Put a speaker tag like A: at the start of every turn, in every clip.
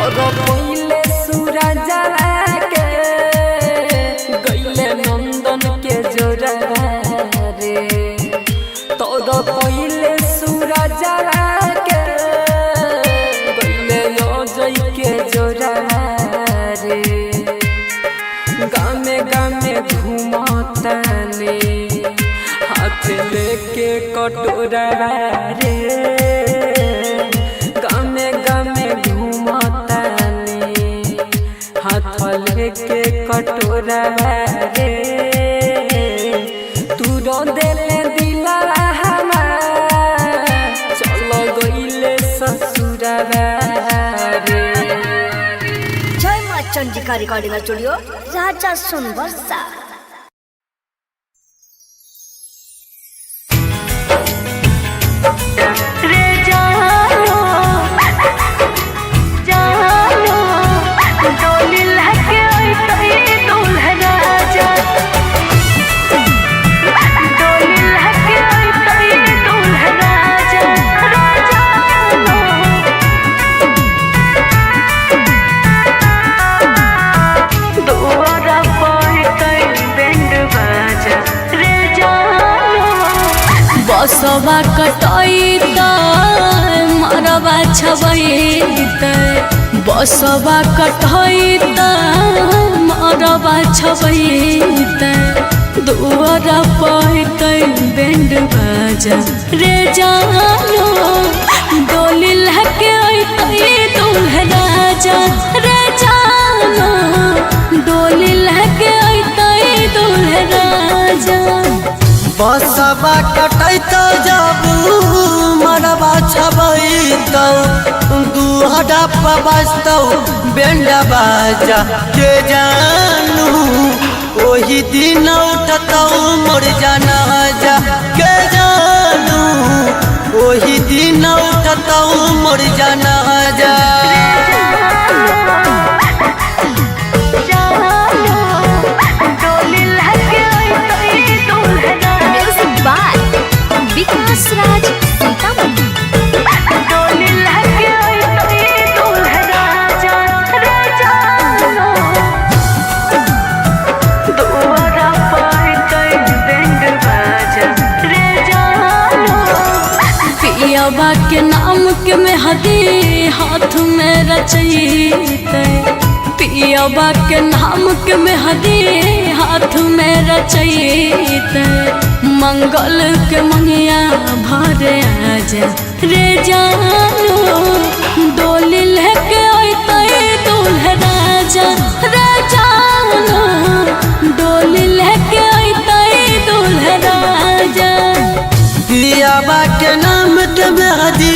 A: तोर पहिले सूरज के गईले नंदन के जोरा रे तोर पहिले सूरज के गईले अजय के जोरा रे गामे गामे घूमताने हाथ लेके कटोरा रे गामे गामे घूमताने हाथ लेके कटोरा रे तू रो देले दिला हमार चलो गईले ससुरा रे।
B: जय मां चंडिका रिकॉर्डिंग स्टूडियो राजा सोनवर्षा।
C: बसवा कटैत मरवा छबैत बसवा कटैत मरवा छबैत दुआर पैत बैंड बाजा रे जानो डोली लहके अइतै दूल्हा राजा रे जानो डोली लहके अइतै दूल्हा राजा।
D: बसवा कटैत जाबू मरवा छबैतौ दुहरा पबस्तौ बैंड बाजा के जानू ओही दिन उठतौ मोर जनाजा के जानू ओही दिन उठतौ मोर जनाजा।
B: विकास राज सीतामढ़ी।
C: पियबा के नाम के मेहदी हाथ में रचैते पियबा के नाम के मेहदी हाथ में रचैते मंगल के मंगिया भरे आजा रे जानो डोली लेके अइतै दूल्हा राजा रे जानो डोली लेके अइतै दूल्हा राजा।
D: पियबा के नाम के मेहदी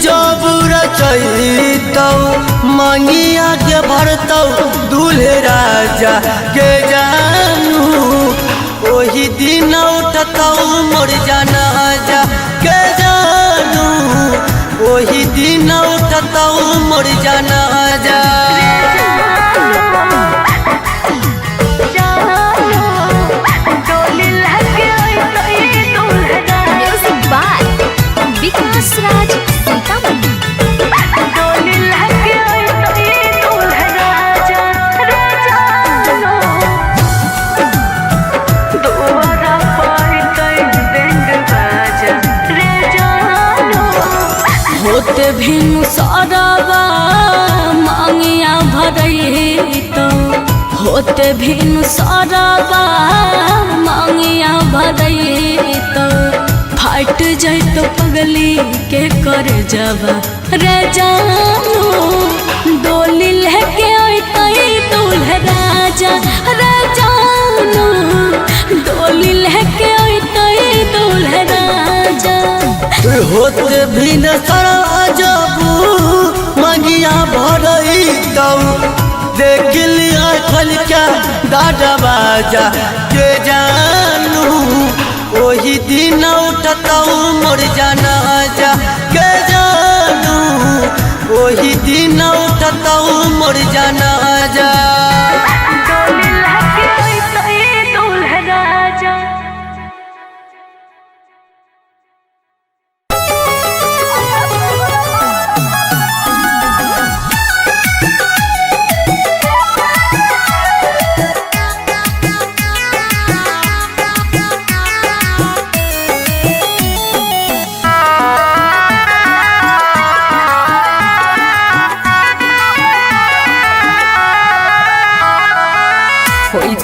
D: जब रचैतौ मंगिया के भरतौ दूल्हे राजा के जानू ओही दिन उठतौ मोर जनाजा के जानू ओही दिन उठतौ मोर जनाजा।
B: विकास राज सीतामढ़ी।
C: होते भिनु सरवा मांगिया भरैतौ होते भिनु सरवा मांगिया भरैतौ फाट जैतो पगली के कर जबा रे जानो डोली लेके अइतै दूल्हा राजा रे जानो डोली लेके अइतै दूल्हा राजा।
D: होते भी न सरा जबू मंगिया भरैतौ देख लिया खल क्या दादा बाजा के जानू ओही दिन उठतौ मोर जनाजा के जानू ओही दिन उठतौ मोर जनाजा।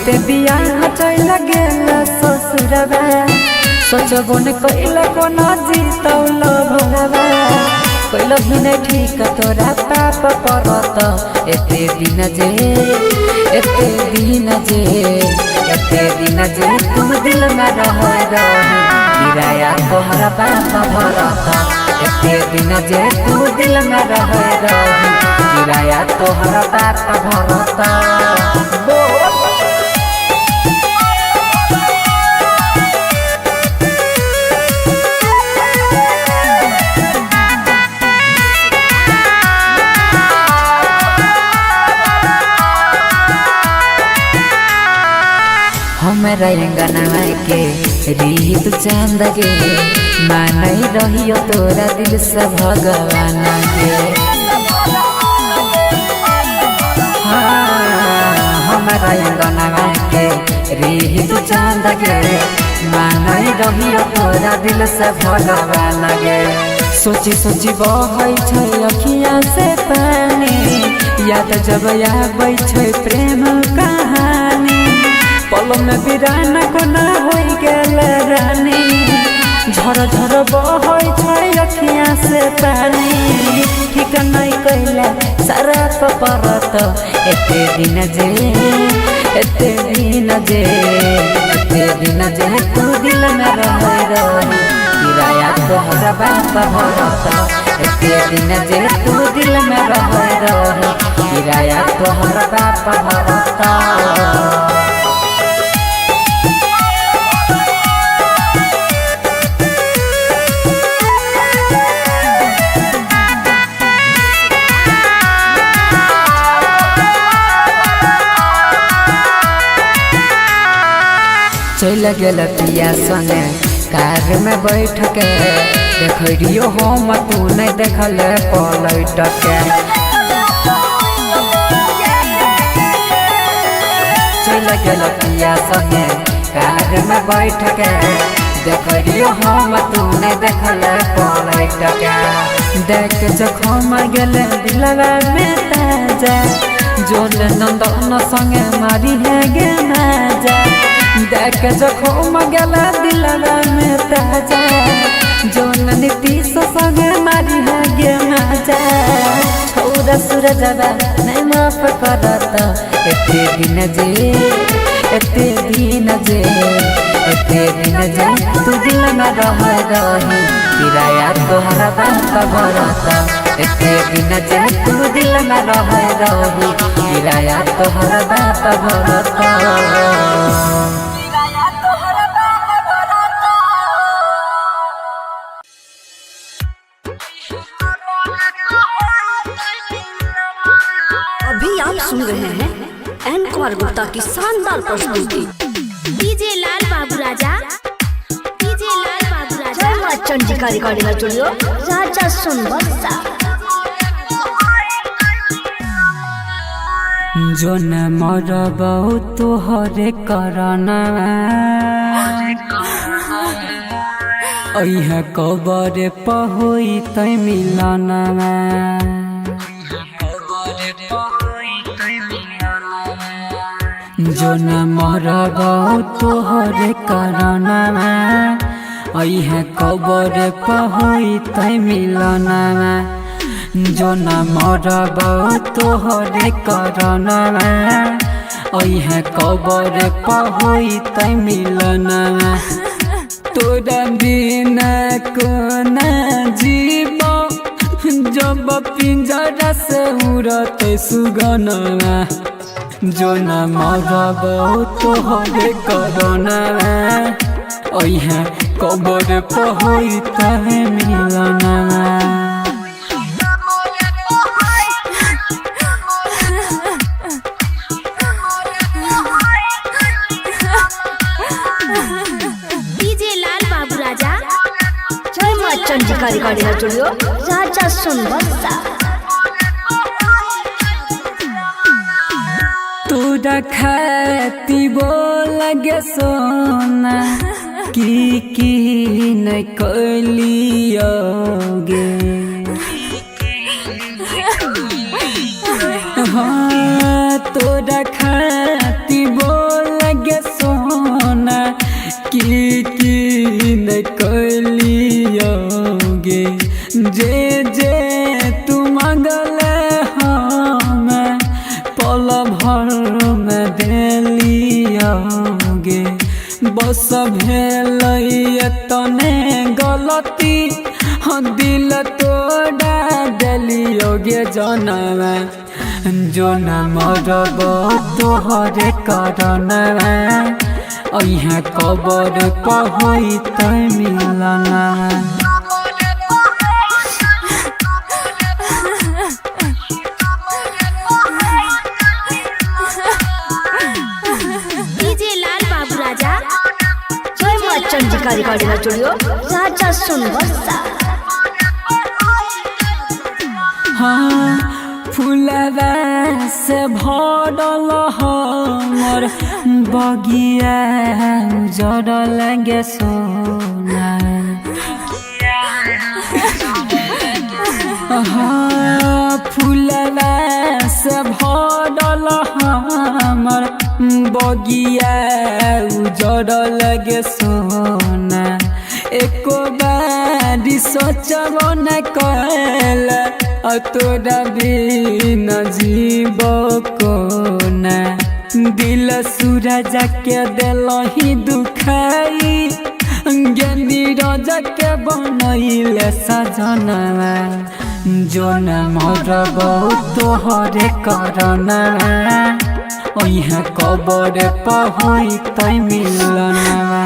A: होते बियाह चल गेल ससुरवा सोचबो न कैल कोना जीतौल भरवा कैल भी नहीं ठीक तोरा पाप परत एते दिन जे तू दिल में रह किराया तोहरा पाप भरत एते दिन जे तू दिल में रह किराया तोहरा पाप भरत हमरा अंगना के रीत चांद गे मानई रहियो तोरा दिल से भगवान के हमरा अंगना के रीत चांद गे मानई रहियो तोरा दिल से भगवान गे सोची सोची बहै छै अखियाँ से पानी याद जब आबै छै प्रेम कहानी पल में बिराना कोना हो गेल रानी झर झर बहै छै अखियाँ से पानी ठीक नहीं कैला सारा परत एते दिन जे तू दिल में रह किराया तोहरा बाप भरत एते दिन जे तू दिल में रह किराया तोहरा बाप भरत चल गेल पिया संगे कार में बैठ के देखियो हम तू नहीं देखल पलट के चल गेल पिया संगे कार में बैठ के देखियो हम तू नहीं देखल पलट के देख जखम गेल दिलवा में ताजा जोन नंदन संगे मारी है गे नाजा देख जखम गेला दिलवा में ताजा जोन नीतीश संगे मारी है गे नाजा छोरा सूरजवा नहीं माफ करत एते दिन जे तू दिल में रह किराया तोहरा बाप भरत एते दिन जे तू दिल में रह किराया तोहरा बाप भरत
B: अभी आप सुन रहे हैं एन कुमार गुप्ता की शानदार प्रस्तुति
E: डीजे लाल बाबू राजा
B: जय मां चंडिका रिकॉर्डिंग स्टूडियो राजा सुनबरसा
A: जोन मरबौ तोहरे करना अइह कबर पहोई तै मिलना जोन मरबौ तोहरे करना अइह कबर पहोई तै मिलना जोन मरबौ तोहरे करना अइह कबर पहोई तै मिलना तोरा बिना कोना जीवो जब पिंजरा से उड़त सुगना जोन मरबौ तोहरे करना अइह कबर पहोई तै मिलना
B: चंडिका रिकॉर्डिंग स्टूडियो राजा सुनबरसा
A: तोरा खाती बोल गे सोना की नहीं कलियोगे हाँ तोरा खाती बोल बस भेलैया तने गलती दिल तोड़ा दिलियोगे जनवा जो न मरब तोहरे करनवा अइहा कबर पहुई त मिलना
E: डीजे लाल बाबू राजा
B: जय माँ चंडिका रिकॉर्डिंग स्टूडियो राजा सुनबरसा।
A: हाँ फूलवा से भरल हमर बगिया जड़ लगे सोना हाँ फूलवा से भरल हमर बगिया उजड़ लगे सोना एको बारी सोचब न कल तोरा बिन जीव कोना दिल सूरज के दिलही दुखाई नीरज के बनैल सजनवा जो न मरब तोहरे करनवा ओइहा कबर पहुई त मिलनवा।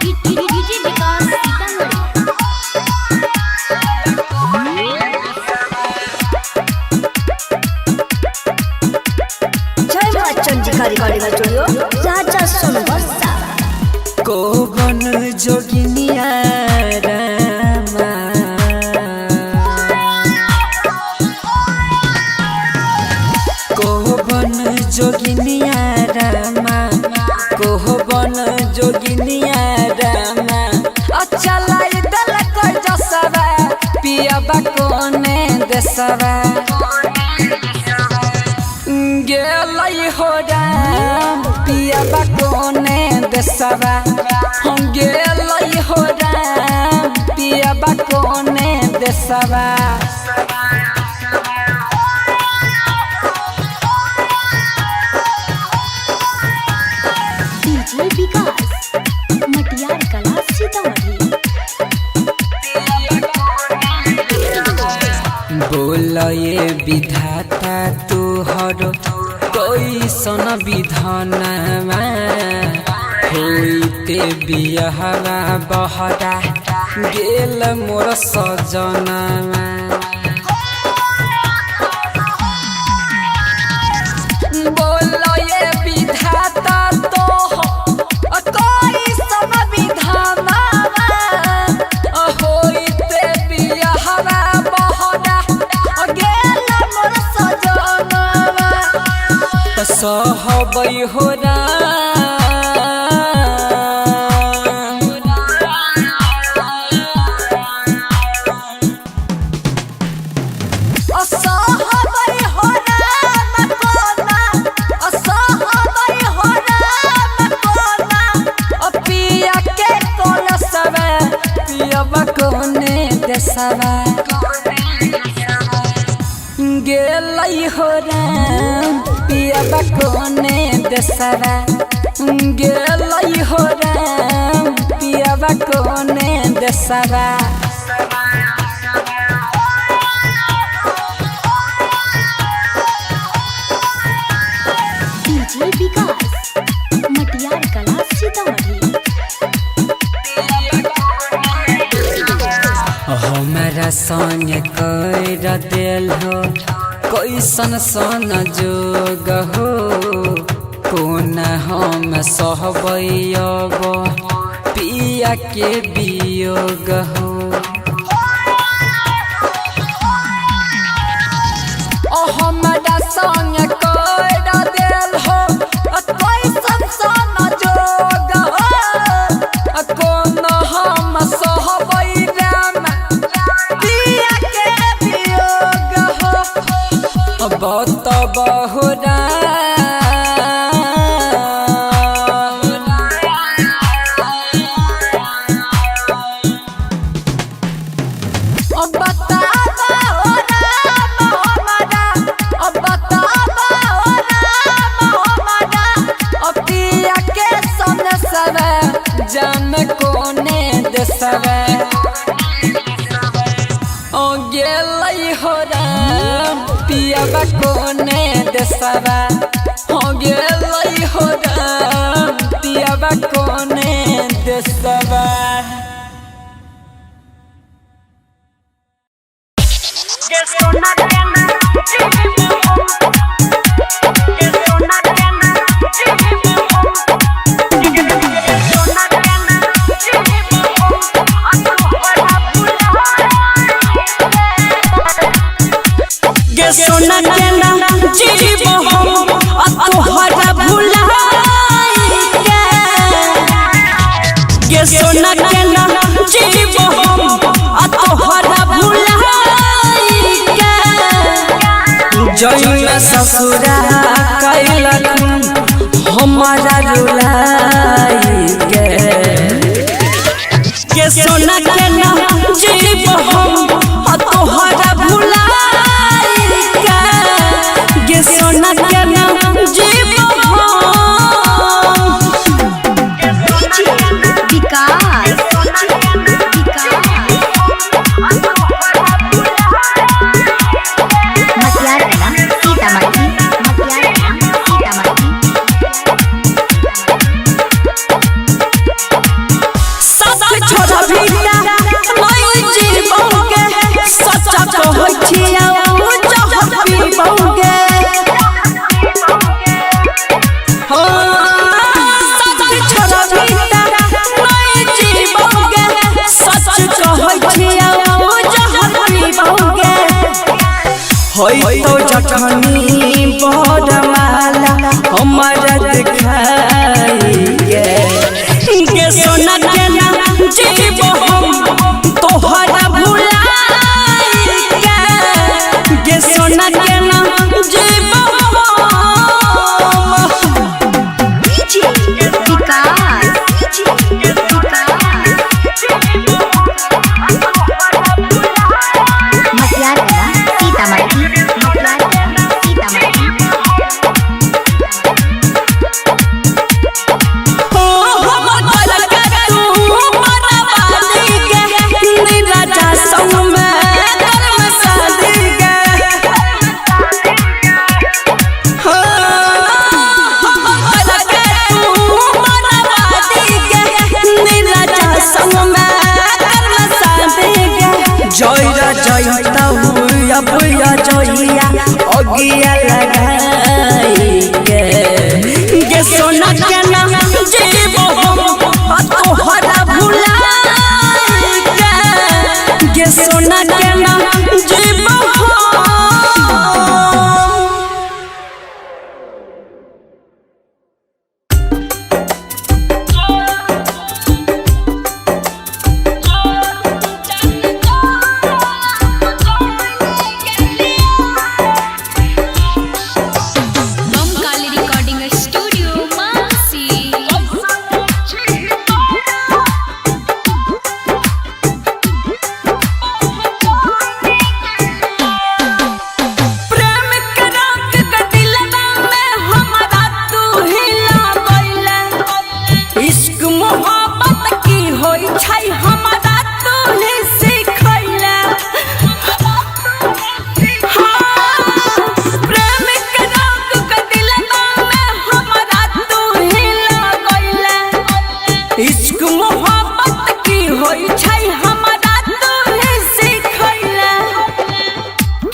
E: डीजे विकास
B: जय माँ चंडिका रिकॉर्डिंग स्टूडियो राजा सुनबरसा।
A: कोवन जोगिनिया रामा कोवन जोगिनिया रामा कोवन जोगिनिया रामा अच्छा लाई दल कोई जसवा पियाबा कोने देसवा गेलै हो राम पियाबा कोने देसवा हम गेलै हो राम पियाबा कोने देसवा।
E: डीजे विकास मटियार कला सीतामढ़ी।
A: बोल ये विधाता तोहर कैसन विधानमा होइते बियाहवा बहरा गेल मोर सजनमा बोल ये विधाता तोहर कैसन विधानमा होइते बियाहवा बहरा गेल मोर सजनमा सहबै हो कोने देसवा गेलै हो राम पियाबा कोने देसवा गेलै हो राम पियाबा कोने देसवा।
E: डीजे विकास मटियार कला सीतामढ़ी।
A: हमारा संग कर दिल हो कैसन सन जोग हो कोन हम सहबै अब पिया के वियोग हो हमारा संग कर दिल हो कैसन सन जोग हो कोन हम सहबै बहुत बहुरा पियाबा कोने देसवा हो गेलै हो राम पियाबा कोने देसवा
C: सोना के ना जीव हम तोहरा भुलाई के सोना के ना जीव हम तोहरा भुलाई के
A: जइना ससुरा कैलखुन हमारा रुलाई
C: के सोना के ना जीव हम तोहरा भुलाई सोना के नाम जीव
E: विकास मटियार कला सीतामढ़ी
C: सब छोड़ा भीटा मैं जीव के सच्चा कहै छिया
A: होई तो जखनी बड़माला हमारा दिखाई
C: के सोना के नाम जीव हम तोहरा भुलाई के सोना के नाम जीव
E: मटियार कला सीतामढ़ी
A: जइया जइया अगिया लगाई
C: के सोना के नाम जीव हम तोहरा भुलाई के सोना के नाम जीव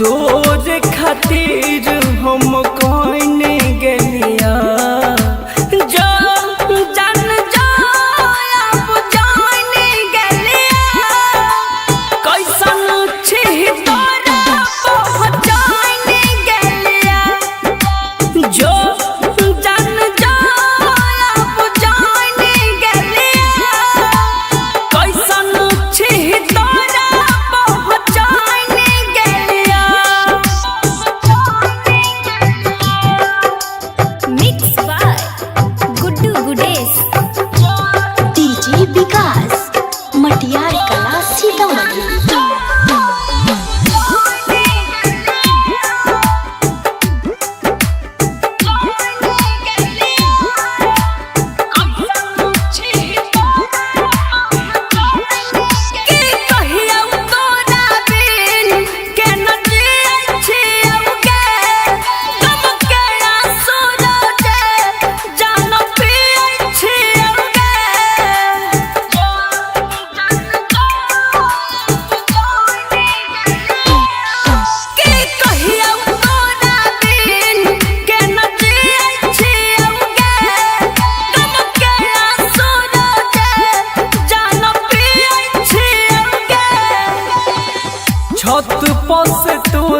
A: तोरे खातिर हम कौन गेलिया
E: मिक्स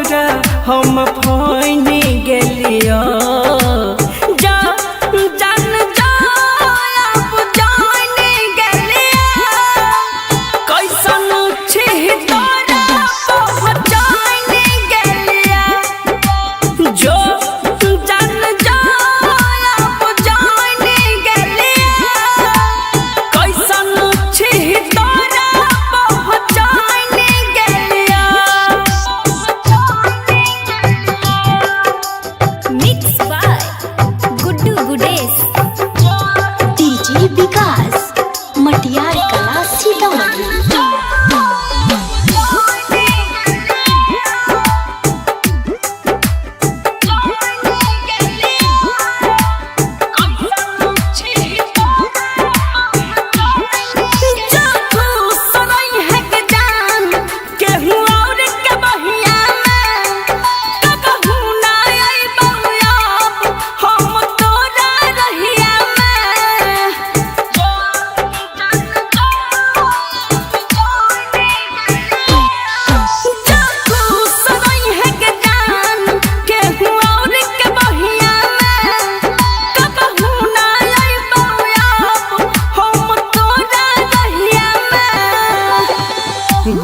C: पूरा हम फाइनी गेलियो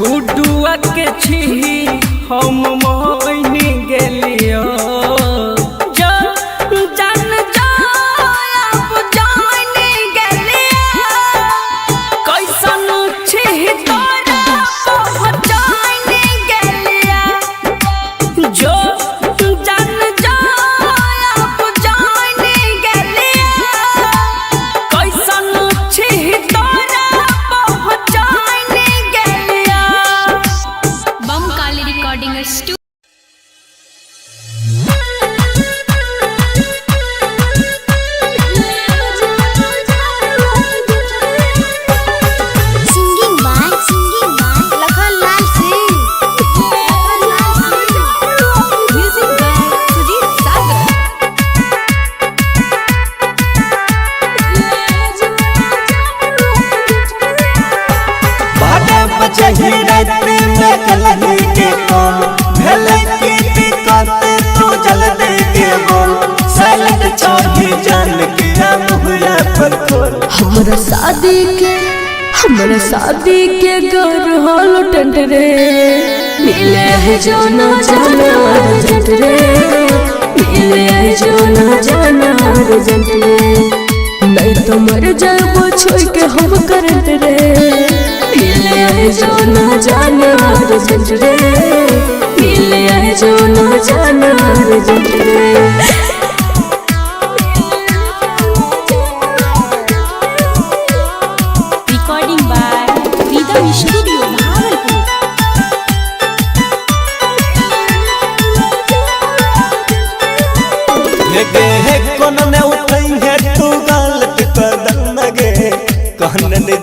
C: गुडुआ के छी हम मोहिनी गेलियो हमरा शादी के घर हालो टेंट रे मिले है जो ना जाना अर्जेंट रे मिले है जो ना जाना अर्जेंट रे नहीं तो मर जाबो छोड़ के हम करंट रे मिले है जो ना जाना अर्जेंट रे मिले है जो ना जाना अर्जेंट रे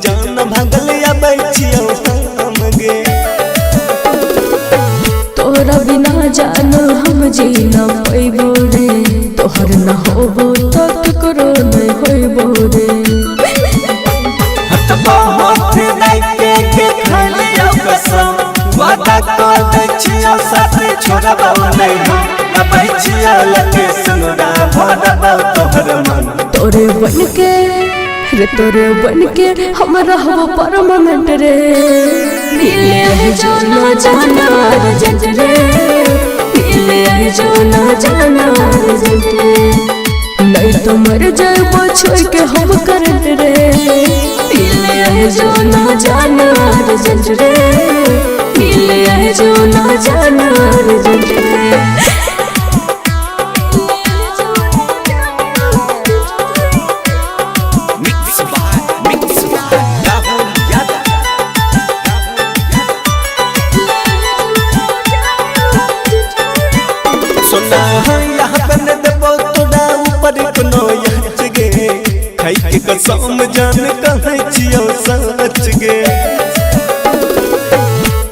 D: जान भगल या बैठियो हम गे
C: तोरा बिना जान हम जी न पैबो रे तोहर न होबो तो ककरो नहीं होइबो रे
D: हटबा हाथ लाइके के खालियो कसम वादा कर दै छियो साथ छोड़बो नहीं हम बैठियो लगे सुनरा भरबो तोहर मन
C: तोरे बन के रे तोरे बन के हम रहबो परमानेंट रे मिले है जो ना जाना अर्जेंट रे मिले है जो ना जाना अर्जेंट रे नहीं तो मर जाबो छोड़ के हम करंट रे मिले है जो ना जाना अर्जेंट रे मिले है जो ना जाना अर्जेंट रे
D: कसम जान कहै छियो सच गे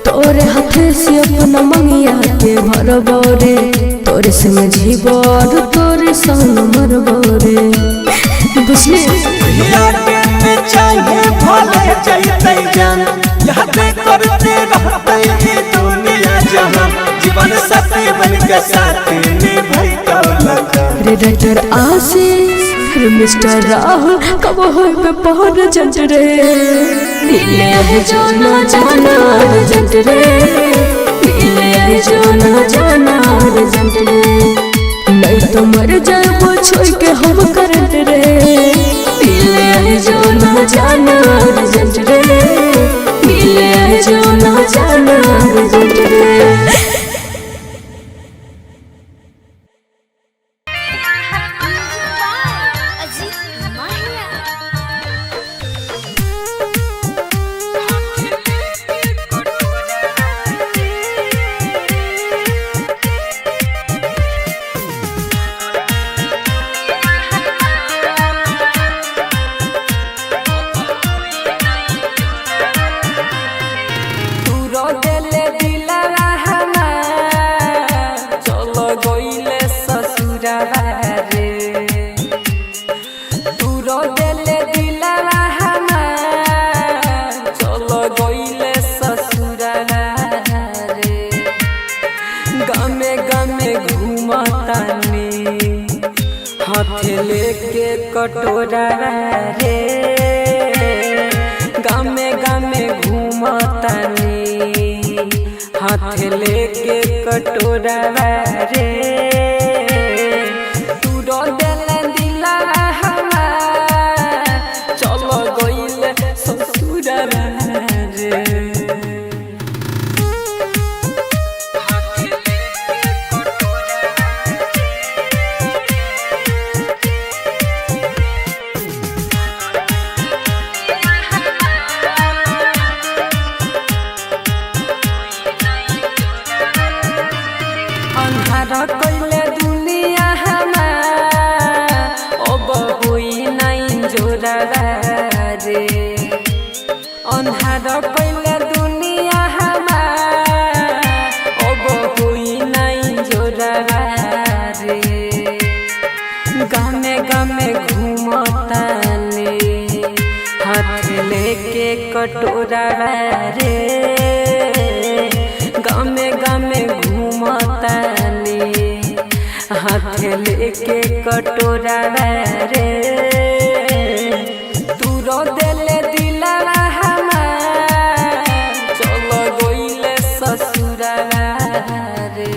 C: तोरे हाथ से अपना मंगिया के भरबो रे तोरे से में जीवो और तोरे संग मरबो रे बुझले
D: याद में चाहिए भले जइतै जान याद करते रहतै ई दुनिया जहां जीवन साथी बन के साथ निभाई कौन
C: रे राइटर आशीष रे मिस्टर राहुल कब हो पे पहुंच जंट रे मिले है जो ना जाना रे जंट रे मिले है जो ना जाना रे जंट रे नहीं तो मर जाए वो छोड़ के हम करंट रे मिले है जो ना जाना रे जंट रे मिले है जो ना जाना रे जंट रे
A: हाथ लेके कटोरा रे गामे गामे घूमतानी हाथ लेके कटोरा रे तू रो दिल दिला हमार चलो गइल ससुरा रे कइले दुनिया हमार अब होई नहीं जोरा रे अन्हार कइले दुनिया हमार अब होई नहीं जोरा रे गामे गामे घूमतानी हाथ लेके कटोरा रे गामे गामे घूमतानी हाथ लेके कटोरा रे तू रो दिल दिला हमार चलो गइले ससुरा रे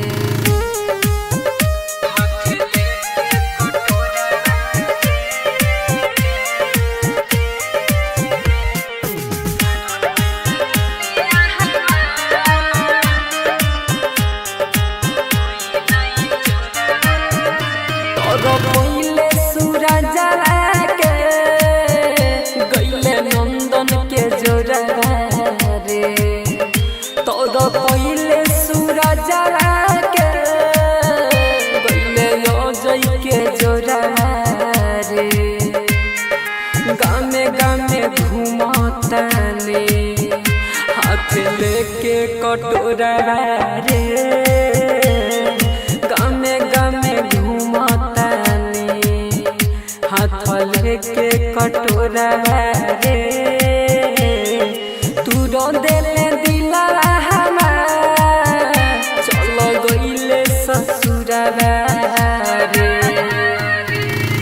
A: पहिले सूरज के गइले नंदन के जोरा रे तोर पहिले सूरज के गइले अजय के जोरा रे गामे गामे घूमतानी हाथ लेके कटोरा रे गामे गामे हाथ लेके कटोरा रे तू रो दिल दिला हमार चलो गइले ससुरा रे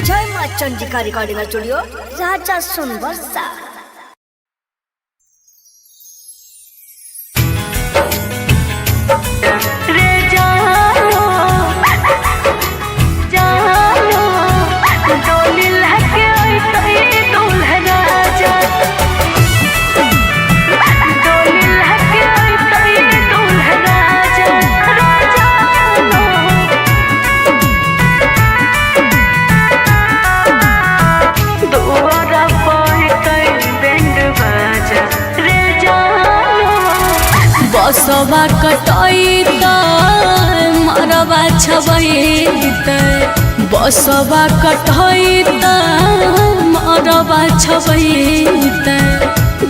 B: जय मां चंडिका रिकॉर्डिंग स्टूडियो राजा सोनबरसा
C: बसवा कटई मरवा छबई बसवा कटई मरवा छबई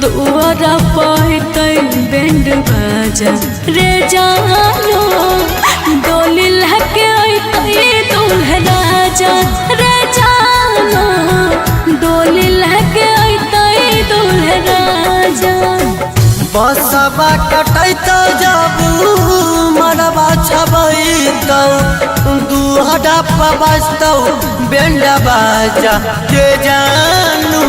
C: दुआर पहत बैंड बाजा रे जानो डोली लहके दूल्हा राजा रे जानो डोली लहके दूल्हा राजा
F: बसवा कटैत जाबू मरवा छब तो दुहरा पबस्तौ बेंडा बाजा के जानू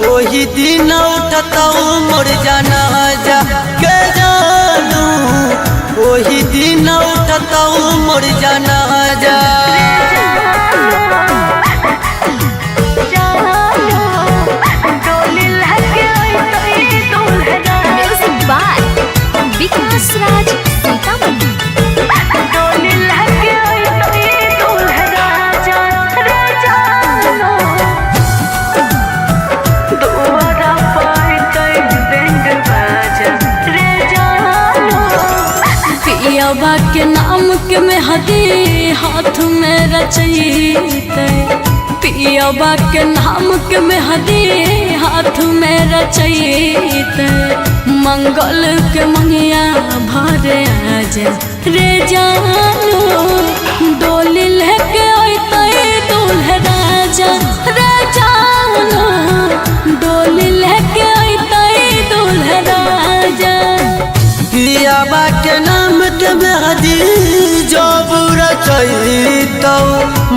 F: वही दिन उठतौ मोर जनाजा के जानू वही दिन उठतौ मोर जनाजा
E: म्यूजिक बाय विकास राज सीतामढ़ी।
C: पियाबा के नाम के मेहदी हाथ में रचैते पियाबा के नाम के मेहदी हाथ में रचैते मंगल के मंगिया भरे आज रे जानू डोली लेके अइते दूल्हे राजा रे जानू डोली लेके अइते दूल्हे राजा।
F: पियाबा के नाम के मेहदी जो बुरा चैतौ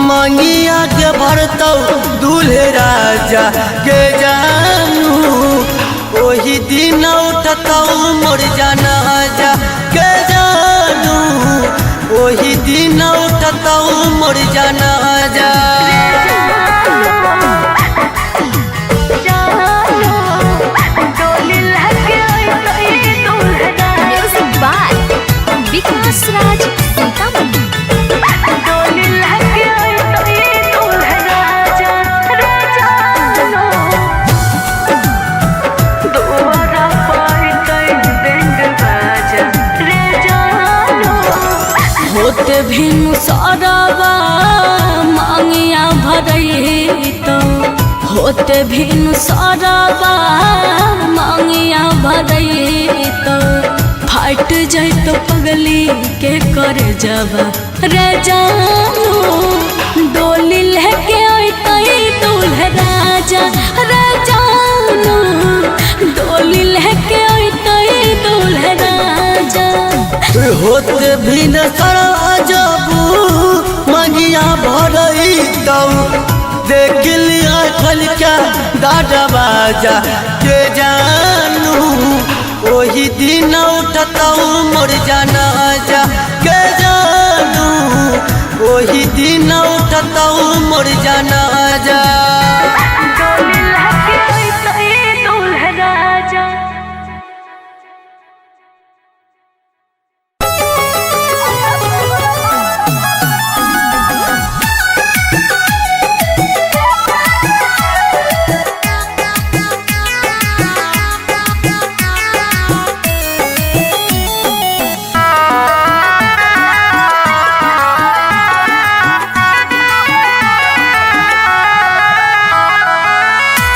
F: मंगिया के भरतौ दूल्हे राजा के जानू वही दिन उठतौ मोर जनाजा के जानू वही दिन उठतौ मोर जनाजा।
E: म्यूजिक बाय विकास राज सीतामढ़ी।
C: होते भिनु सरवा मांगिया भरैतो होते भिनु सरवा मांगिया भरैतो फाट जैतो पगली के कर जब रे जानू डोली लेके अइते दूल्हे राजा रे जानू डोली लेके अइते दूल्हे राजा।
F: होते भी न सरा जबू मंगिया भरैतौ देख लिया खल क्या दादा बाजा के जानू वही दिन उठतौ मोर जनाजा के जानू वही दिन उठतौ मोर जनाजा।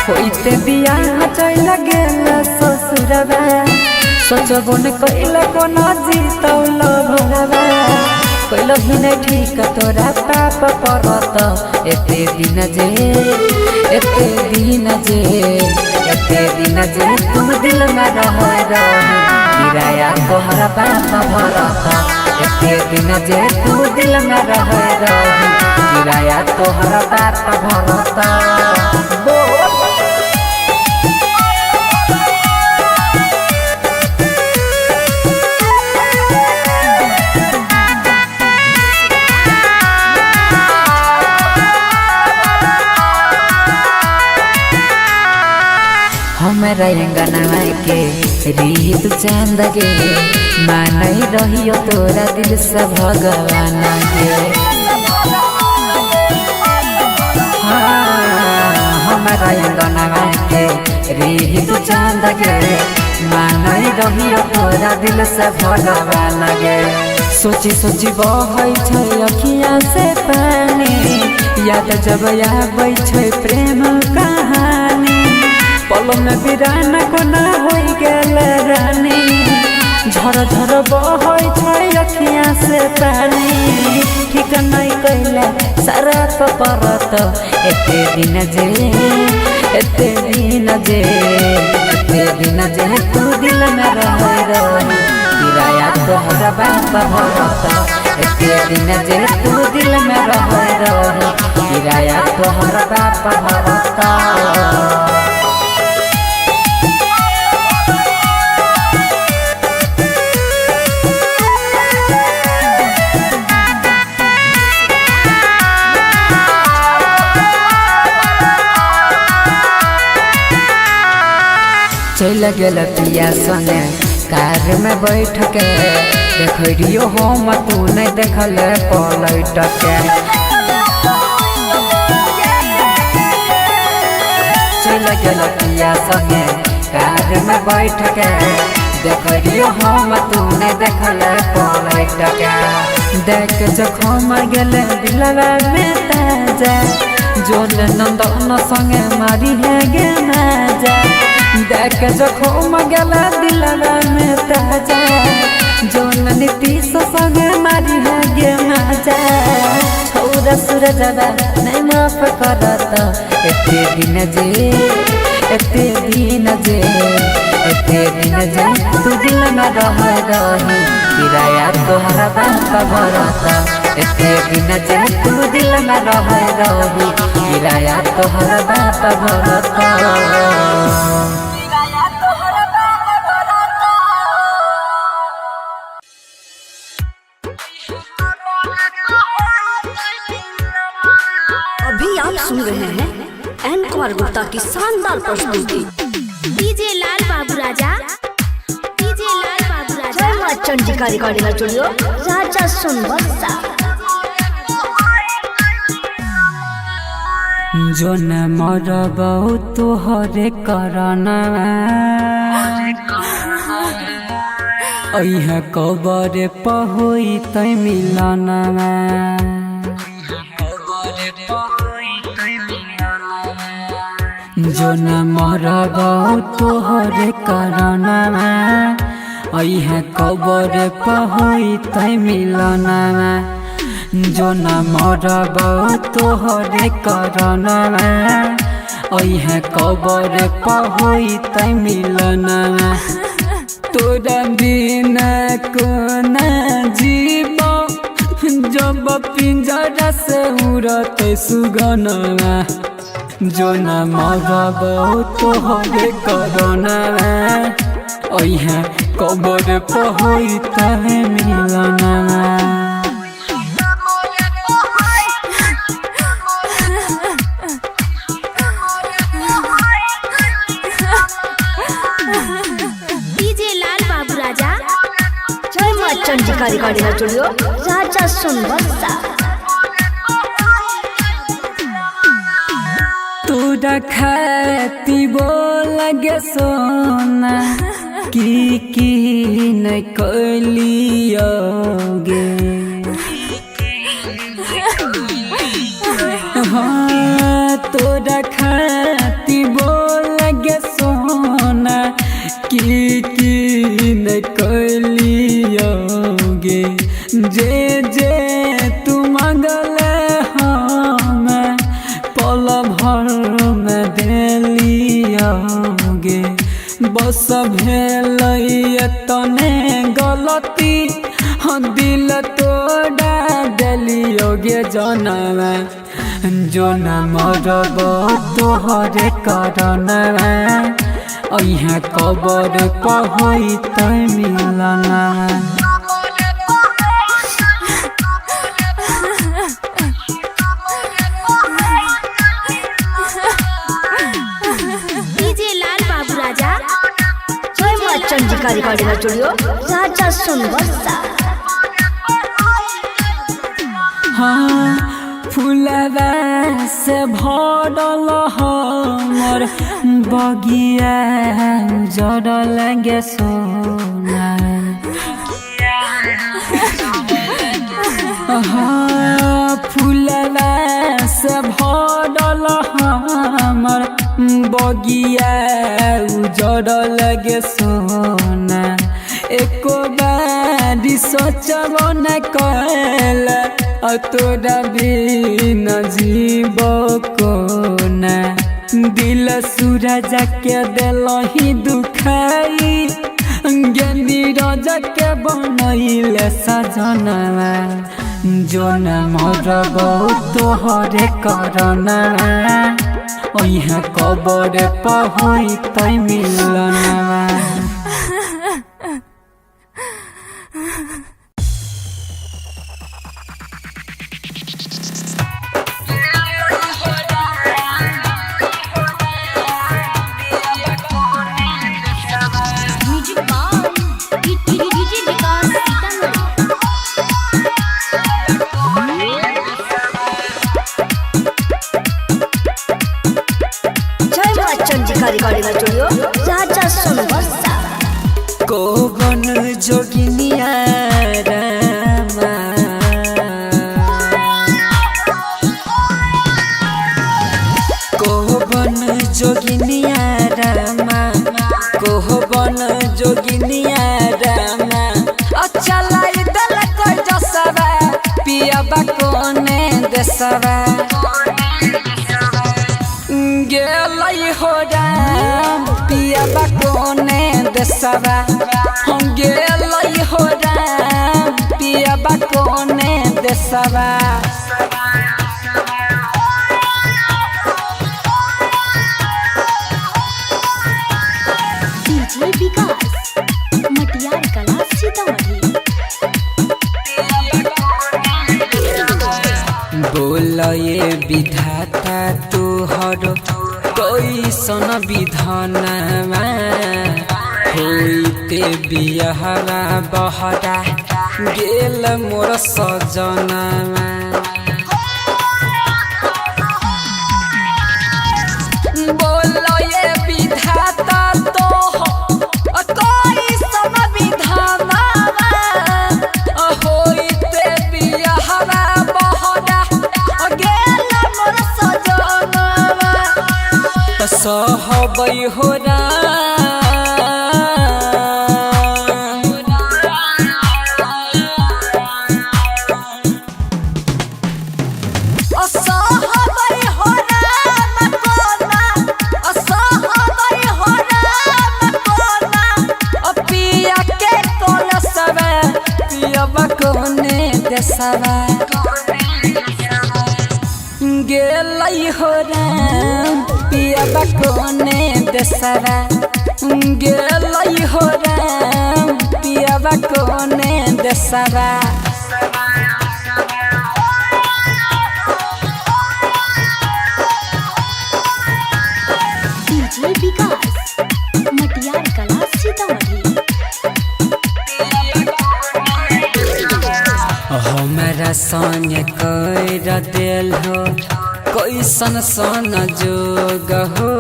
A: होइते बियाह चल गेल ससुरवा सोचबो न कइला कोना जीतौल भरवा कइल ही नहीं ठीक तोरा पाप परत एते दिन जे तू दिल में रह किराया तोहरा पाप भरत एते दिन जे तू दिल में रह किराया तोहरा पाप भरत। हमारा अंगना के रीत चांद गे मानई रहियो तोरा दिल से भगवान गे। हमारा अंगना के रीत चांद गे मानई रहियो तोरा दिल से भगवान गे। सोची सोची बहै छै अखिया से पानी याद जब आबै छै प्रेम कहानी पल में बिराना कोना होई गेल रानी झर झर बहै छै अखिया से पानी ठीक नहीं कैला सारा परत एते दिन जे तू दिल में रह किराया तोहरा बाप भरत एते दिन जे तू दिल में रही किराया तोहर बाप भरता। चल गेल पिया संगे कार में बैठ के देखियो हम तू नहीं देखल पलट के। चल गेल पिया संगे कार में बैठ के देखियो हम तू नहीं देखल पलट के। देख जखम गेल दिलवा में ताजा जोन नंदन संगे मारी है गे माजा। देख जखम गेला दिलवा में ताजा जोन नीतीश संगे मारी है गे माजा। छौरा सूरजवा नहीं माफ करत एते दिन जे तू दिल में रही किराया तोहरा बाप भरता। एते दिन जे तू दिल में रही किराया तोहरा बाप भरता।
B: अभी आप सुन रहे हैं एन कुमार गुप्ता की शानदार प्रस्तुति।
E: डीजे लाल बाबू राजा, डीजे लाल बाबू राजा।
B: जय मां चंडिका रिकॉर्डिंग स्टूडियो राजा सोनबरसा।
A: जो न मरबौ तोहरे करना अइह कबर पहोई तै मिलना। जो न मरबौ तोहरे करना अइह कबर पहोई तै मिलना। जो न मरबौ तोहरे करना अइह कबर पहोई तै मिलना। तोरा बिना कोना जीव जब पिंजरा से उड़त सुगना। जो न मरबौ तोहरे करना अइह कबर पहोई तै मिलना।
B: चंडिका रिकॉर्डिंग स्टूडियो राजा सोनबरसा।
A: तोरा खाती बोल गे सोना की नहीं कलियोगे। हाँ तोरा खाती बोल गे सोना की नहीं कलियोगे। जे तू मंगल हम पल भर में देलियोगे। बस भेल तने गलती दिल तोड़ा देलियोगे जनवा। जो न मरबौ तोहरे करना अइह कबर पहोई तै मिलना।
E: डीजे लाल बाबू राजा।
B: जय मां चंडिका रिकॉर्डिंग स्टूडियो राजा सोनबरसा।
A: हाँ फूलवा से भरल हमर बगिया जड़ल गे सोना। हाँ फूलवा से भरल हमर बगिया उजड़ल गे सोना। एको बारी सोचब न कल तोरा बिना जीव कोना। दिल सूरज के दिलही दुखाई नीरज के बनैले सजनवा जोन मरब तोहरे करना ओइहा कबर पहुँचतै मिलनवा।
B: रिकॉर्डिंग स्टूडियो राजा सोनबरसा।
A: कोवन जोगिनिया रामा कोवन जोगिनिया रामा कोवन जोगिनिया रामा अच्छा लाई दल कोई जसवा पियाबा कोने देसवा गेलै हो राम पियाबा कोने देसवा गेलै हो राम पियाबा कोने देसवा।
B: डीजे विकास मटियार कला सीतामढ़ी।
A: बोल ये विधाता तोहर कैसन विधानमा होइते बियाहरा बहरा गेल मोर सजनमा। बोल ये विधाता तोहर कैसन विधानमा होइते बियाहरा बहरा गेल मोर सजनमा। सहबै हो पिया के कोलसवा पियबा कोने देसवा गेलै हो राम पियाबा कोने देसवा गेलै हो राम पियाबा कोने देसवा।
B: डीजे विकास मटियार कला सीतामढ़ी।
A: हमारा संग कर दिल हो कैसन सन जोग हो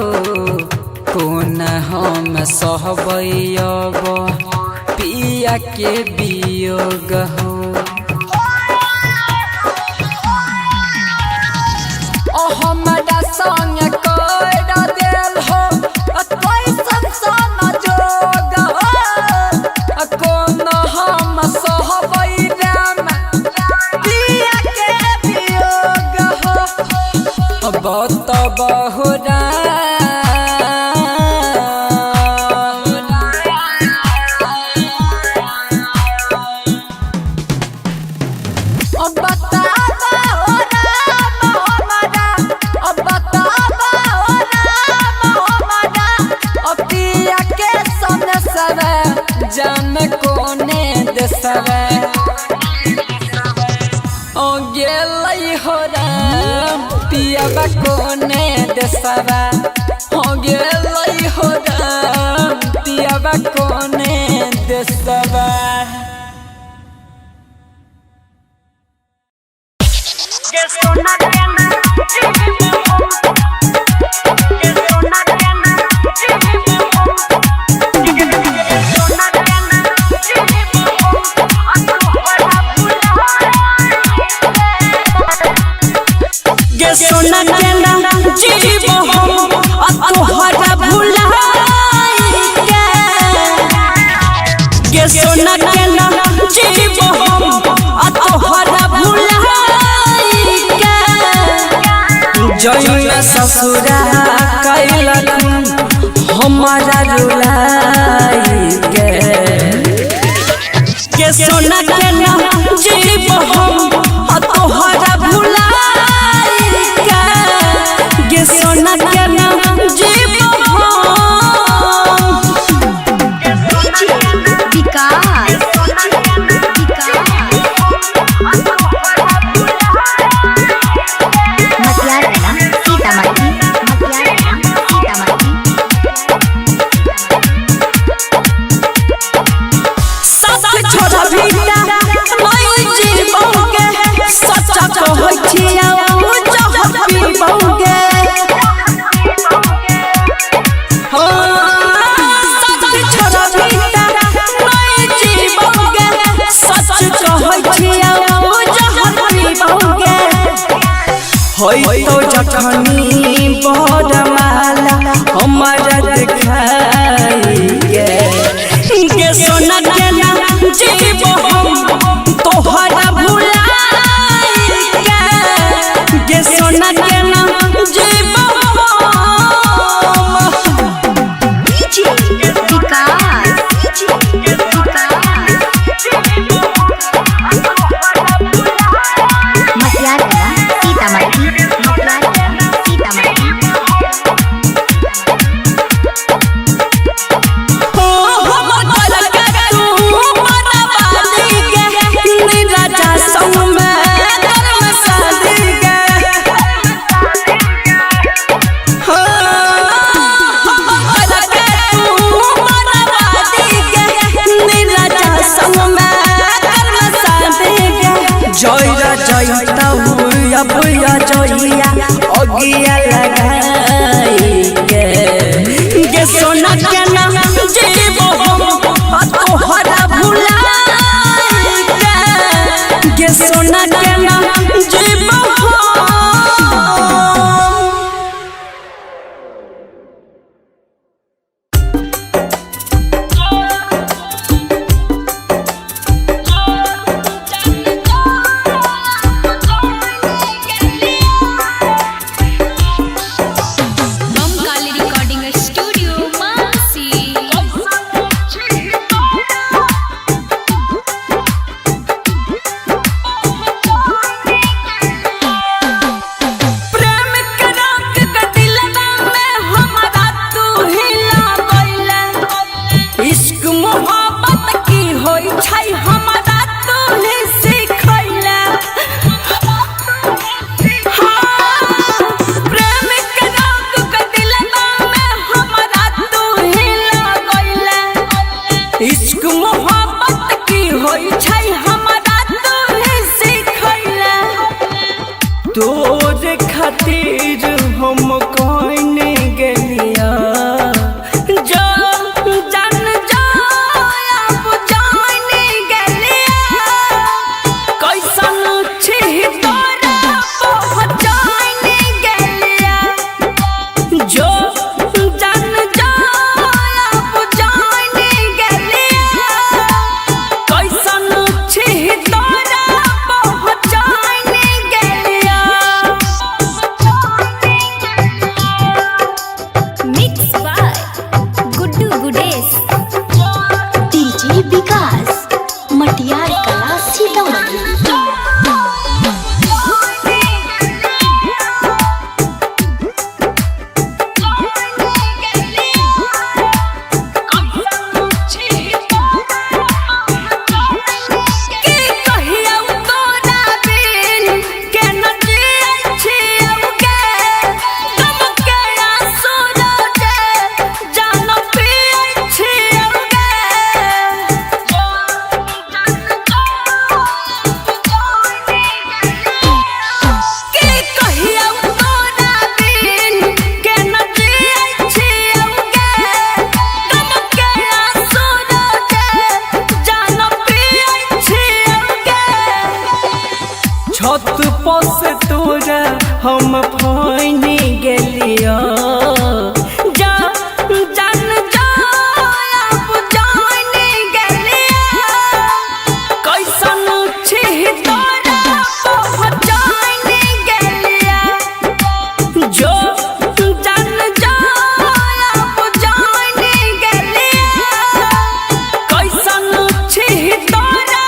A: कोन हम सहबै अब पिया के वियोग हो। हमारा संग कर दिल हो कैसन सन जोग हो कोन हम सहबै बहुत बहुरा पिया के सामने सवे जान कोने देसवे गेलै हो राम पियाबा कोने देसवा गेलै हो राम पियाबा कोने देसवा।
C: सोना के नाम जीव हम तोहरा भुलाई के सोना के नाम जीव हम तोहरा भुलाई के
A: जइना ससुरा कैलक हमारा रुलाई के
C: गे सोना के ना जीव हम तोहरा भुलाई के गे सोना के ना जीव होई तो जखनी बरमाला हमारा दिखाई गे सोना के ना जीव हम तोहरा भुलाई गे सोना के ना जीव बुया जोइया ओगिया लगाई गे सोना के ना जीव हम तोहरा भुलाई गे सोना के ना जीव तोरे खातिर हम कौन गलिया जान अब जान गलिया कैसन छी तोरा पहचान गलिया जो जान अब जान गलिया कैसन छी तोरा पहचान गलिया हम फाइनी गेलिया जान अब जान गेलिया कैसन छी तोरा पहचान गेलिया जो जान अब जान गेलिया कैसन छी तोरा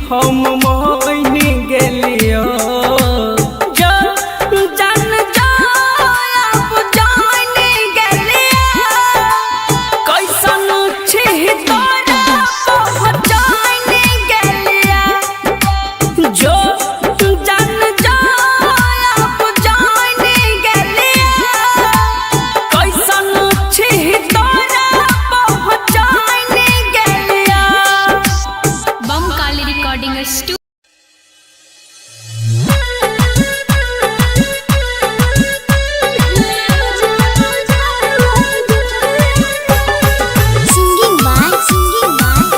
G: हम मोइन गेलियो जो जान जाब जान गेलियो कैसन छी तोरा पहचान गेलियो जो जान जाब जान गेलियो कैसन छी तोरा पहचान गेलियो
E: Bam Kali recording studio.
B: Singing by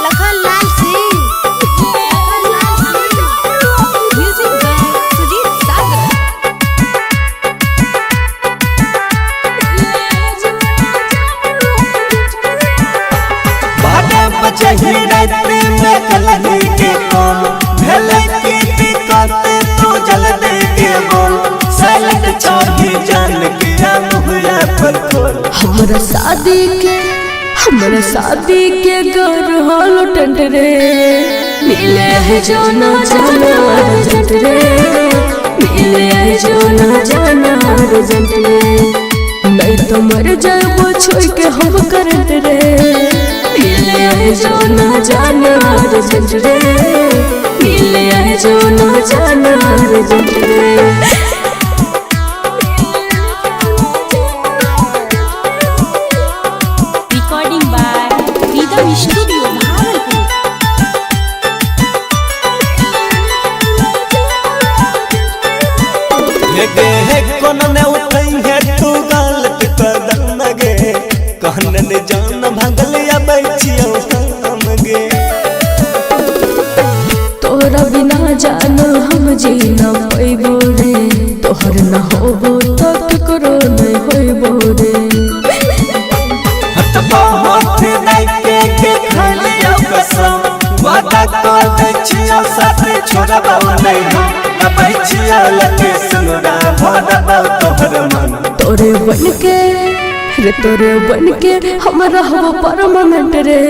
B: Lakhanlal Singh
C: music by Sujit Sagar.
D: बारह बजे ही रात में कलही के कौन भले की दिक्कत तू जल्दी के बोल सालक चाही जान के मुहरा पर खोल
C: हमरा शादी के घर हालो टेंट रे मिले है जो ना जाना अर्जेंट रे मिले है जो ना जाना अर्जेंट रे नहीं तो मर जाबो छोड़ के हम करंट रे मिले है जो ना जाना अर्जेंट रे मिले है जो ना जाना अर्जेंट रे।
E: Recording by Rhythm Studio Bhagalpur.
D: लगे है कोन ने उठई है तू गलत कदम लगे कहन ने जान भागल या बैठियो हम गे
C: तोरा बिना जान हम जी न पैबो रे तोहर न होबो तो ककरो नहीं होइबो रे।
D: हट बहुत नहीं के खालियो कसम वादा कर दे छियो साथ छोड़बो नहीं हम बैठियो लगे सुनरा भरबो तोहर मन
C: तोरे बन के हम रहबो परमानेंट रे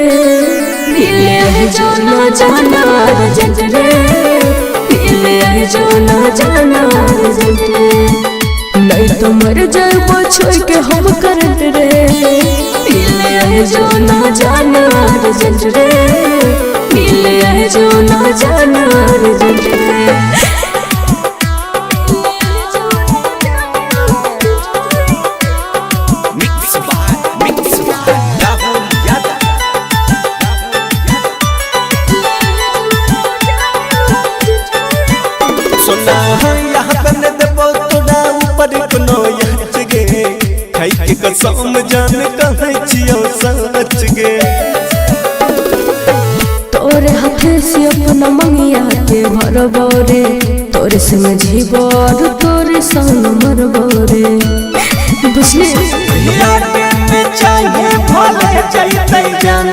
C: मिले है जो ना जाना अर्जेंट रे मिले है जो ना जाना अर्जेंट रे नहीं तो मर जाबो छोड़ के हम करंट रे मिले है जो ना जाना अर्जेंट रे मिले है जो ना जाना अर्जेंट रे।
D: मिक्स बाय राहुल यादव सुना यहाँ बन देबो तोरा ऊपर कोनो याच गे खाई के कसम जान कहै छियो सच गे
C: तोरे हाथे से अपना मंगिया के भरबो रे तोरे संग जीबो और तोरे संग मरबो रे बुझली।
D: याद में चाहिए भले जाइते जान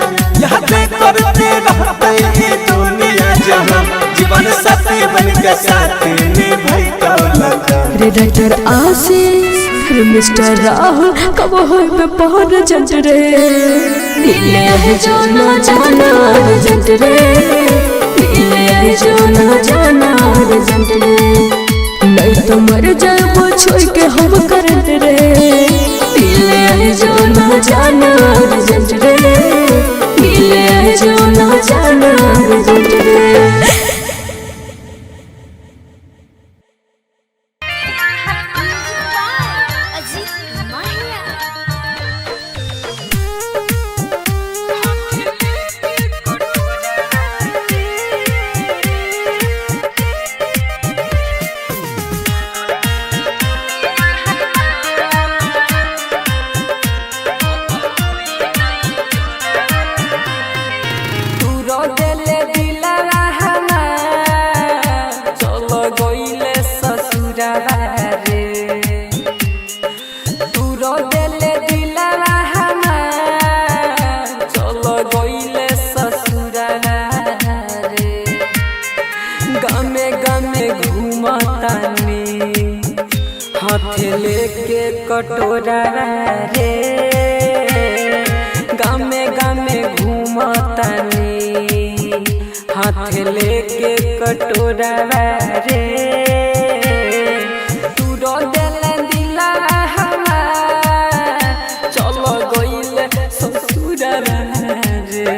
D: याद करते रहते ये दुनिया जहां जीवन साथी बन के साथ निभाई तो लगा
C: रे राइटर आशीष रे मिस्टर राहुल कब होय पे पहर जंट रे मिले है जो ना जाना अर्जेंट रे मिले है जो ना जाना अर्जेंट रे नहीं तो मर जाबो छोड़ के हम करंट रे मिले है जो ना जाना अर्जेंट रे मिले है जो ना जाना अर्जेंट रे।
G: हाथ लेके कटोरा रे गामे गामे घूमतानी हाथ हाथ लेके कटोरा रे तू रो दिल दिला हमार चलो गइल ससुरा रे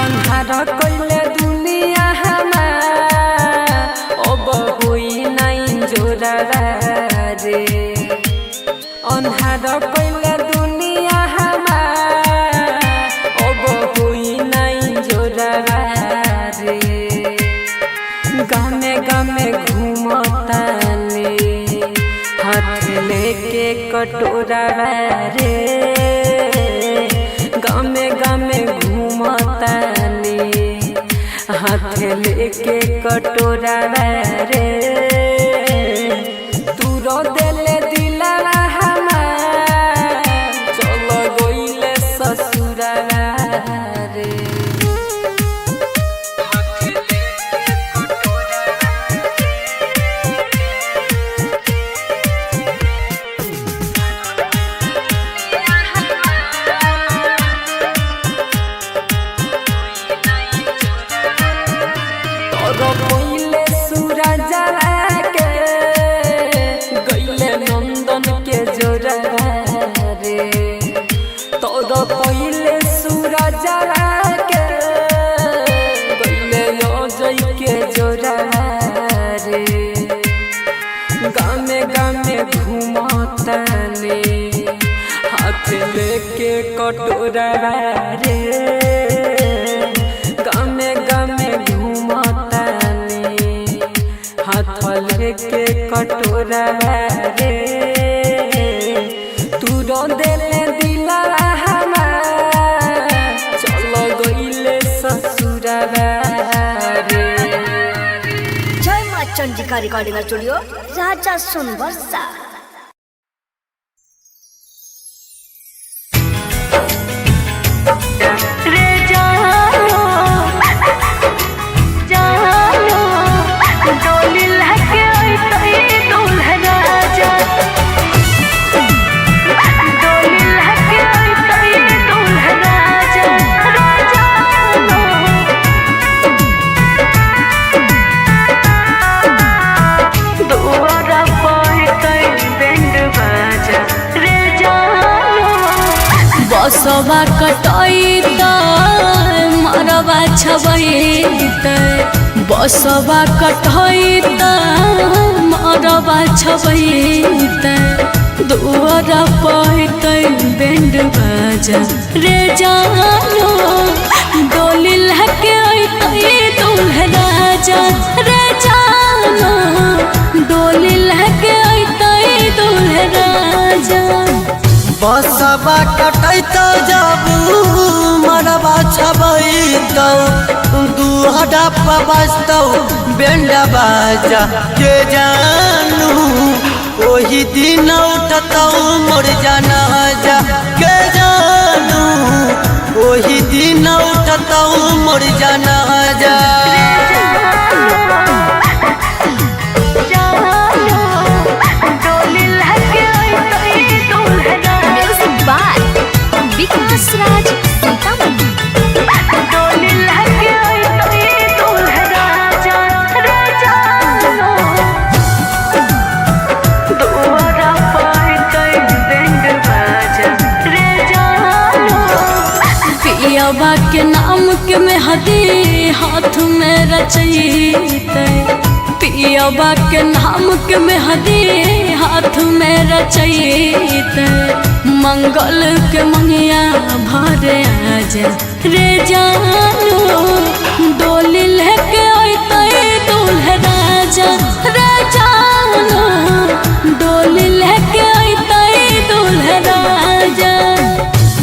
G: अन्हार कइले दुनिया हमार अब होई नाइ जोरा रे अन्हार कइले दुनिया हमार अब होई नाइ जोरा रे गामे गामे घूमतानी हाथ लेके कटोरा रे गामे गामे घूमतानी हाथ लेके कटोरा रे तू रो दिले दिला हमार चलो गइले ससुरा रे पहिले सूरज के गइले नंदन के जोरा रे तोर पहिले सूरज के गइले अजय के जोरा रे गामे गामे घूमतानी हाथ लेके कटोरा रे गामे गामे घूमतानी हाथ लेके कटोरा रे तू रो दिले दिला हमार चलो गइले ससुरा रे
B: जय माँ चंडिका रिकॉर्डिंग स्टूडियो राजा सोनबरसा।
C: बसवा कटैत मरवा छबैत बसवा कटैत मरवा छबैत दुआर पैत बैंड बाजा रे जानो डोली लहके अइतै दूल्हा राजा रे जानो डोली लहके अइतै दूल्हा राजा
F: बसवा कटैत जाबू मरवा छबैत दुहरा पबस्तौ बैंड बाजा के जानू ओही दिन उठतौ मोर जनाजा के जानू ओही दिन उठतौ मोर जनाजा
E: विकास राज सीतामढ़ी
C: पियवा के नाम के मेहदी हाथ में रचैते पियवा के नाम के मेहदी हाथ में रचैते मंगल के मंगिया भरे आजा रे जानो डोली लेके अइतै दूल्हा राजा रे जानो डोली लेके अइतै दूल्हा राजा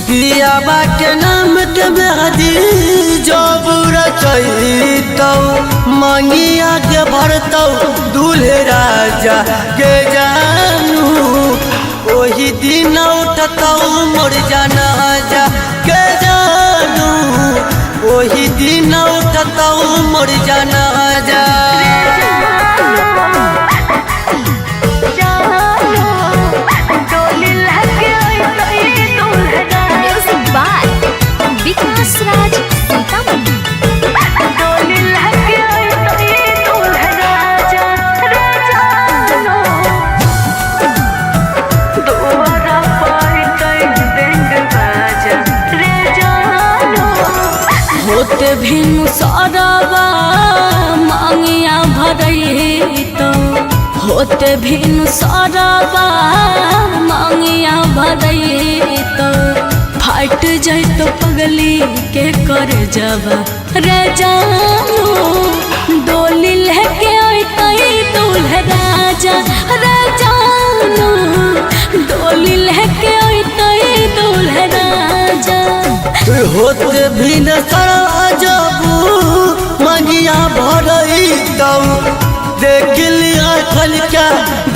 F: पियवा के नाम के मेहदी जब रचैतौ मंगिया के भरतौ दूल्हे राजा के जानू ओही दिन उठतौ मोर जनाजा के
E: राज सीतामढ़ी।
C: होते भिनु सरवा मांगिया भरई तो होते भिनु सरवा मांगिया भरई तो फाट जाए तो पगली के कर जबा रे जानू डोली लेके आई दूल्हा राजा रे जानू डोली लेके आई दूल्हा राजा।
F: होते भी न जबू मंगिया भरई तऊ देख लिया खलका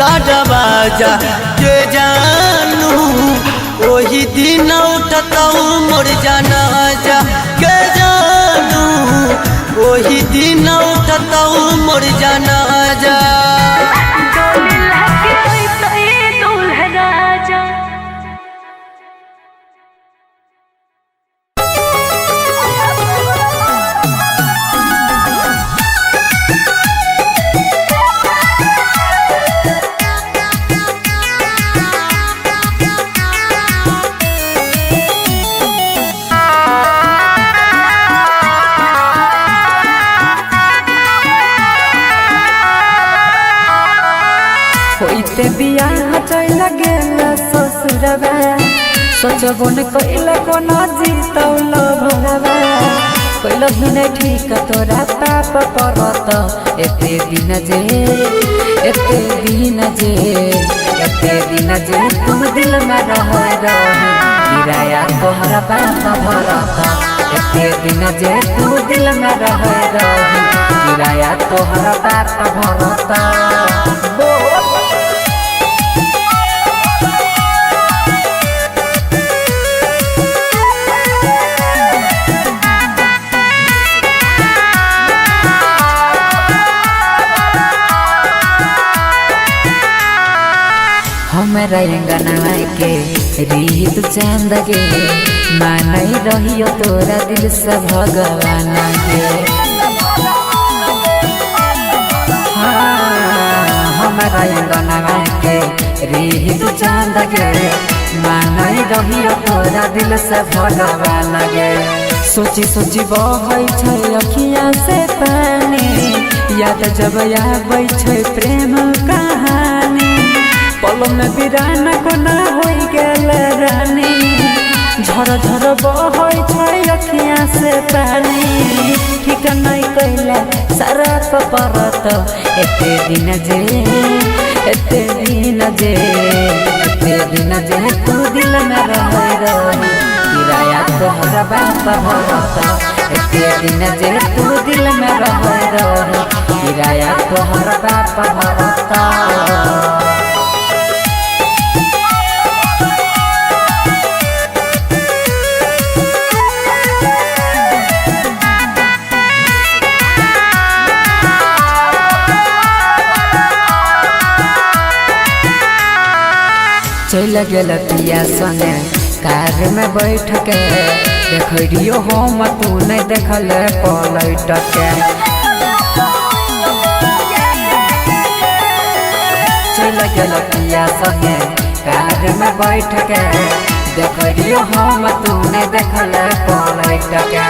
F: दादा बाजा के जानू वही दिन उठताऊ मोर जाना जा के जानू वही दिन उठताऊ मोर जाना जा।
A: होइते बियाह चल गेल ससुरवा सोचबो न कइला कोना जीतौल भरवा कइल ही नहीं ठीक तोरा पाप परत एते दिन जे तुम दिल में रह किराया तोहरा पाप भरत एते दिन जे तू दिल में रह किराया तोहरा पाप भरत। हमारा अंगना के रीत चांद गे मानई रहियो तोरा दिल से भगवान गे। हमारा अंगना के रीत चांद गे मानई रहियो तोरा दिल से भगवान गे। सोची सोची बहै छै अखिया से पानी याद जब आबै छै प्रेम कहानी पल में वीरान कोना हो गेल रानी झर झर बहै छै अखिया से पानी ठीक नहीं कैला सारा परत एते दिन जे तू दिल में रह किराया तोहरा बाप भरत एते दिन जे तू दिल में रह किराया तोहरा बाप भरत। चल गेल पिया संगे कार में बैठ के देखियो हम तू नहीं देखल पलट के चल गेल पिया संगे कार में बैठ के देखियो हम तू नहीं देखल पलट के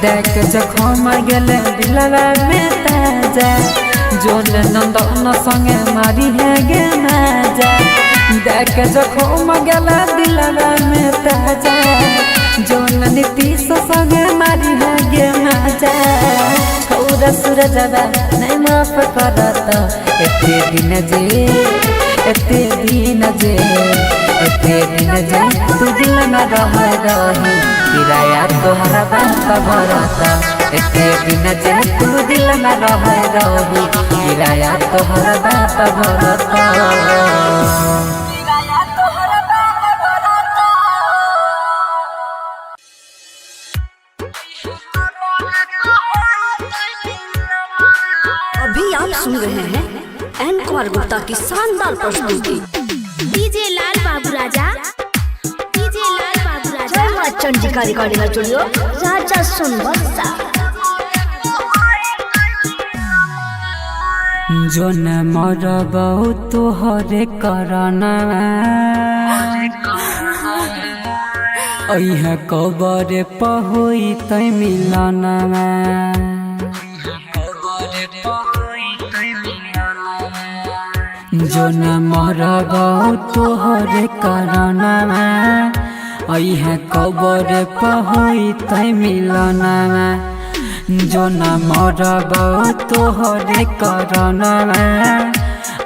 A: देख जखम गेल दिलवा में ताजा जोन नंदन संगे मारी है गे नाजा देख जखम गला दिलवा में ताजा जोन नीतीश संगे मारी है गे नाजा छौरा सूरजवा नहीं माफ करत एते दिन जे तू दिल में रह किराया तोहरा बाप भरत एते दिन जे तू दिल में रह किराया तोहरा बाप भरत।
B: अभी आप सुन रहे हैं एन कुमार गुप्ता की शानदार प्रस्तुति।
E: डीजे लाल बाबू राजा, डीजे लाल बाबू राजा।
B: चंडिका रिकॉर्डिंग स्टूडियो राजा सोनबरसा।
G: जो न मरबौ तोहरे करना अइहा कबर पहोई तै मिलना जो न मरबौ तोहरे करना अइहा कबर पहोई तै मिलना जो न मरबौ तोहरे करना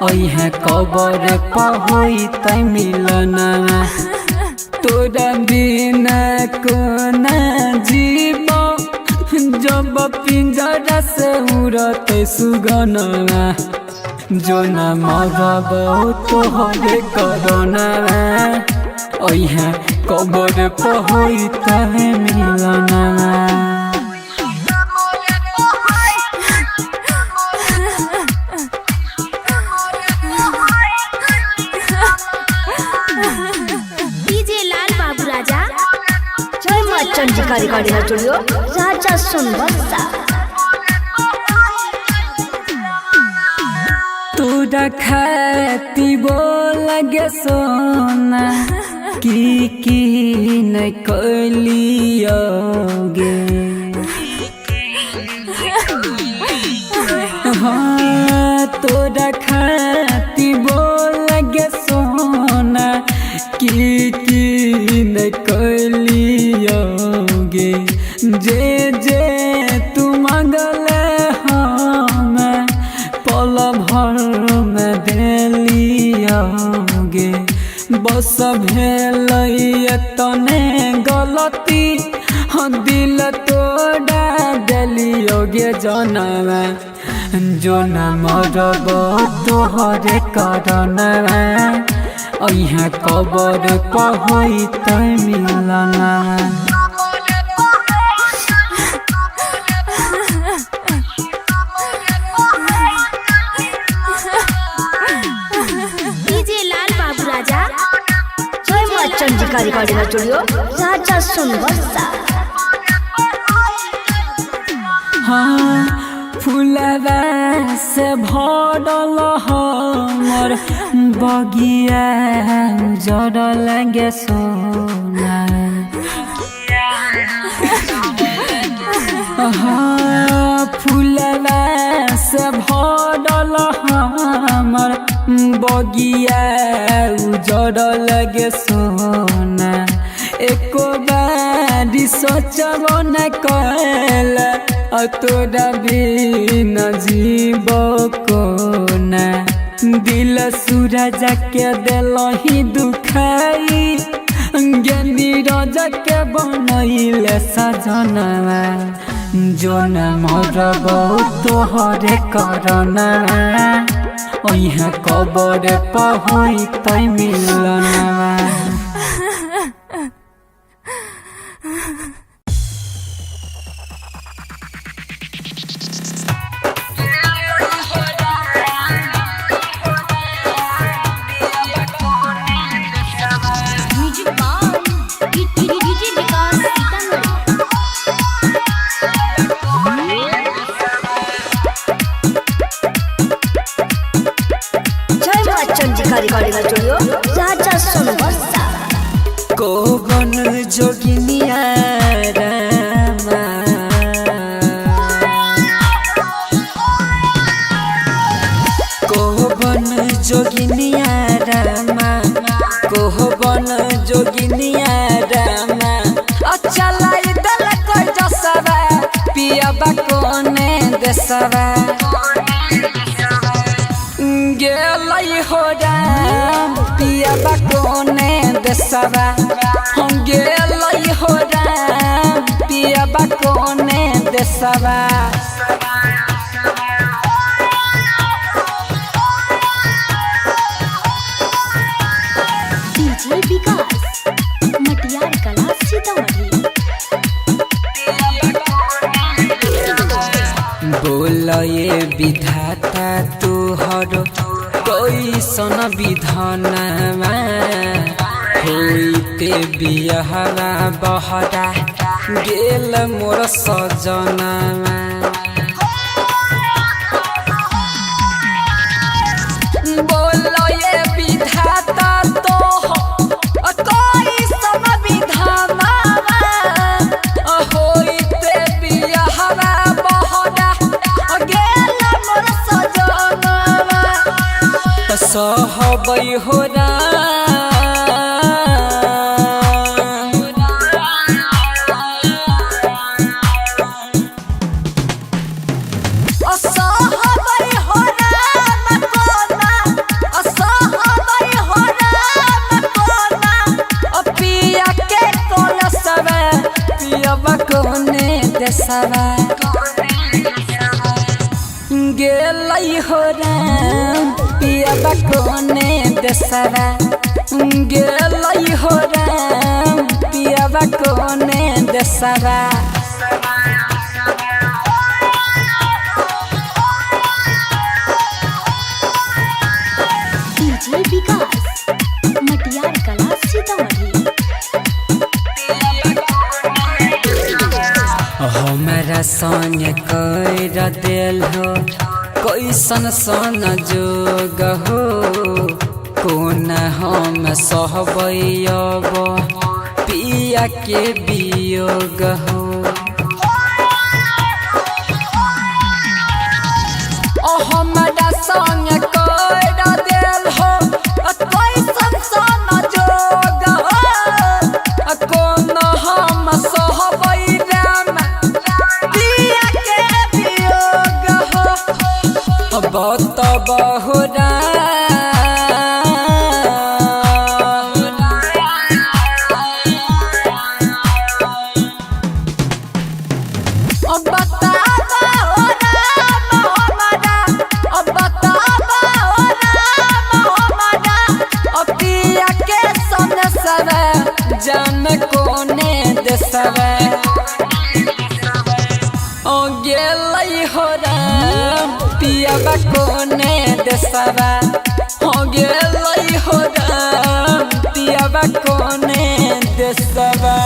G: अइहा कबर पहोई तै मिलना तोरा बिना कोना जीव जब पिंजरा से उड़त सुगना जो न मरबौ तोहरे करना अइहा कबर पहोई तै मिलना।
B: चंडिका रिकॉर्डिंग स्टूडियो राजा सोनबरसा।
G: तोरा खाती बोलगे सोना की नहीं कलियोगे हाँ तोरा खाती बोलगे सोना की नहीं कलियोगे जे जे तू मंगले हम पल भर में देलियोगे बस भेल तने गलती हाँ दिल तोड़ा देलियोगे जनवा जो न मरबौ तोहरे करना अइहा कबर पहोई तै मिलना।
B: चंडिका रिकॉर्डिंग स्टूडियो राजा सोनबरसा।
G: हाँ फूलवा से भरल हमर बगिया जड़ल गे सोना हाँ फूलवा से भरल हमर बगिया उजड़ल गे सोना एको बारी सोचबो न कइला तोरा बिना जीव कोना दिल सूरज के देलही दुखाई ज्ञानी राजा के बनैले सजनवा जो न मरबौ तोहरे करना अइहा कबर पहोई तै मिलना।
B: चंडिका रिकॉर्डिंग स्टूडियो राजा सोनबरसा।
G: कोवन जोगिनिया रामा कोवन जोगिनिया रामा कोवन जोगिनिया रामा अच्छा लाई दल कोई जसवा पियाबा कोने देसवा गेलै हो राम पियाबा कोने देसवा हम गेलै हो राम पियाबा कोने देसवा।
E: डीजे विकास मटियार कला सीतामढ़ी।
G: बोल ये विधाता तोहर कैसन विधानमा होइते बिहरा बहरा गेल मोर सजनमा बोलो ये विधाता तो कोई सब विधाना होइते बिहरा बहरा गेल मोर सजनमा सहबै हो गेलै हो राम पियबा कोने देसरा गेलै हो राम पियबा कोने देसरा
B: डीजे विकास मटियार कला सीतामढ़ी।
G: हमरा संग कर दिल हो कैसन सन जोग हो कोन हम सहबै अब पिया के वियोग हो हमरा संग कर दिल हो कैसन सन जोग हो कोन हम सहबै बहुत बहुरा जन कोने देसवे ओ गेलै हो राम पियबा कोने देसवा हो गेलै हो राम पियबा कोने देसवा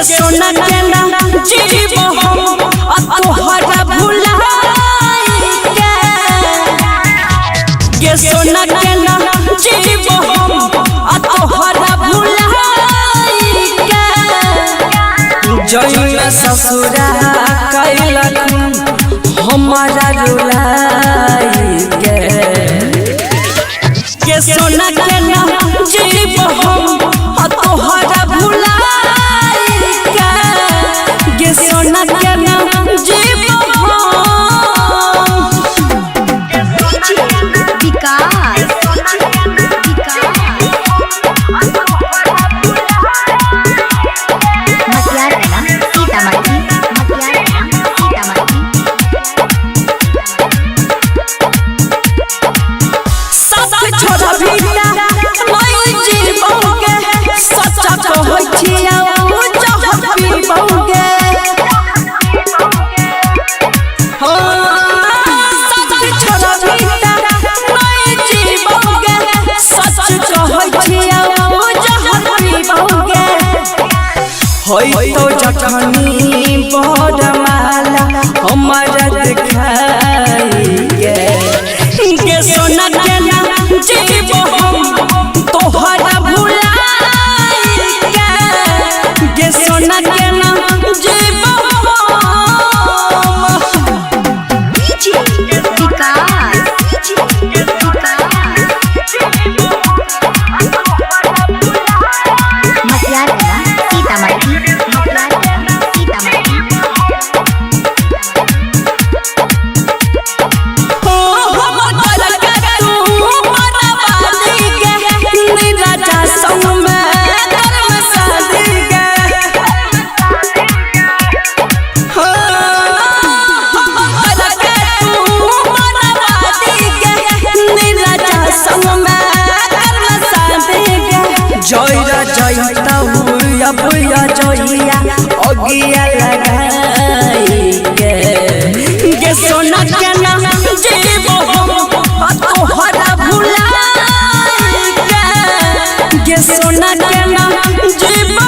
H: सोना के नाम जीव हम तोहरा भुलाई के सोना के नाम जीव हम तोहरा भुलाई के
G: जौन ससुरा कैलक हमारा रुलाई के
H: सोना के नाम जीव हम तोहरा भुलाई सोना के नाम जीव
B: विकास मटियार कला सीतामढ़ी।
H: सब छोड़ा भीटा मैं जीव के सच्चा कहै छिया चाहत पीबोगे
G: होई तो जखनी बड़माला हमारा दिखाई
H: के सोना के नाम जीव हम तोहरा भुलाई के सोना के नाम जीव
B: विकास मटियार कला सीतामढ़ी।
H: जइतौ अब जइया अगिया लगाई के सोना के नाम जीवो हम तोहरा भुलाई के सोना के नाम जीवो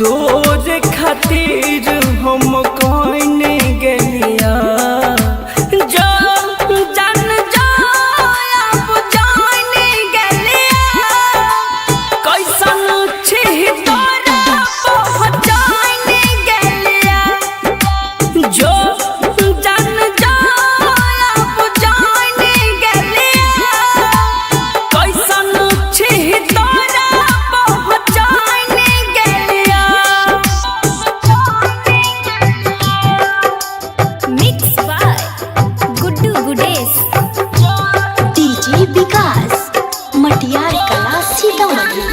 H: तोरे खातिर हम कहने गेलिया जान अब जाने गेलिया कैसन छी तोरा पहचाने गेलिया जान अब जाने गेलिया कैसन छी तोरा पहचाने गेलिया।
E: Mix by Guddu Gudesh
B: DJ विकास मटियार कला सीतामढ़ी।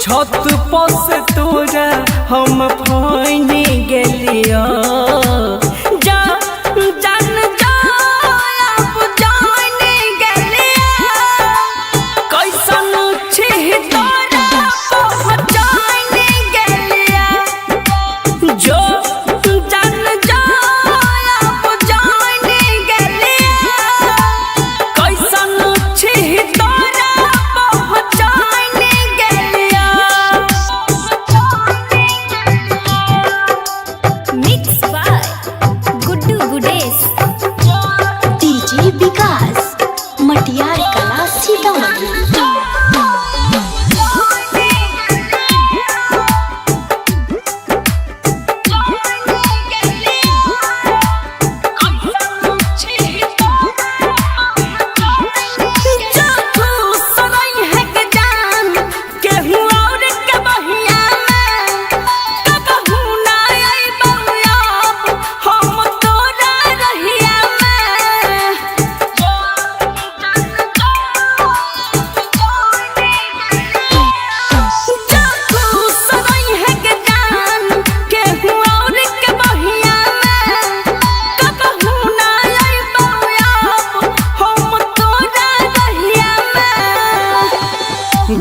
H: छत पस तोरा हम फाइने गेलिया जान अब जाने गेलिया कैसन छी तोरा पहचाने गेलिया जान अब जाने गेलिया कैसन छी तोरा पहचाने गेलिया।
E: Mix by Guddu Gudesh
B: DJ विकास मटियार कला सीतामढ़ी।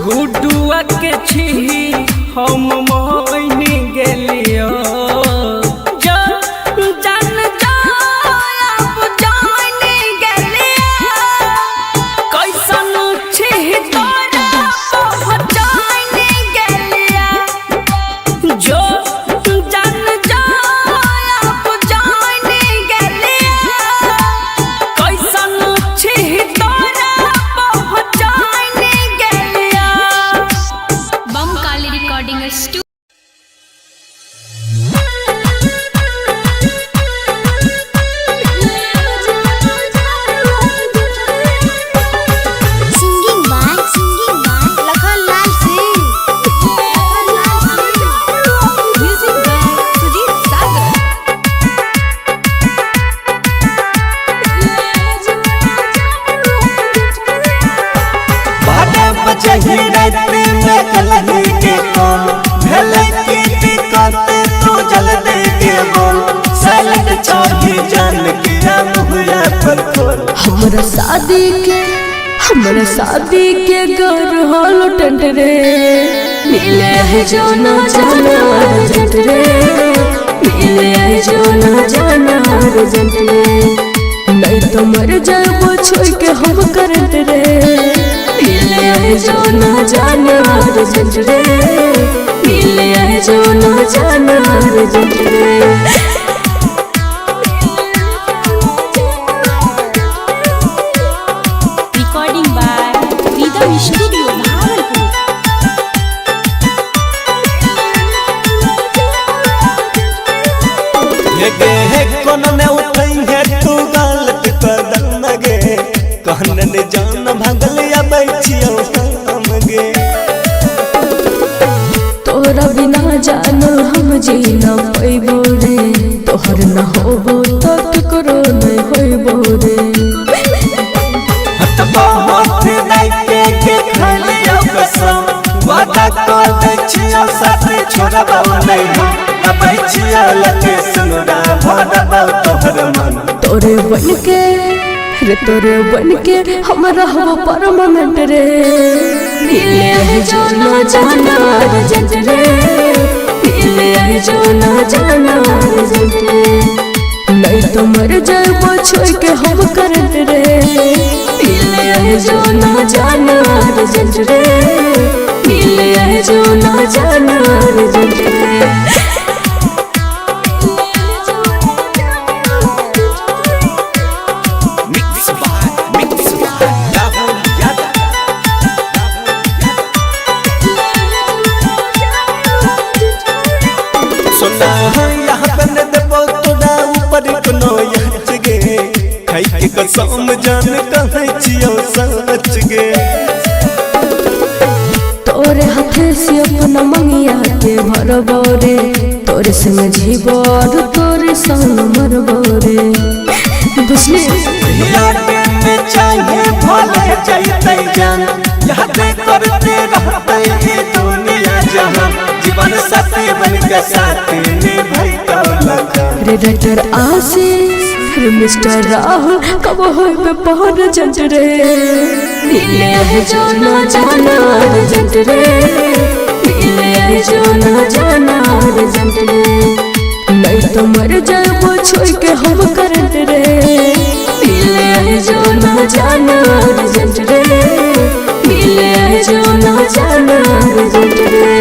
H: गुड्डुआ के छी हम मायने गेलिया जान अब जाने गेलिया कैसन छी तोरा पहचाने गेलिया जान अब जाने गेलिया कैसन छी तोरा पहचाने गेलिया।
E: Bam Kali recording studio.
C: शादी के हमारा शादी के घर हॉलो टेंट रे मिले है जो ना जाना अर्जेंट रे मिले है जो ना जाना अर्जेंट रे नहीं तो मर जाबो छोड़ के हम करंट रे मिले है जो ना जाना अर्जेंट रे मिले है जो ना जाना अर्जेंट रे
E: स्टूडियो भागलपुर।
D: कोन ने उठेंगे तू गलत कदम लगे कहन ने जान भागल या बैठियो हम गे
C: तोरा बिना जान हम जी न पैबो रे तोहर न होबो तो करो नहीं होइबो रे
D: बहुत नहीं के खालियो कसम वादा कर दे छियो साथ छोड़बो नहीं हम बैठियो लगे सुनरा भरबो तोहर मन
C: तोरे बन के हम रहबो परमानेंट रे मिले है जो ना जाना अर्जेंट रे मिले है जो ना जाना अर्जेंट रे नहीं तो मर जाबो छोड़ के हम करंट रे मिले है जो ना जाना अर्जेंट रे मिले है जो ना जाना अर्जेंट रे
D: कसम जान कहै छियो सच गे
C: तोरे हाथे से अपना मंगिया के भरबो रे तोरे संग जीवो और तोरे संग मरबो रे बुझली
D: लागे में चाहिए भले जइतै जान याद करते रहतै ये दुनिया जहां जीवन साथी बन के साथ निभैतो लगा
C: रे डॉक्टर आशीष मिस्टर राहुल कब होइबे पहर जंट रे मिले है जो ना जाना अर्जेंट रे मिले है जो ना जाना अर्जेंट रे नहीं तो मर जाबो छोड़ के हम करंट रे मिले है जो ना जाना अर्जेंट रे मिले है जो ना जाना अर्जेंट रे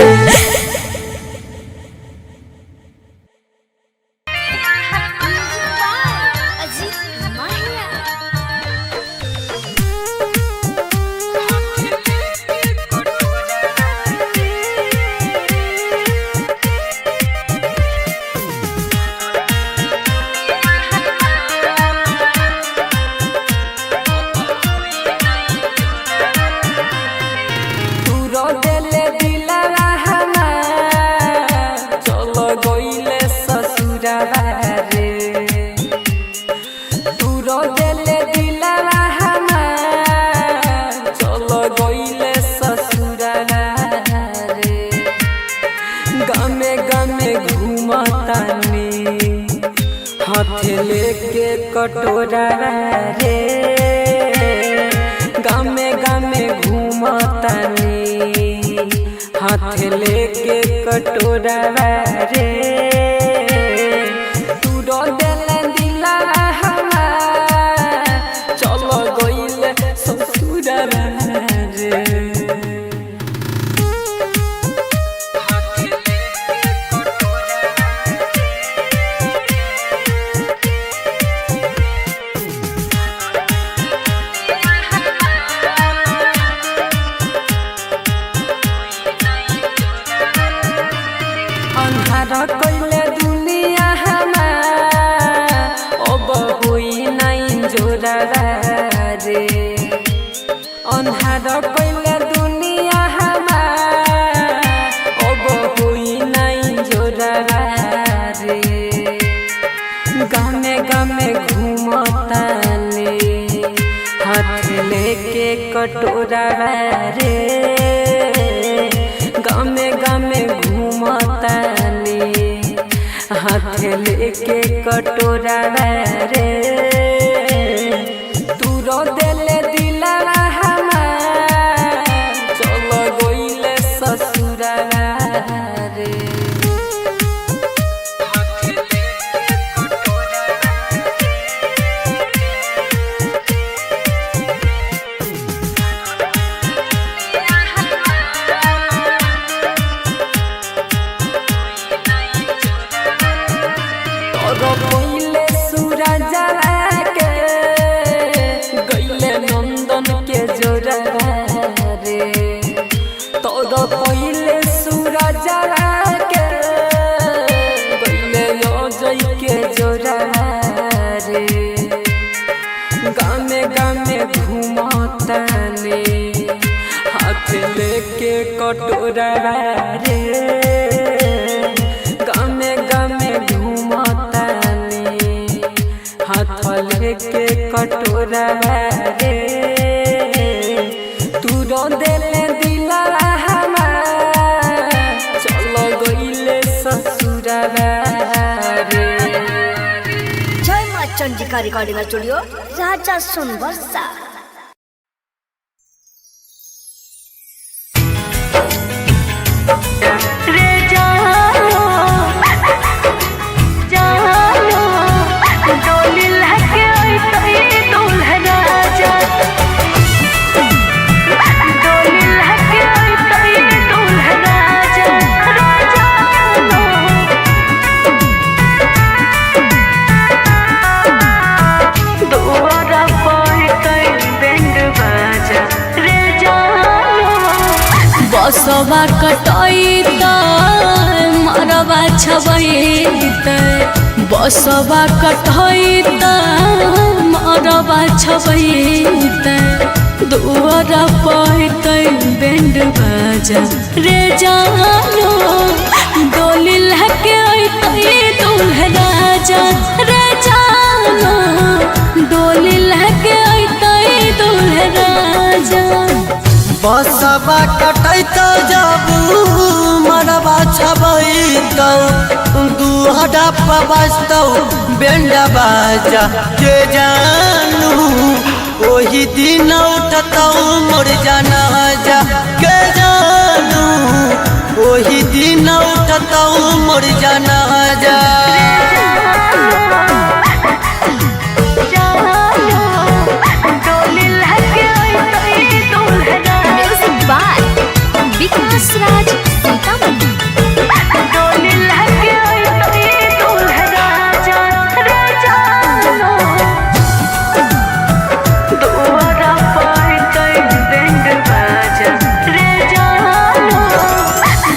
A: कटोरा रे गामे गामे घूमतानी हाथ लेके कटोरा रे तू रो दिल दिला चलो गइल ससुरा रे कइले दुनिया अब होई नाइन जोरा रे अन्हार कइले दुनिया अब होई नाइन जोरा रे गामे गामे घूमतानी हाथ लेके कटोरा रे गामे गामे घूमतानी हाथ लेके कटोरा रे तू रो दिल
G: कटोरा रे गमे गमे घूमतानी हाथ लेके कटोरा रे तू रो देले दिला हमार चलो गइले ससुरा रे।
B: जय माँ चंडिका रिकॉर्डिंग स्टूडियो राजा सोनवर्षा।
C: बसवा कटैत मरवा छबैत बसवा कटैत मरवा छबैत दुआर पैत बैंड बाजा रे जानो डोली लहके अइतै दूल्हा राजा रे जानो डोली लहके अइतै दूल्हा राजा।
F: बसवा कटैत जाबू मरवा छबैत दुहरा पबस्तौ बैंड बाजा के जानू ओही दिन उठतौ मोर जनाजा के जानू ओही दिन उठतौ मोर जनाजा।
E: विकास राज सीतामढ़ी।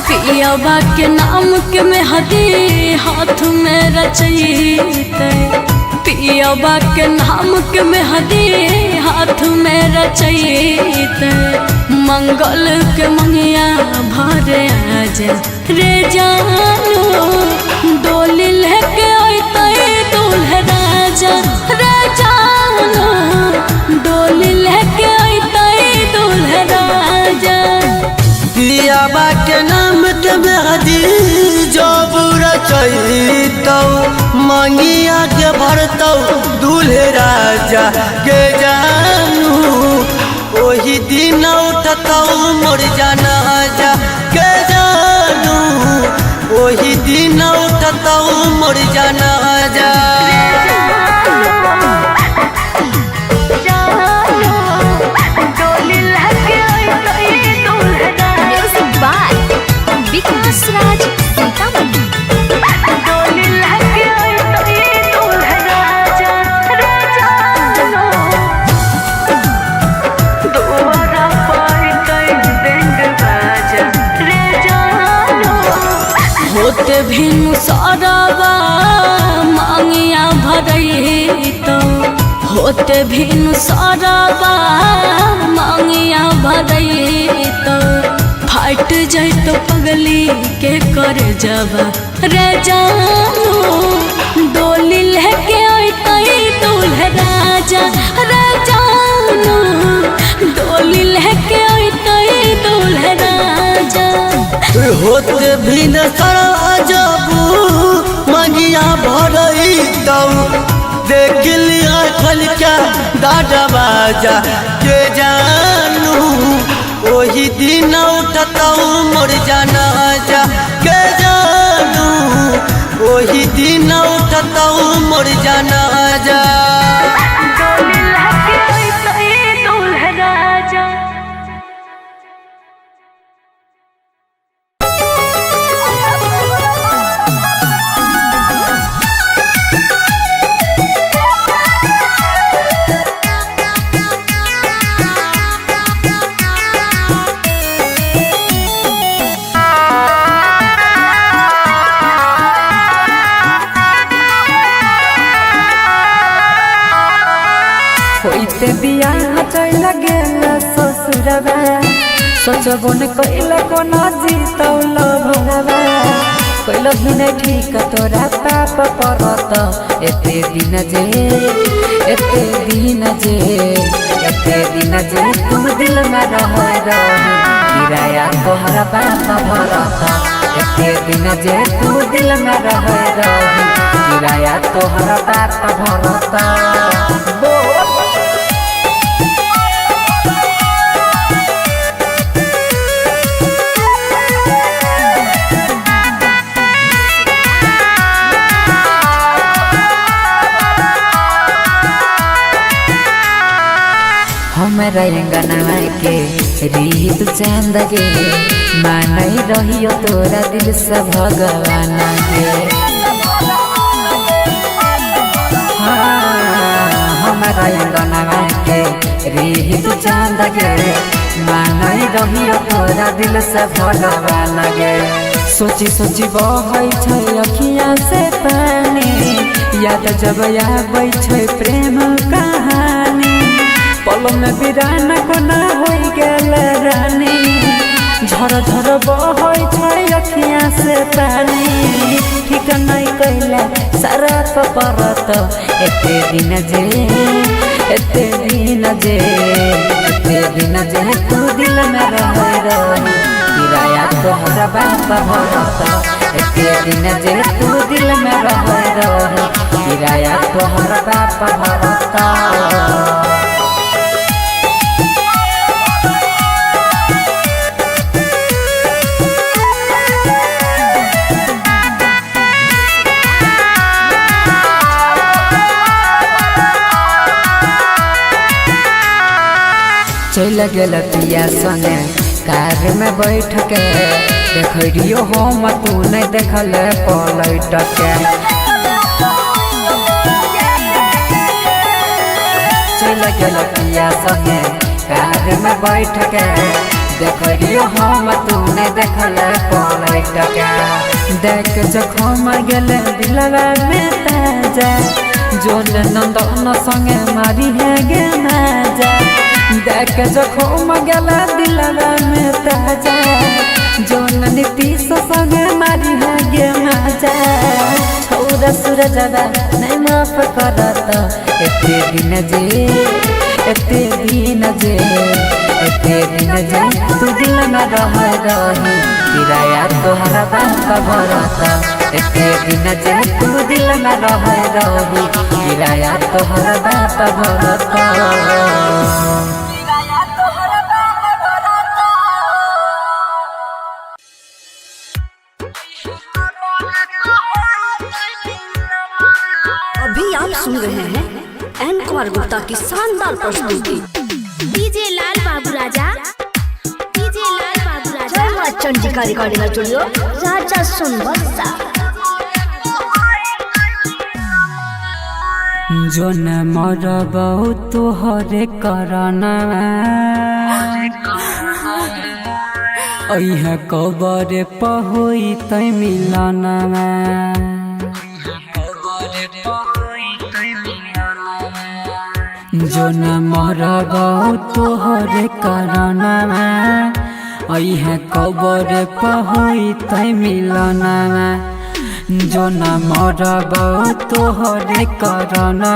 C: पियवा के नाम के मेहदी हाथ में रचैते पियवा के नाम के मेहदी हाथ में रचैते मंगल के मंगिया भरे आजा रे जानो डोली लेके अइतै दूल्हा राजा रे जानो डोली लेके अइतै दूल्हा राजा।
F: पियवा के नाम के मेहदी जब रचैतौ मंगिया के भरतौ दूल्हे राजा के जानू ओही दिन उठतौ मोर जनाजा के जानू ओही दिन उठतौ मोर जनाजा।
E: विकास राज सीतामढ़ी।
C: होते भिनु सरवा मांगिया भरैतौ होते भिनु सरवा मांगिया भरैतौ फाट जैतो पगली के कर जबा रे जानो डोली लेके अइतै दूल्हा राजा रे जानो डोली लेके अइतै दूल्हा राजा।
F: होते भिन सरजबू मंगिया भरैतौ देख लिया खलका दादबाजा के जानू ओही दिन उठतौ मोर जनाजा के जानू ओही दिन उठतौ मोर जनाजा।
G: होइते बियाह चल गेल ससुर
A: ससुरबा सोचबो न कैला को न जीतौल भरबा कैलो ही नहीं ठीक तोरा पाप परत एते दिन जे तुम दिल में रह किराया तोहरा बाप भरत एते दिन जे तू दिल में रह किराया तोहरा बाप भरत हमारा अंगना के रीत चांद गे मानई रहियो तोरा दिल से भगवान गे हमारा अंगना के रीत चांद गे मानई रहियो तोरा दिल से भगवान गे सोची सोची बहै छै अखियाँ से पानी याद जब आबै छै प्रेम कहानी पल में बिरान को न हो गल रानी झर झर बहै छै अखियाँ से पानी ठीक नहीं कैला सारा परत एते दिन जे तू दिल में रह किराया तोहरा बाप भरत एते दिन जे तू दिल में रह किराया तोहरा बाप भरत चल गेल पिया संगे कार में बैठ के देखियो हम तू नहीं देखल पलट के चल गेल पिया संगे कार में बैठ के देखियो हम तू नहीं देखल पलट के देख जखम गेल दिलवा में ताजा जोन नंदन संगे मारी है गे माजा देख जखम गला दिलवा में ताजा जोन नीतीश संगे मारी है गे माजा छौरा सूरजवा नहीं माफ करत एते दिन जे तू दिल में रह किराया तोहरा बाप भरत एते दिन जे तू दिल में रह किराया तोहरा बाप भरत
B: अभी आप सुन रहे हैं एनकुमार गुप्ता की शानदार प्रस्तुति
E: डीजे लाल बाबू राजा
B: जय मां चंडिका रिकॉर्डिंग स्टूडियो राजा सोनबरसा
G: जो न मरबौ तोहरे करना अह कबर पहोई तै मिलना जो न मरबौ तोहरे करना अह कबर पहोई तै मिलना जो न मरबौ तोहरे करना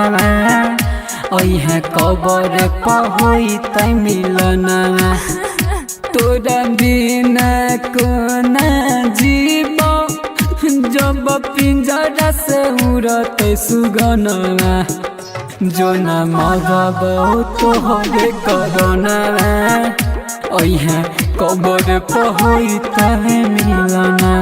G: अह कबर पहोई तै मिलना तोरा बिना कोना जीव जब पिंजरा से उड़त सुगना जो न मरबौ तोहरे करना अह कबर पहोई तै मिलना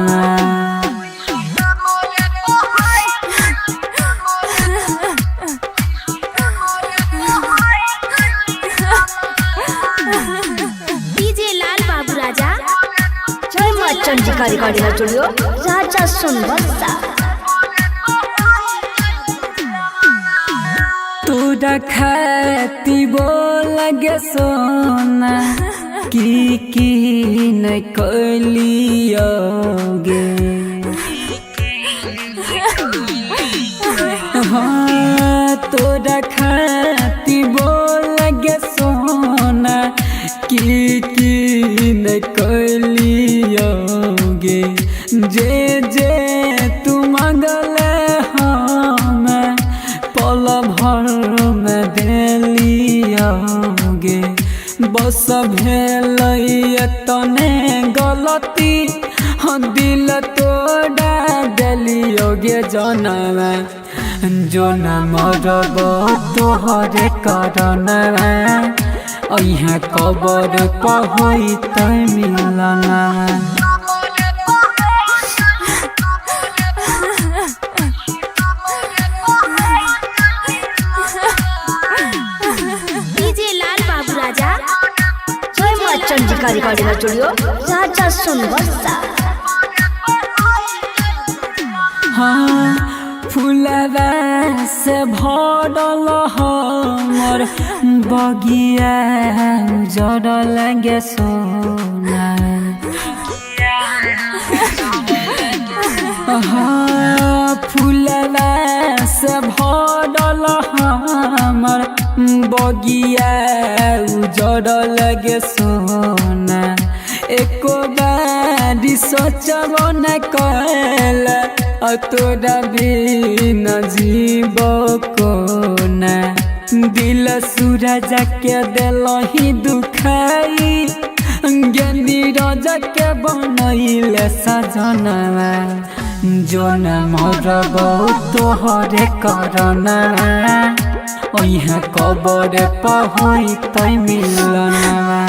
B: चंडिका रिकॉर्डिंग स्टूडियो राजा सोनबरसा
G: तोरा खाती बोल गे सोना की नहीं कलियोगे हाँ तोरा खाती बोल गे सोना की गे जे जे तू मंगले हम पल भर में देलियोगे बस भेल तने गलती दिल तोड़ा देलियोगे जनवा जो न मरब तोहरे करनवा अइहा कबर पहोई तै मिलना
E: डीजे लाल बाबू राजा
B: जय मां चंडिका रिकॉर्डिंग स्टूडियो राजा सोनबरसा।
G: हाँ फूलवा से भरल हमर बगिया उजड़ल गे सोना हाँ फूलवा से भरल हमर बगिया उजड़ल गे सोना एको बारी सोचब न कल तोरा बिना जीव कोना दिल सूरज के दिलही दुखाई गेंदी राजा के बनैले सजनवा जो न मरब तोहरे करनवा ओइहा कबर पहोई तै मिलनवा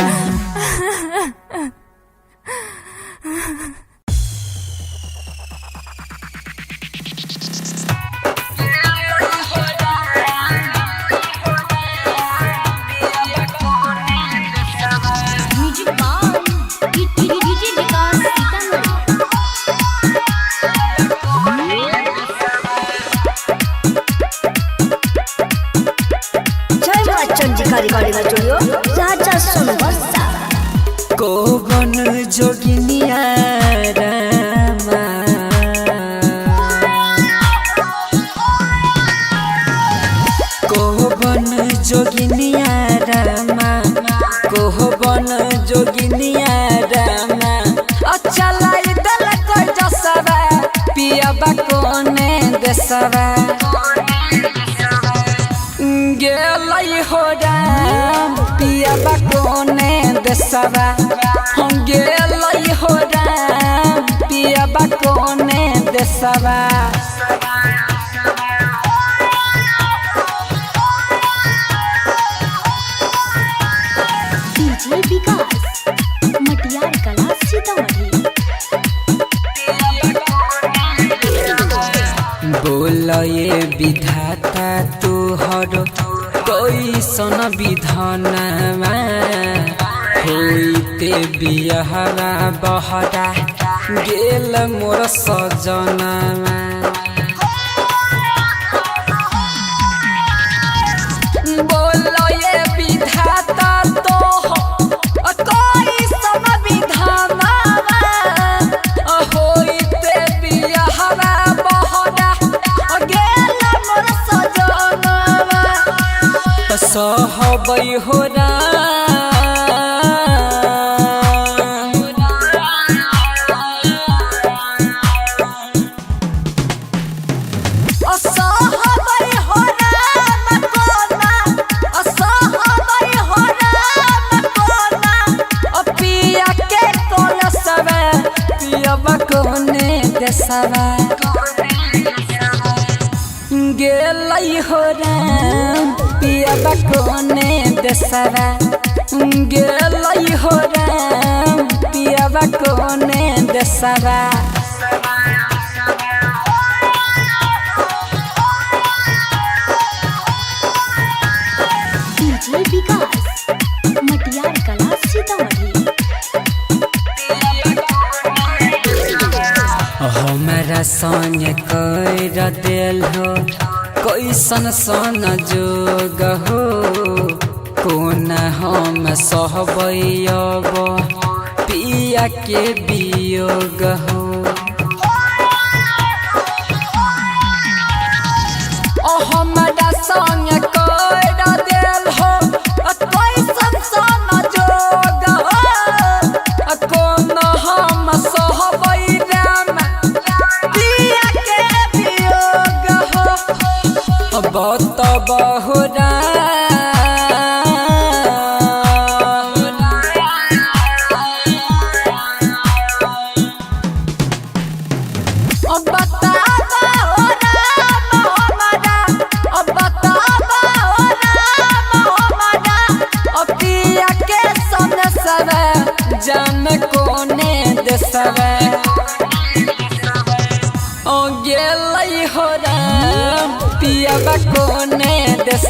B: रिकॉर्डिंग स्टूडियो राजा सोनबरसा।
A: कोवन जोगिनिया रामा कोवन जोगिनिया रामा कोवन जोगिनिया रामा अच्छा लाई दल कोई जसवा पिया कोने देसवा गेलै हो राम पिया कोने देसवा गेलै हो राम पिया कोने देसवा
E: डीजे विकास मटियार कला सीतामढ़ी।
A: बोल ये विधाता तोहर कैसन विधानमा होइते बियाहरा बहरा गेल मोर सजनमा बोल ये विधाता तोहर कैसन विधानमा होइते बियाहरा बहरा गेल मोर सजनमा सहबै हो कोने देसवा गेलै हो राम पिया कोने देसवा गेलै हो राम पिया कोने देसवा
E: डीजे विकास मटियार कला सीतामढ़ी।
A: हमारा संग कर दिल हो कैसन सन जोग हो कोन हम सहबै अब पिया के वियोग हो हमारा संग कर दिल हो कैसन सन जोग हो कोन हम सहबै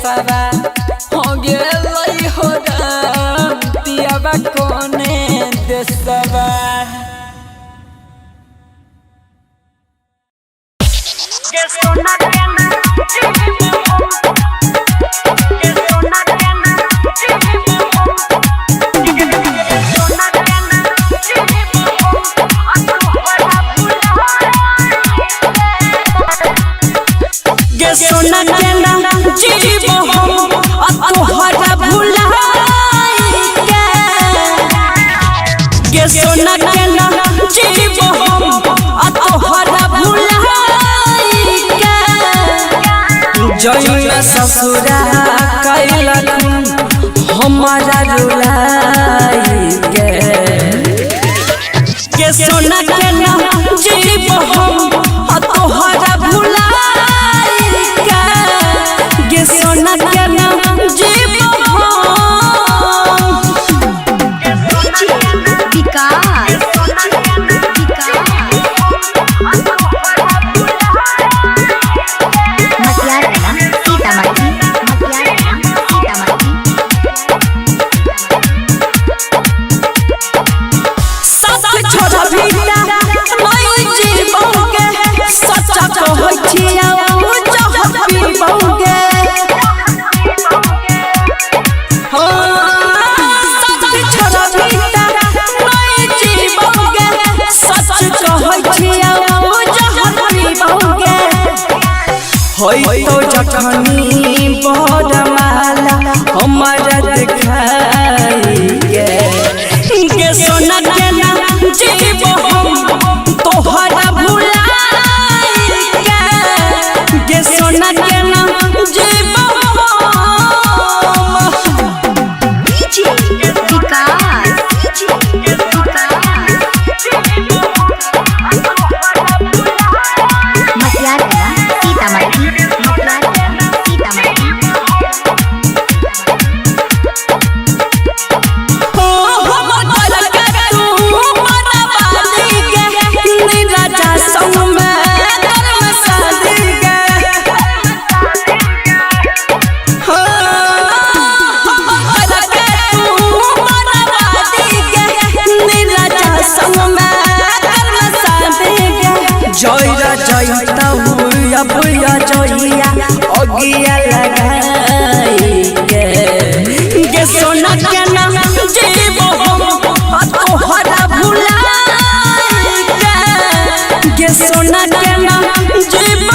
H: देशवा हो गेलै हो दियावा कोने देशवा
C: सोना के नाम जीव हम तोहरा भुलाई के सोना के नाम जीव हम तोहरा भुलाई के
H: जइया ससुरा कैलखुन हमारा रुलाई के
C: सोना के नाम जीव हम तोहरा भुलाई के सोना के नाम जीव
H: होई तो जखनी बरमाला हमारा दिखाई
C: के सोना के नाम जीव हम तोहरा भुलाई के सोना के नाम जीव
H: जइया जइता हुआ भैया जइया अगिया लगाई
C: के सोना के नाम जीव हम तोहरा भुलाई के सोना के नाम जीव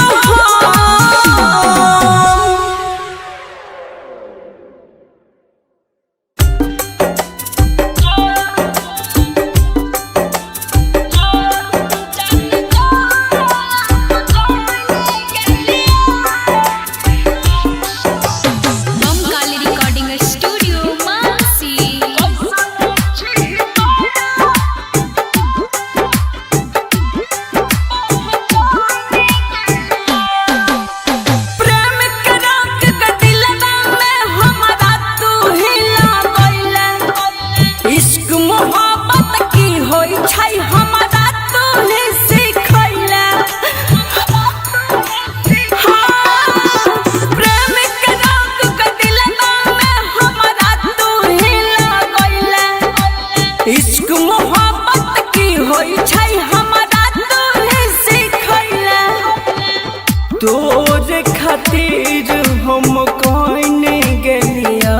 H: तोरे खातिर हम कहने गेलिया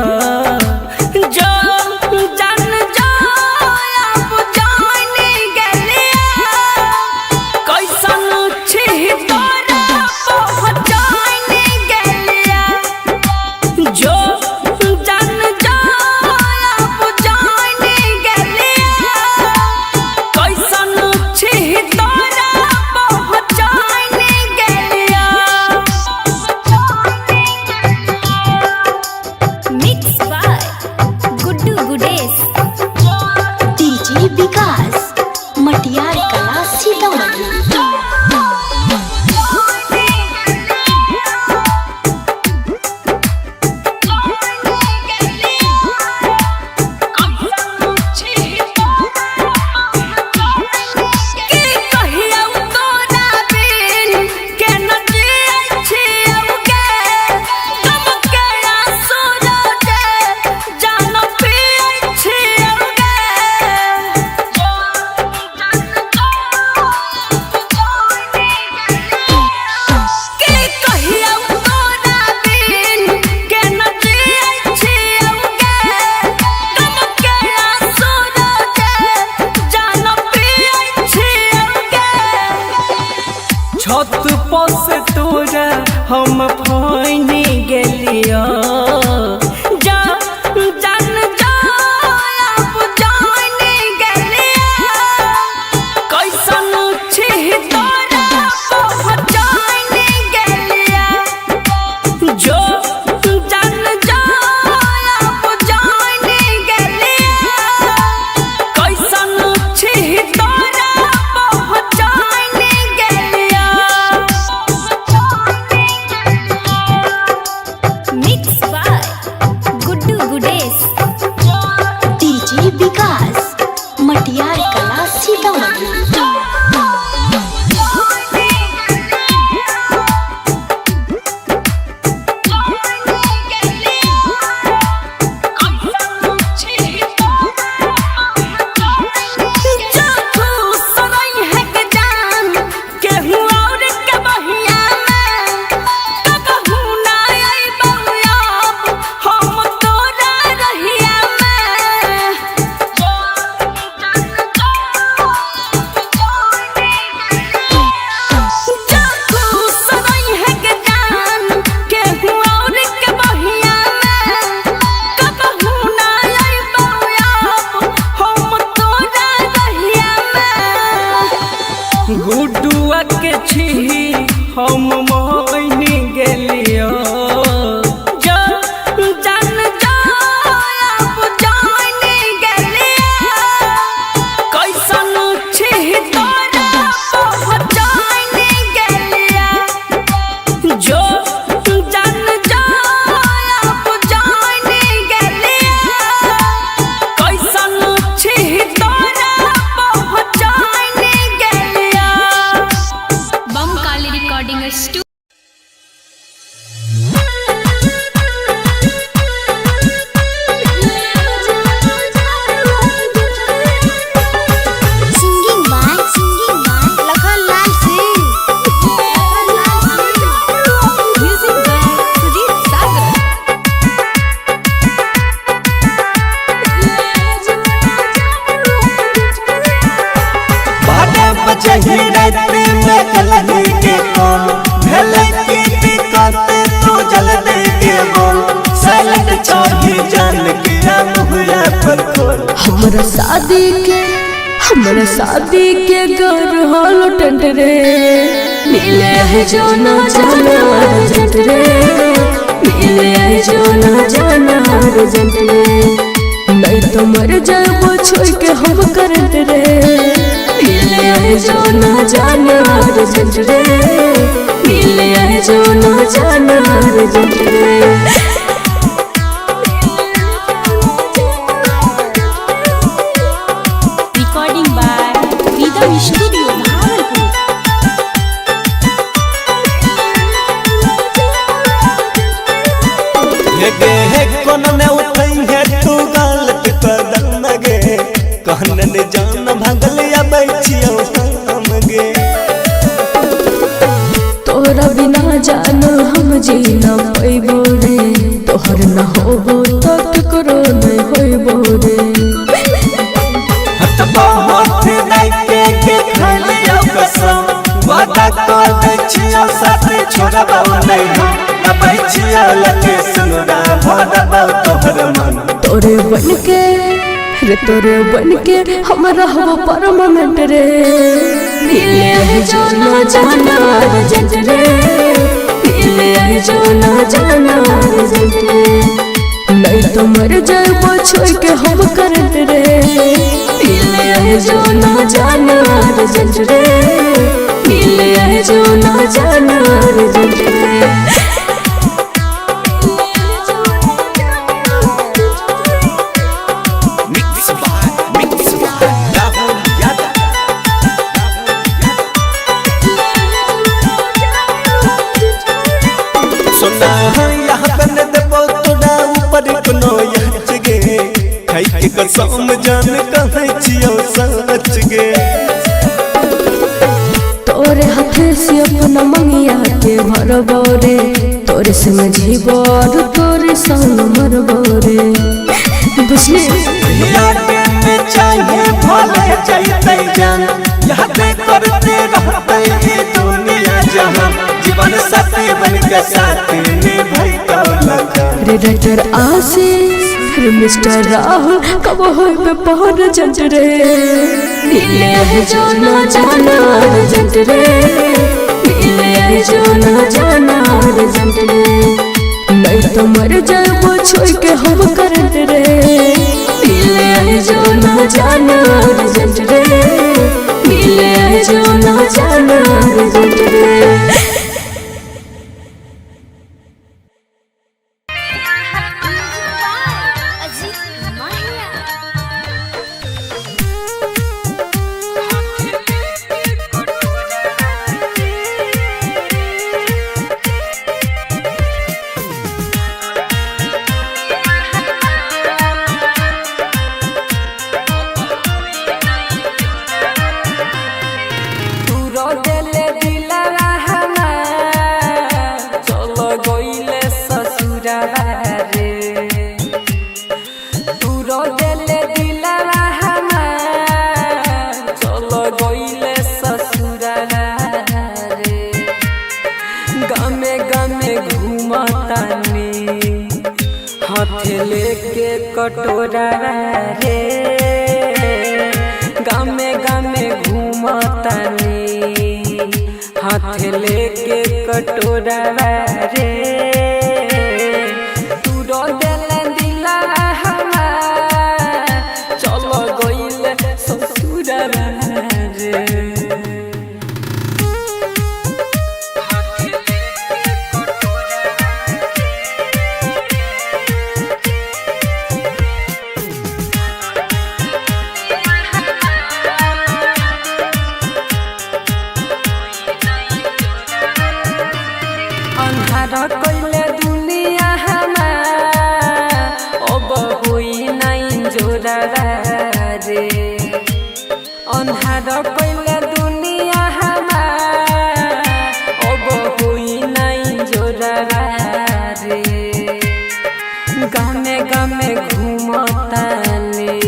H: छत पर से तोरा हम फाइनी गेलिया जा जान जा अब जाने गेलिया कैसन छी तोरा पहचाने गेलिया जो जान जा अब जाने गेलिया कैसन छी तोरा पहचाने गेलिया
E: mix by Guddu Gudesh
B: DJ विकास मटियार कला सीतामढ़ी।
H: गुडुआ के छी हम मोइनी गेलियो जा जान जा अब जाने गेलिया कैसन छी तोरा पहचाने गेलिया जो जान जा अब जाने गेलिया कैसन छी तोरा पहचाने गेलिया।
E: Bam Kali recording studio
B: singing by Lakhan Lal Singh.
E: Music by Sujit Sagar
D: बारह बजे ही रात में कलही के कौन भले की दिक्कत तू जल्दी के बोल साइलेंट चाहिए जान के मुहरा पर खोल।
C: हमरा शादी के घर हालो टेंट रे मिले है जो ना जाना अर्जेंट रे मिले है जो ना जाना अर्जेंट रे नहीं तो मर जाबो छोड़ के हम करंट रे मिले है जो ना जाना अर्जेंट रे मिले है जो ना जाना अर्जेंट रे।
E: Recording by Rhythm Studio Bhagalpur.
D: हे कोन ने उठई है तू गलत कदम गे कहन ने जान भागल या बैठियो हम गे
C: तोरा बिना जान हम जी न पैबो रे तोहर न होबो तो ककरो नहीं होइबो रे
D: हट बहुत दाइके के खालियो कसम वादा कर दे छियो साथ छोड़बो नहीं हम न बैठियो लगे सुनरा भरबो तोहर मन
C: तोरे बन के हम रहबो परमानेंट रे मिले है जो ना जाना अर्जेंट रे मिले है जो ना जाना अर्जेंट रे नहीं तो मर जाबो छोड़ के हम करंट रे मिले है जो ना जाना अर्जेंट रे मिले है जो ना जाना अर्जेंट रे।
D: सुना यहाँ बन देबो तोरा ऊपर कोनो यच गे खाई के कसम जान कहै छियो सच गे
C: तोरे हाथ से अपना मंगिया के भरबो रे तोरे से मजीबो और तोरे संग मरबो रे बुझले
D: याद में चाहिए भले जाइते जान याद करते रहते ये दुनिया के साथ निभाइतो लगन।
C: रे डॉक्टर आशीष रे मिस्टर राहुल कब हो पे पहुंच जंट रे मिले है जो न जाना रे जंट रे मिले है जो न जाना रे जंट रे नहीं तो मर जाबो छोड़ के हम करंट रे मिले है जो न जाना रे जंट रे मिले है जो न जाना रे जंट रे।
A: लेके कटोरा रे गामे गामे घूमतानी हाथ लेके कटोरा रे तू रो देले दिला हमार चलो गइले ससुरा रे। कइले दुनिया हमार अब होई नाइन जोरा रे अन्हार कइले दुनिया हमार अब होई नाइन जोरा रे गामे गामे घूमतानी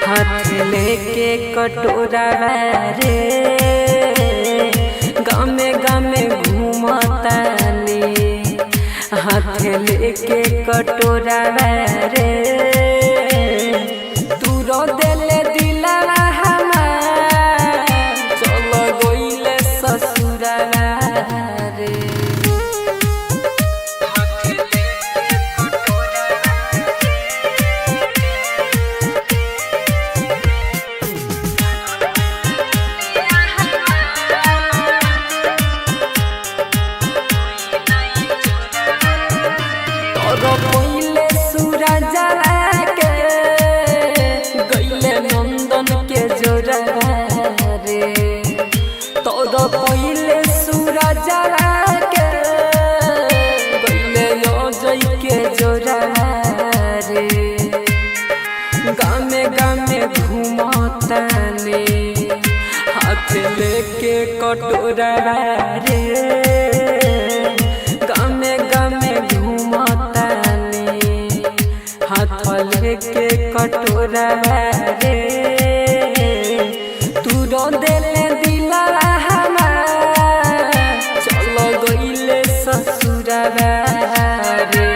A: हाथ लेके कटोरा रे गामे गामे घूमतानी हाथ लेके कटोरा रे तू रो देले दिला हमार चलो गइले ससुरा रे। पहिले सूरज के गइले नंदन के जोरा रे तोर पहिले सूरज के गइले अजय के जोरा रे गामे गामे घूमतानी हाथ लेके कटोरा रे गामे गामे हाथ लेके कटोरा रे तू रो देले दिला हमार चलो गइले ससुरा रे।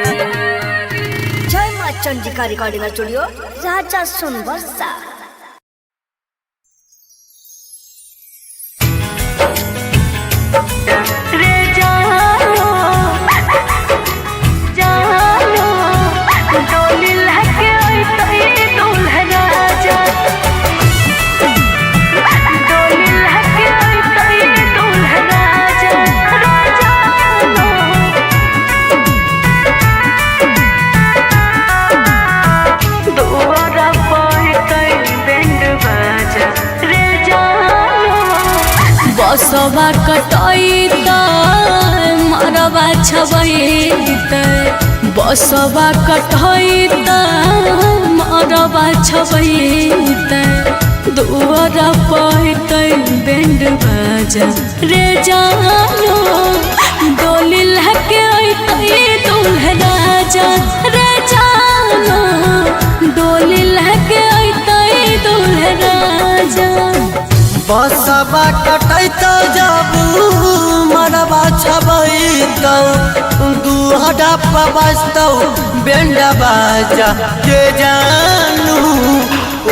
B: जय मां चंडिका रिकॉर्डिंग स्टूडियो राजा सोनवर्षा।
C: बसवा कटैत मरवा छबैत बसवा कटैत मरवा छबैत दुआर पैत बैंड बाजा रे जानो डोली लहके अइतै दूल्हा राजा रे जानो डोली लहके अइतै दूल्हा राजा।
F: बसवा कटैत जाबू मरवा छबैत तो दुहरा पबस्तौ बेंडा बाजा के जानू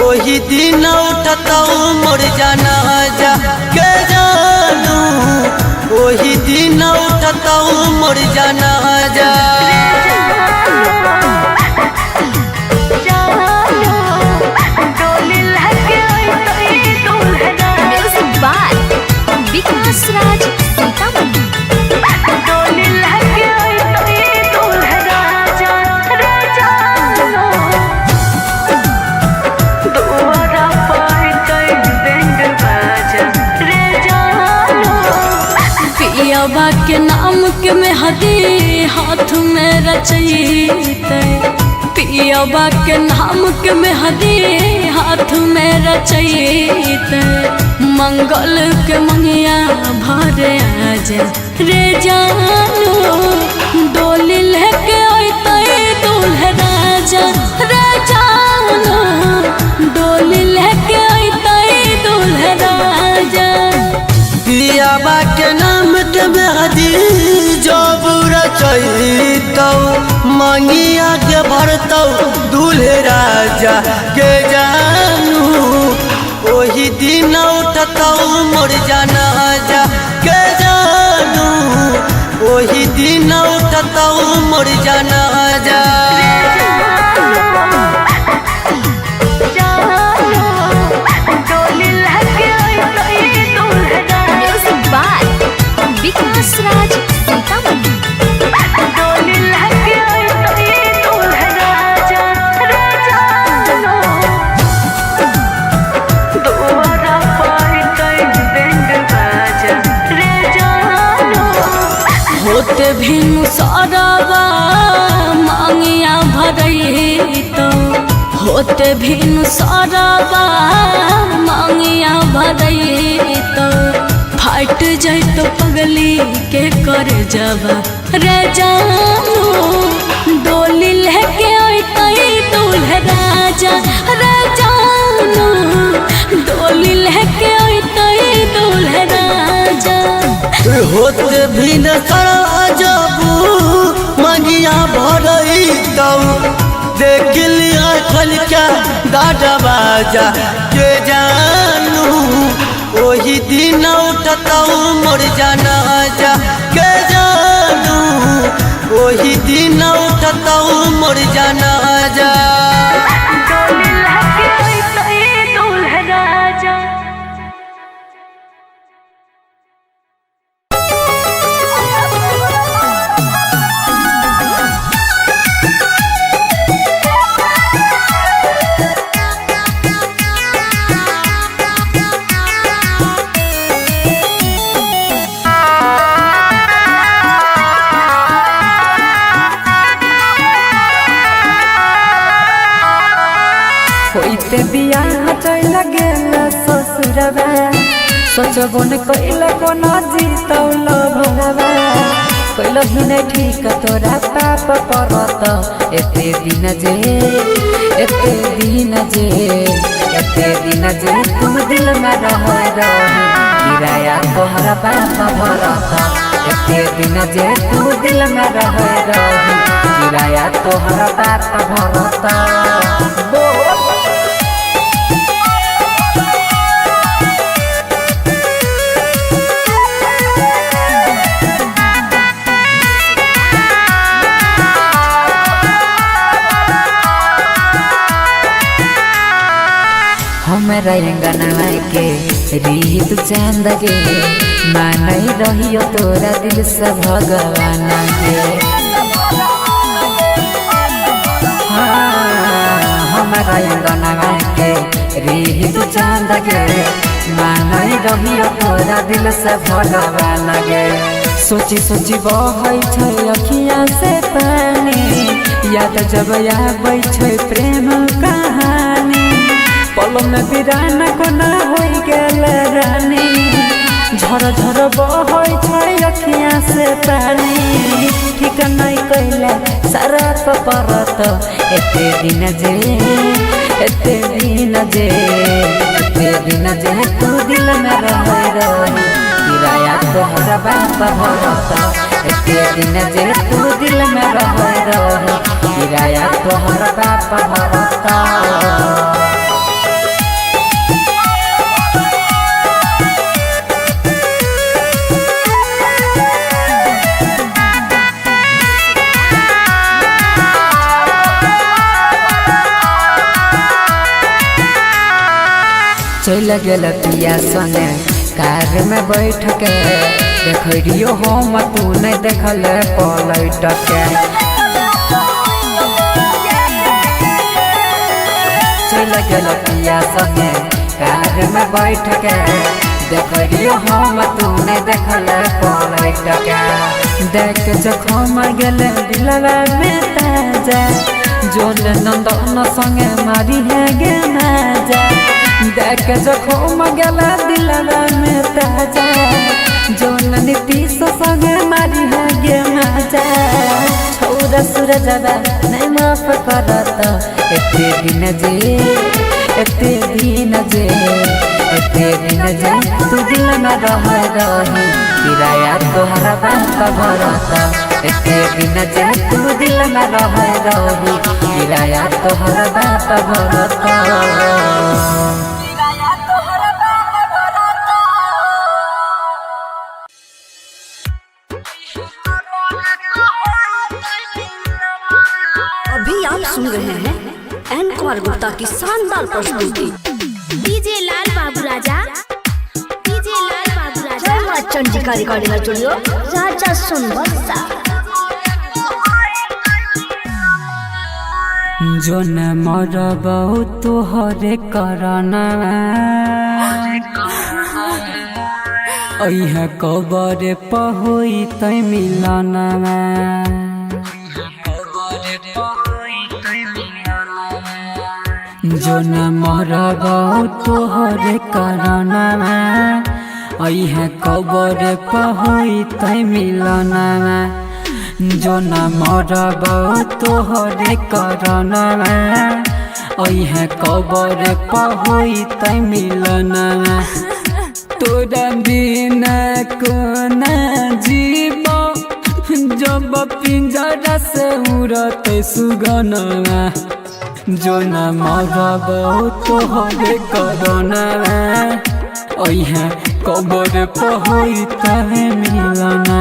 F: ओही दिन उठतौ मोर जनाजा के जानू ओही दिन उठतौ मोर जनाजा
E: म्यूजिक बाय विकास राज सीतामढ़ी।
C: पियाबा के नाम के मेहदी हाथ में रचैते पियाबा के नाम के मेहदी हाथ में रचैते मंगल के मंगिया भरे आजा रे जानू डोली लेके अइतै दूल्हे राजा रे जानू डोली लेके अइतै दूल्हे राजा।
F: पियाबा के नाम के मेहदी जब रचैतौ मंगिया के भरतौ दूल्हे राजा के जानू ओही दिन उठतौ मोर जनाजा के जानू ओही दिन उठतौ मोर जनाजा।
E: म्यूजिक बाय विकास राज सीतामढ़ी।
C: होते भिनु सरवा मांगिया भरैतो होते भिनु सरवा मांगिया भरैतो फट जैतो पगली के कर जब रे जानू डोली लेके अइतै दूल्हे राजा रे जानू डोली लेके अइतै दूल्हे राजा।
F: होते भी न जबू मंगिया भरैतौ देख लिया खल क्या गाड़ा बाजा के जानू ओही दिन उठतौ मोर जनाजा के जानू ओही दिन उठतौ मोर जनाजा।
A: होइते बियाह चल गेल ससुरवा सोचबो न कइला कोना जीतौल भगवा कइला ही न ठीक तोरा पाप परत एते दिन जे तुम दिल में रह गिराया तोहरा पाप भरत एते दिन जे तुम दिल में रह गिराया तोहरा पाप भरत। हमरा अंगना के रीत चांद गे मानई रहियो तोरा दिल से भगवान गे। हमरा अंगना के रीत चांद गे मानई रहियो तोरा दिल से भगवान गे। सोची सोची बहै छै अखिया से पानी याद जब आबै छै प्रेम कहानी पल में बिरान कोना हो गेल रानी झर झर बहै छै अखिया से पानी ठीक नहीं कैले सारा परत एते दिन जे तू दिल में रह किराया तोहरा बाप भरत एते दिन जे तू दिल में रहे किराया तोहर बाप भरता चल गेल पिया संगे कार में बैठ के देखियो हम तू नहीं देखल पलट के चल गेल पिया संगे कार में बैठ के देखियो हम तू नहीं देखल पलट के देख जखम गेल दिलवा में ताजा जोन नंदन संगे मारी है गे नाजा देख जखम गेला दिलवा में ताजा जोन नीतीश संगे मारी है गे मजा छौरा सूरजवा नहीं माफ करत एते दिन जे तू दिल में रही किराया तोहरा बाप भरता एते दिन जे तू दिल में रही किराया तोहरा बाप भरता
B: अभी आप सुन रहे हैं एनकुमार गुप्ता की शानदार प्रस्तुति।
E: डीजे लाल बाबू राजा, डीजे लाल बाबू राजा।
B: जय मां चंडिका रिकॉर्डिंग स्टूडियो राजा सोनबरसा।
G: जो न मरबौ तोहरे करना अइह कबर पहोई तै मिलना जो न मरबौ तोहरे करना अइह कबर पहोई तै मिलना जो न मरबौ तोहरे करना अइह कबर पहोई तै मिलना तोरा बिना कोना जीबो जब पिंजरा से उड़ते सुगना जो न मरबौ तोहरे करना अइह कबर पहोई तै मिलना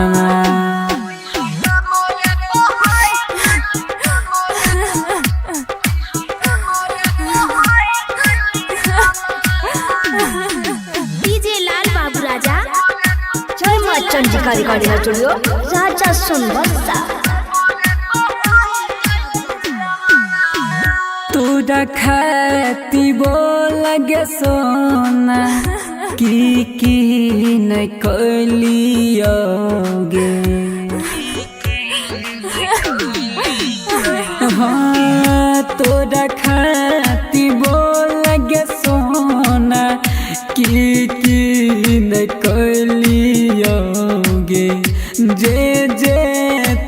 B: चंडिका रिकॉर्डिंग स्टूडियो राजा सोनबरसा।
G: तोरा खाती बोल गे सोना की नहीं कलियोगे हाँ तोरा खाती बोल गे सोना की नहीं कलियोगे जे जे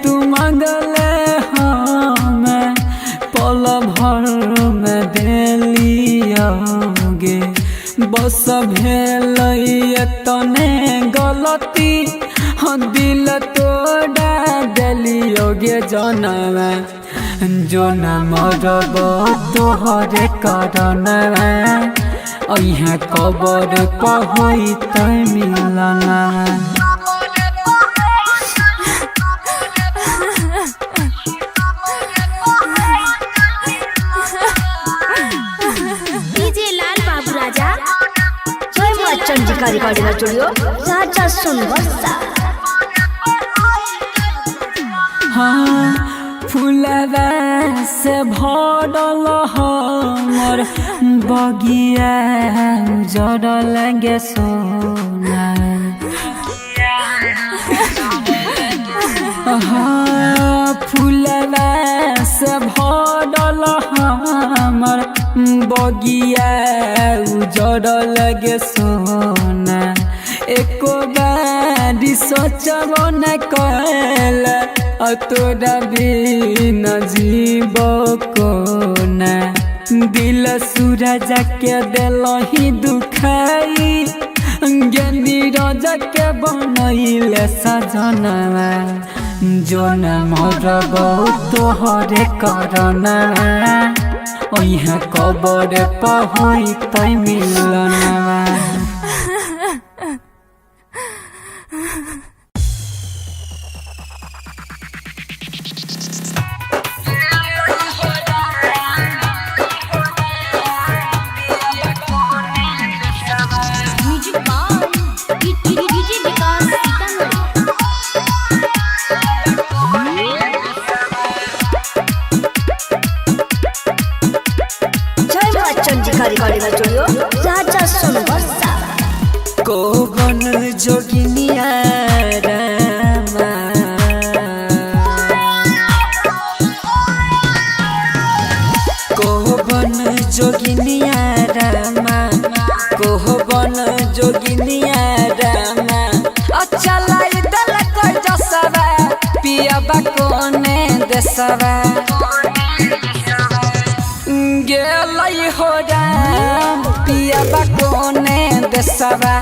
G: तू मंगले हम पल भर में देलियोगे बस भेल तने गलती दिल तोड़ा देलियोगे जनवा जो न मरबौ तोहरे करना अइह कबर पहोई तै मिलना
E: डीजे लाल बाबू राजा।
B: जय मां चंडिका रिकॉर्डिंग स्टूडियो राजा सोनबरसा।
G: हाँ फूलवा से भरल हमर बगिया जड़ल गे सोना हाँ फूलवा से भरल हमर बगिया उजड़ल गे सोना एको बारी सोचब न कल तोरा बिना जीव कोना दिल सूरज के दिलही दुखाई नीरज के बनैले सजनवा जोन मरब तोहरे करना ओइहा कबर पहुई तै मिलनवा।
B: राजा सुन वर्षा
A: कोवन जोगिनिया रामा कोवन जोगिनिया रामा कोवन जोगिनिया रामा अचलाई दल कोई जसवा पियाबा कोने देसवा गेलै हो राम पियाबा कोने देसवा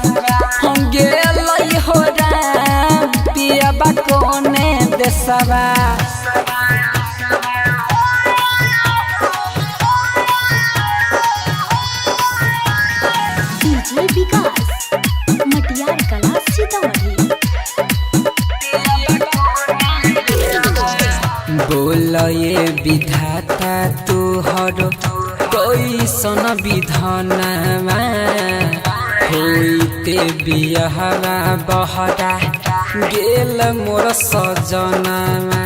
A: हम गेलै हो राम पियाबा कोने देसवा।
E: डीजे विकास मटियार कला सीतामढ़ी।
A: बोल ये विधाता तोहर कैसन विधानवा होइते बियाहवा बहरा गेल मोर सजनवा।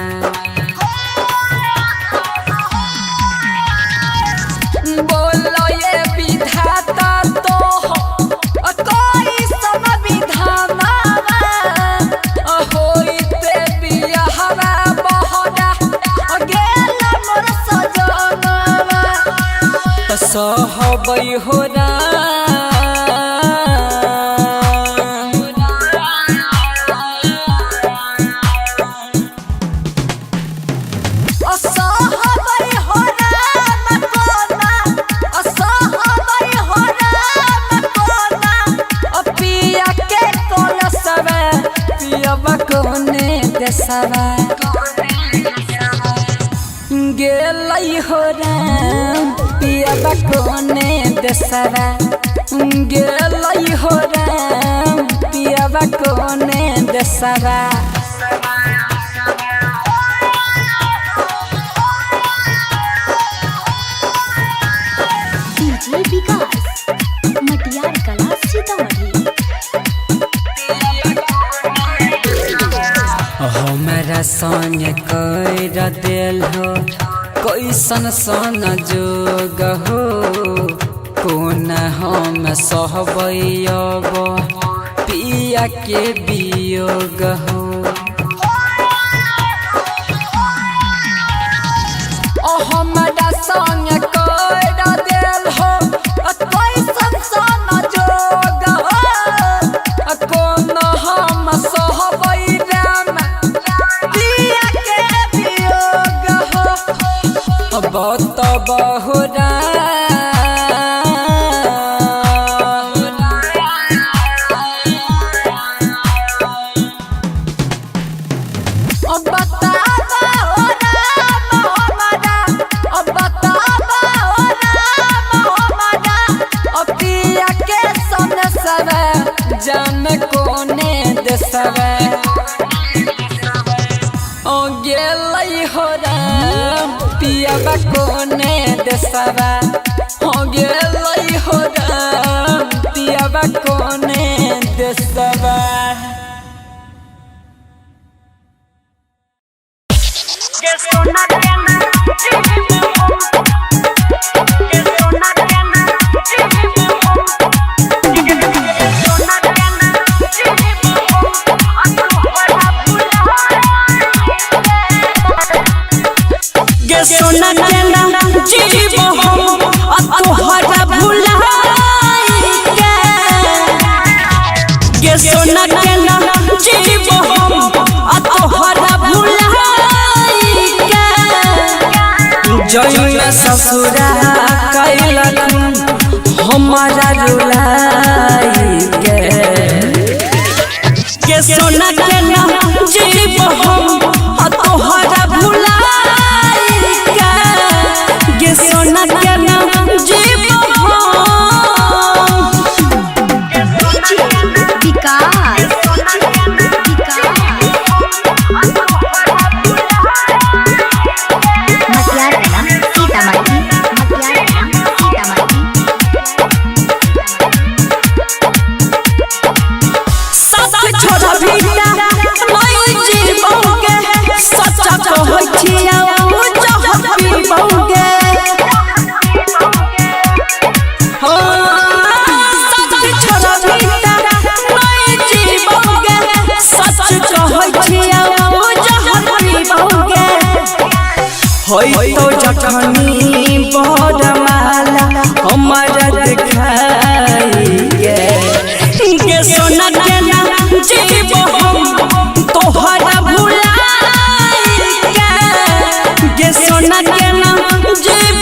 A: बोल ये विधाता तोहर कैसन विधानवा होइते बियाहवा बहरा गेल मोर सजनवा। सहबै हो गेलै हो राम पियाबा कोने देसवा गेलै हो राम पियाबा कोने देसवा।
E: डीजे विकास मटियार कला सीतामढ़ी।
A: हमारा संग कर दिल हो कैसन सन जोग हो कोन हम सहबै अब पिया के वियोग हो। हमारा संग कर दिल हो कैसन सन जोग हो कोन हम सहबै बहुत बहुरा जान कोने देसवा गेलै हो राम पियाबा कोने देसवा गेलै हो राम पियाबा कोने देसवा।
H: सोना केना जीव हम तोहरा भुलाई के सोना केना जीव हम तोहरा भुलाई के
A: जय ससुरा कैलखुन हमारा रुलाई के
H: के सोना के ना जीव हम तोहरा भुलाई के सोना के ना जीव होई तो जखनी बरमाला हमारा दिखाई के सोना के ना जीव हम तोहरा भुलाई के सोना के ना जीव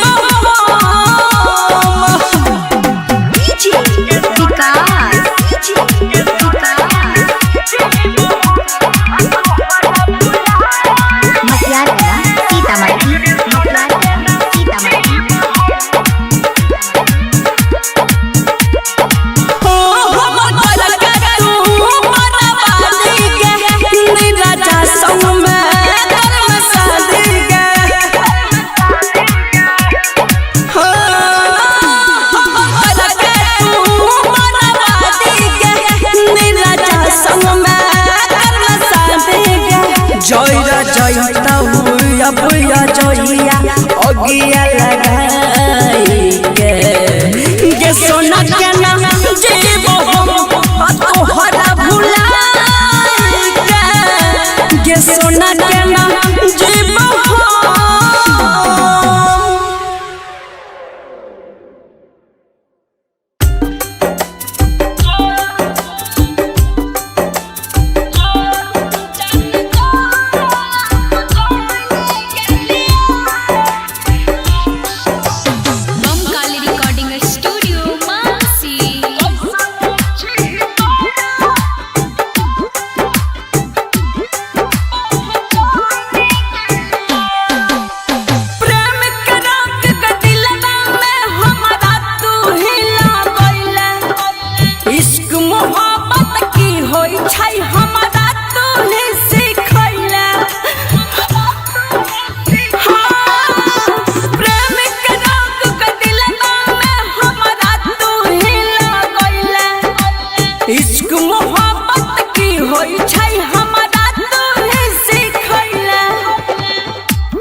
H: अगिया लगाई के सोना के ना जीव हम तोहरा भुलाई के सोना के ना जीव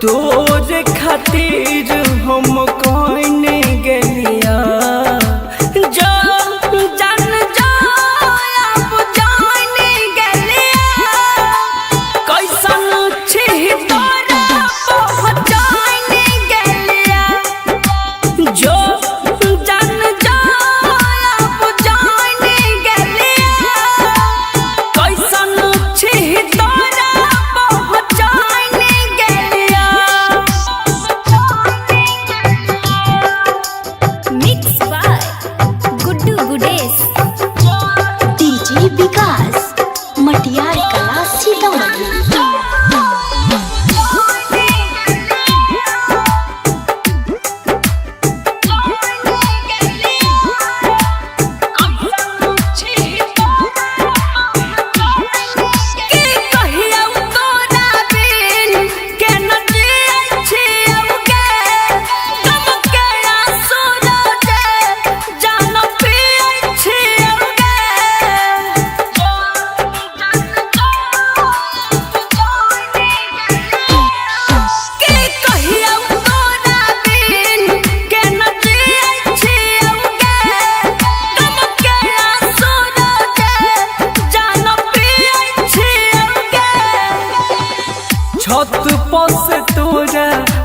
H: तोरे खातिर हम कहने गेलिया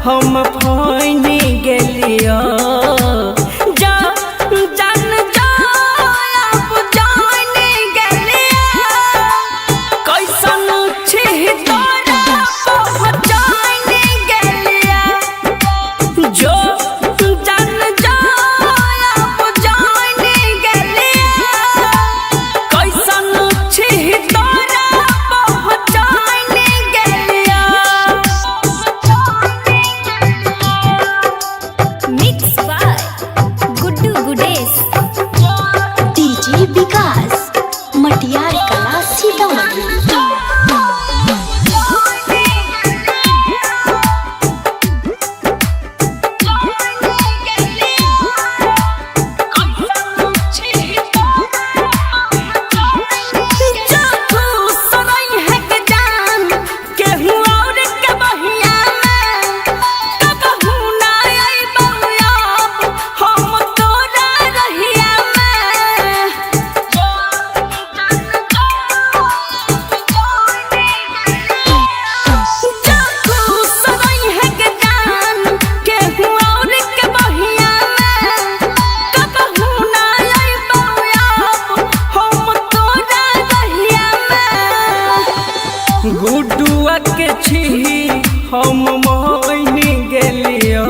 H: हम फाइनी गेलिया जा जान जा अब जाने गेलिया कैसन छी तोरा पहचाने गेलिया जो जान जा अब जाने गेलिया कैसन छी तोरा गुडुआ के छी हम मोइनी गेलियो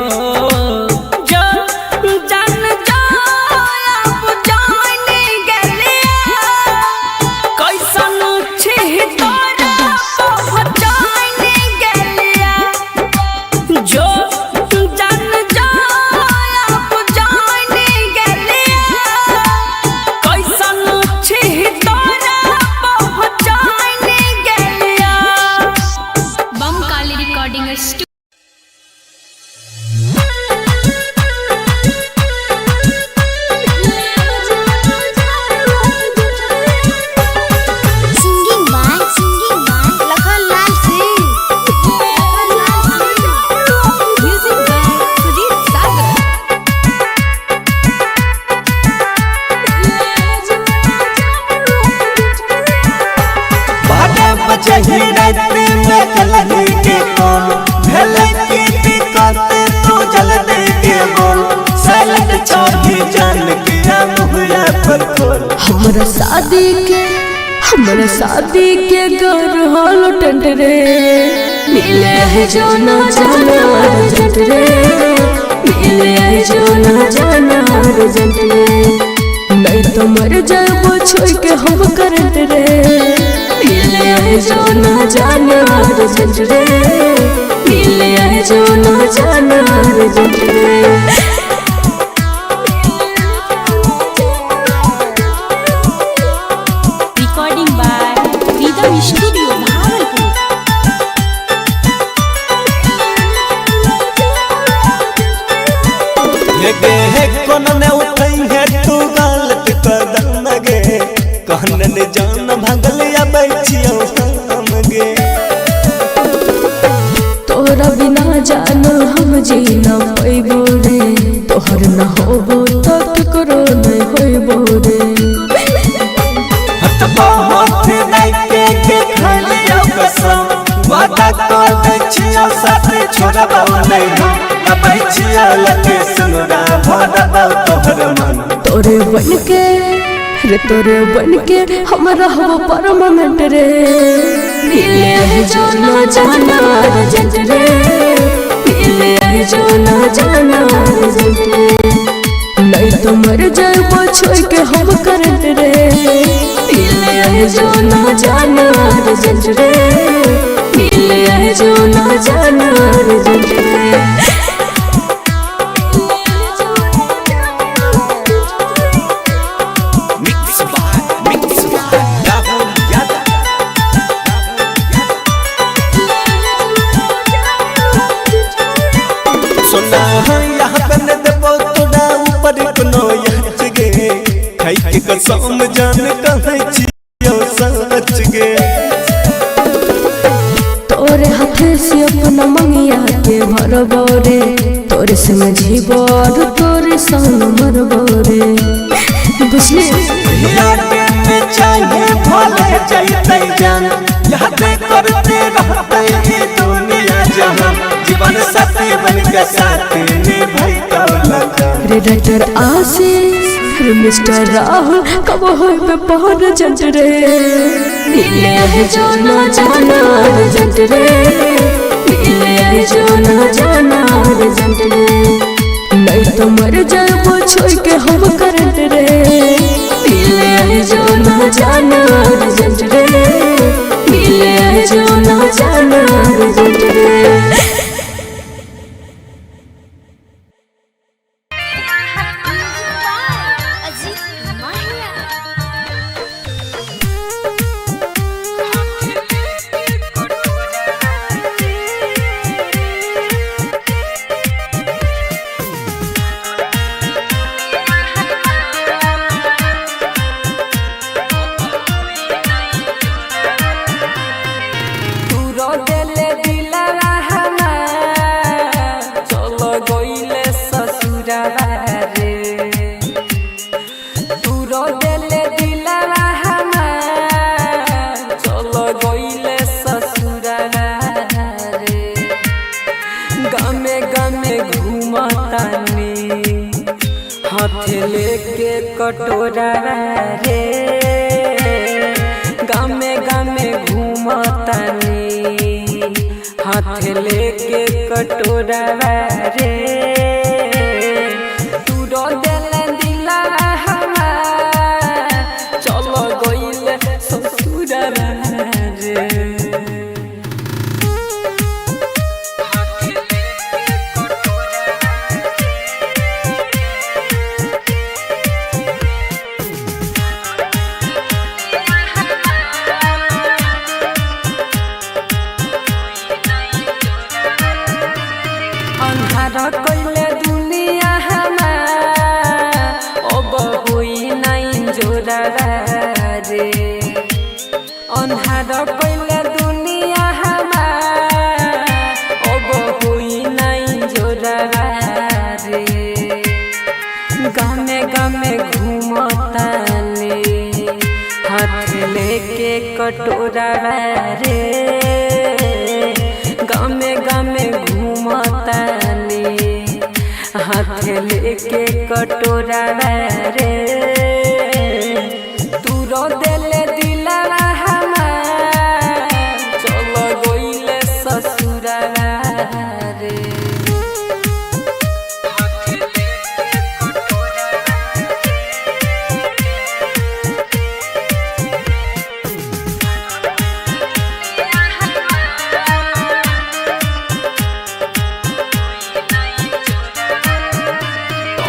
C: हमरा शादी के घर हालो टेंट रे मिले है जो ना जाना अर्जेंट रे मिले है जो ना जाना अर्जेंट रे नहीं तो मर जाबो छोड़ के हम करंट रे मिले है जो ना जाना अर्जेंट रे मिले है जो ना जाना अर्जेंट रे
D: जान भगल या बैठियो हम गे
C: तोरा बिना जान हम जी न पैबो रे तोहर न होबो तो ककरो नहीं होइबो रे
D: हटबा हाथ नहीं के खालियो कसम वादा कर दे छियो साथ छोड़बो नहीं हम बैठियो लगे सुनरा भरबो तोहर मन
C: तोरे बन के रे तोरे बन के हम रहबो परमानेंट रे मिले है जो ना जाना अर्जेंट रे मिले है जो ना जाना अर्जेंट रे नहीं तो मर जाबो छोड़ के हम करंट रे मिले है जो ना जाना अर्जेंट रे मिले है जो ना जाना अर्जेंट रे
D: कसम जान कहै छियो सच गे
C: तोरे हाथ से अपना मंगिया के भरबो रे तोरे से मैं जीवो और तोरे संग मरबो रे बुझले
D: याद में चाहिए भले जाइते जान याद करते रहते ये दुनिया जहां जीवन साथी बन के साथ निभाई तो लगा
C: रे डॉक्टर आशीष मिस्टर राहुल कब हो पे पहुंच जंट रे मिले है जो ना जाना अर्जेंट रे मिले है जो ना जाना अर्जेंट रे नहीं तो मर जाबो छोड़ के हम करंट रे मिले है जो ना जाना अर्जेंट रे मिले है जो ना जाना अर्जेंट रे
H: हाथ लेके कटोरा रे गामे गामे घूमतानी
G: हाथ लेके कटोरा रे तू रो दिल दिला हमार चलो गइल ससुरा रे अन्हार कइले दुनिया हमार अब होई नाइ जोरा रे अन्हार कइले दुनिया हमार अब होई नाइ जोरा रे गामे गामे घूमतानी हाथ लेके कटोरा रे गामे गामे घूमतानी हाथ लेके कटोरा रे तू रो दिले दिला हमार चलो गइले ससुरा रे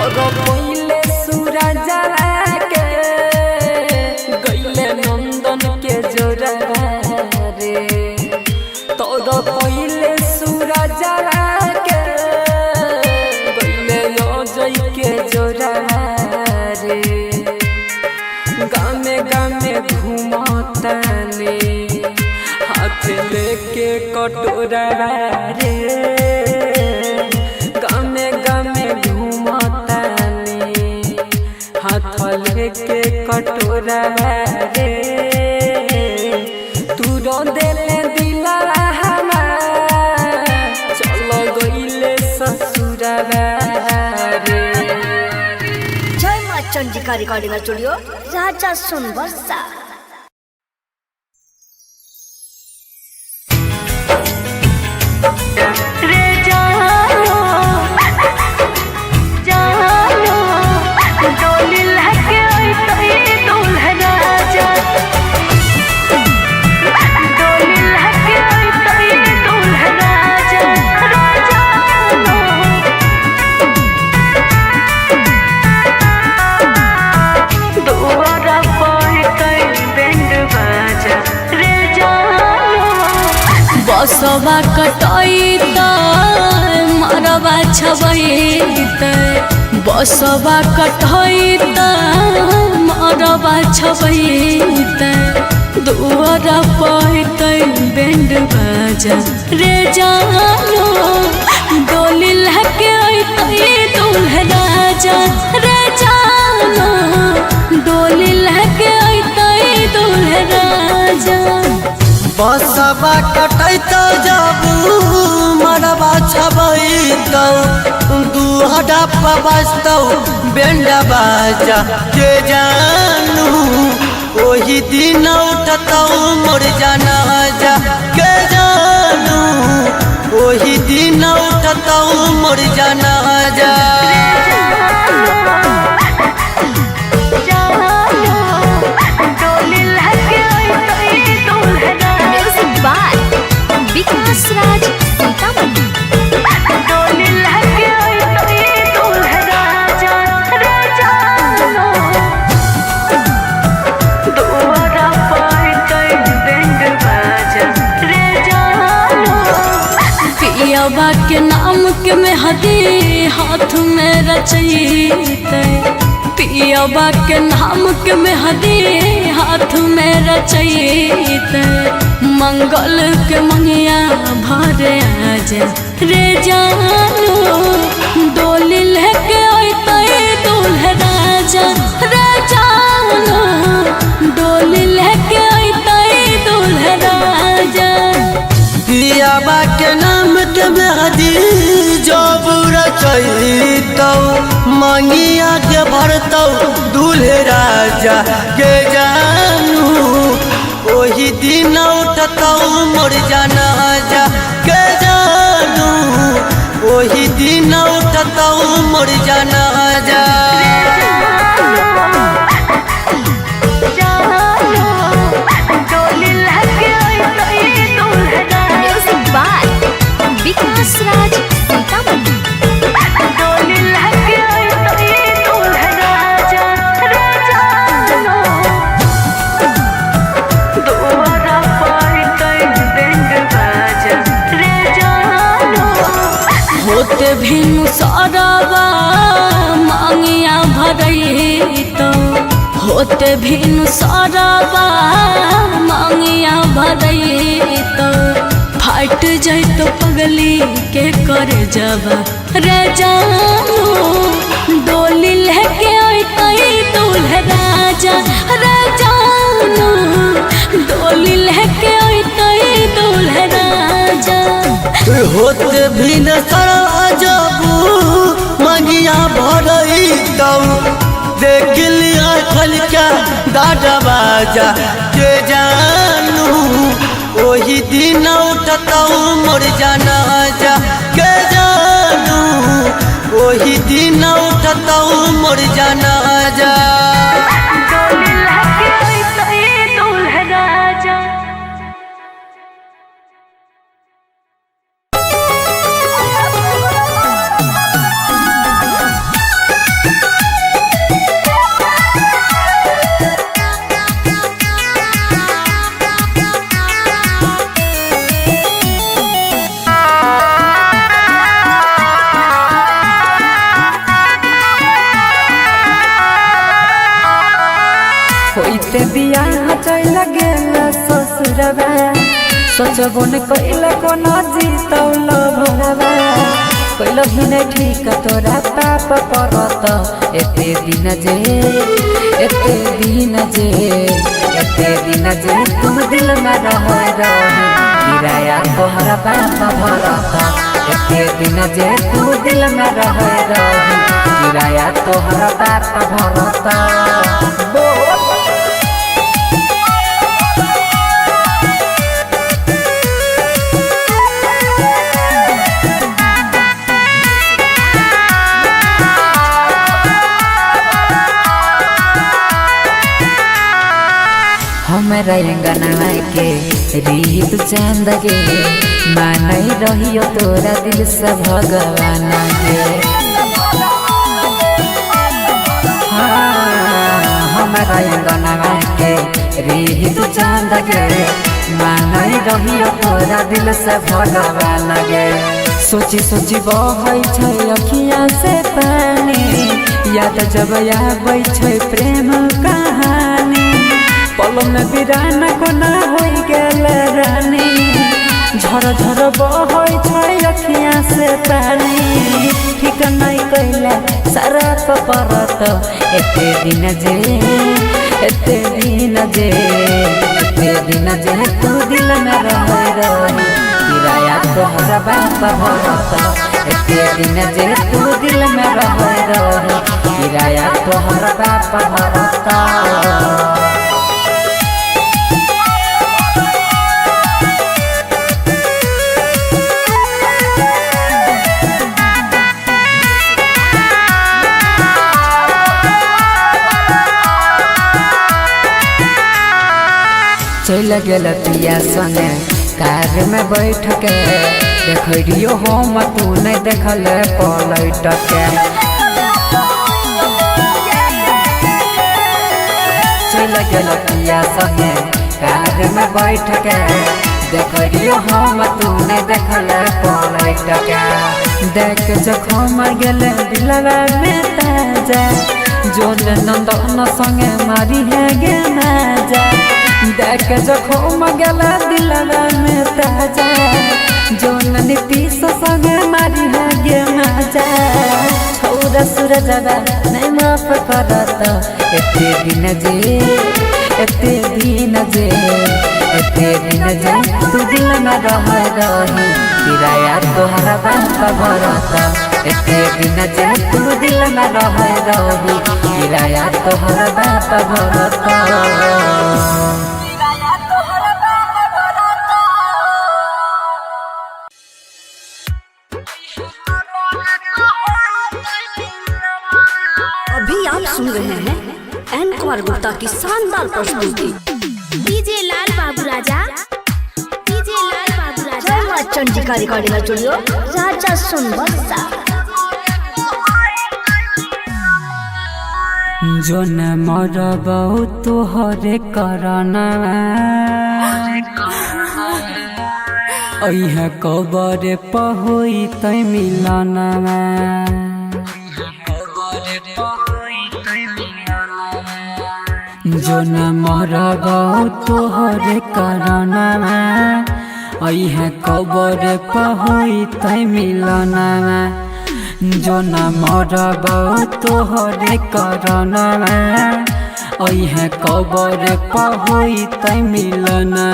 G: पहिले सूरज के गइले नंदन के जोरा रे तोर पहिले सूरज के गइले अजय के जोरा रे गामे गामे घूमतानी हाथ लेके कटोरा रे गामे गामे हाथ लेके कटोरा रे तू रो दिले दिला हमार चलो गइले ससुरा रे
B: जय माँ चंडिका रिकॉर्डिंग स्टूडियो राजा सोनबरसा।
C: बसवा कटई त मरवा छबई बसवा कटई त मरवा छबई दुआर पहतै बैंड बाजा रे जानो डोली लहके अइतै दूल्हा राजा रे जानो डोली लहके अइतै दूल्हा राजा
F: बसवा कटैत जाबू मरवा छबैतौ दुहरा पबस्तौ बेंड बाजा के जानू ओही दिन उठतौ मोर जनाजा के जानू ओही दिन उठतौ मोर जनाजा
E: विकास राज सीतामढ़ी
C: पियबा के नाम के मेहदी हाथ में रचैते पियबा के नाम के मेहदी हाथ में रचैते मंगल के मंगिया भरे आजा रे जानू डोली लेके अइतै दूल्हा राजा रे जानू डोली लेके अइतै दूल्हा राजा
F: पियबा के नाम के मेहदी जब रचैतौ मंगिया के भरतौ दूल्हे राजा के जानू ओही दिन उठतौ मोर जनाजा के जानू वही दिन उठता मोर जनाजा
E: म्यूजिक बाय विकास राज सीतामढ़ी।
C: होते भिनु सरवा मांगिया भरई तो होते भिनु सरवा मांगिया भरई तो फाट जाए तो पगली के कर जबा रे जानू डोली लेके आई दूल्हा राजा रे जानू डोली लेके आई दूल्हा राजा
F: होते भी न सरा जबू मंगिया भरई तऊ देख लिया खल क्या दादा बाजा के जानू वही दिन उठता मोर जनाजा के जानू वही दिन उठता मोर जनाजा
A: होइते बियाह चल गेल ससुरवा सोचबो न कइला कोना जीतौल भरवा कइल भी न ठीक तोरा पाप परत एते दिन जे तू दिल में रह किराया तोहरा बाप भरत एते दिन जे तू दिल में रह किराया तोहरा बाप भरत हमरा अंगना के रीत चांद गे मानई रहियो तोरा दिल से भगवान गे हमरा अंगना के रीत चांद गे मानई रहियो तोरा दिल से भगवान गे सोची सोची बहै छै अखिया से पानी याद जब आबै छै प्रेम कहानी पल में बिराना कोना हो गेल रानी झर झर बहै छै अखिया से पानी ठीक नहीं कैला सारा परत एते दिन जे तू दिल में रह किराया तोहरा बाप भरत एते दिन जे तू दिल में रह किराया तोहरा बाप भरत चल गेल पिया संगे कार में बैठ के देखियो हम तू नहीं देखल पलट के चल गेल पिया संगे कार में बैठ के देखियो हम तू नहीं देखल पलट के देख जखम गेल दिलवा में ताजा जोन नंदन संगे मारी है गे नाजा देख जखम गेला दिलवा में ताजा जोन नीतीश संगे मारी है गे माजा छौरा सूरजवा नहीं माफ करत एते दिन जे तू दिल में रह किराया तोहरा बाप भरत एते दिन जे तू दिल में रह किराया तोहरा बाप भरत।
B: कुमार गुप्ता की शानदार प्रस्तुति।
E: डीजे लाल बाबू राजा, डीजे लाल बाबू राजा।
B: जय मां चंडिका रिकॉर्डिंग स्टूडियो, राजा सोनबरसा।
G: जो न मरबौ तोहरे करना अइह कबर पहोई तै मिलना जो न मरबौ तोहरे करना अइह कबर पहोई तै मिलना जो न मरबौ तोहरे करना अइह कबर पहोई तै मिलना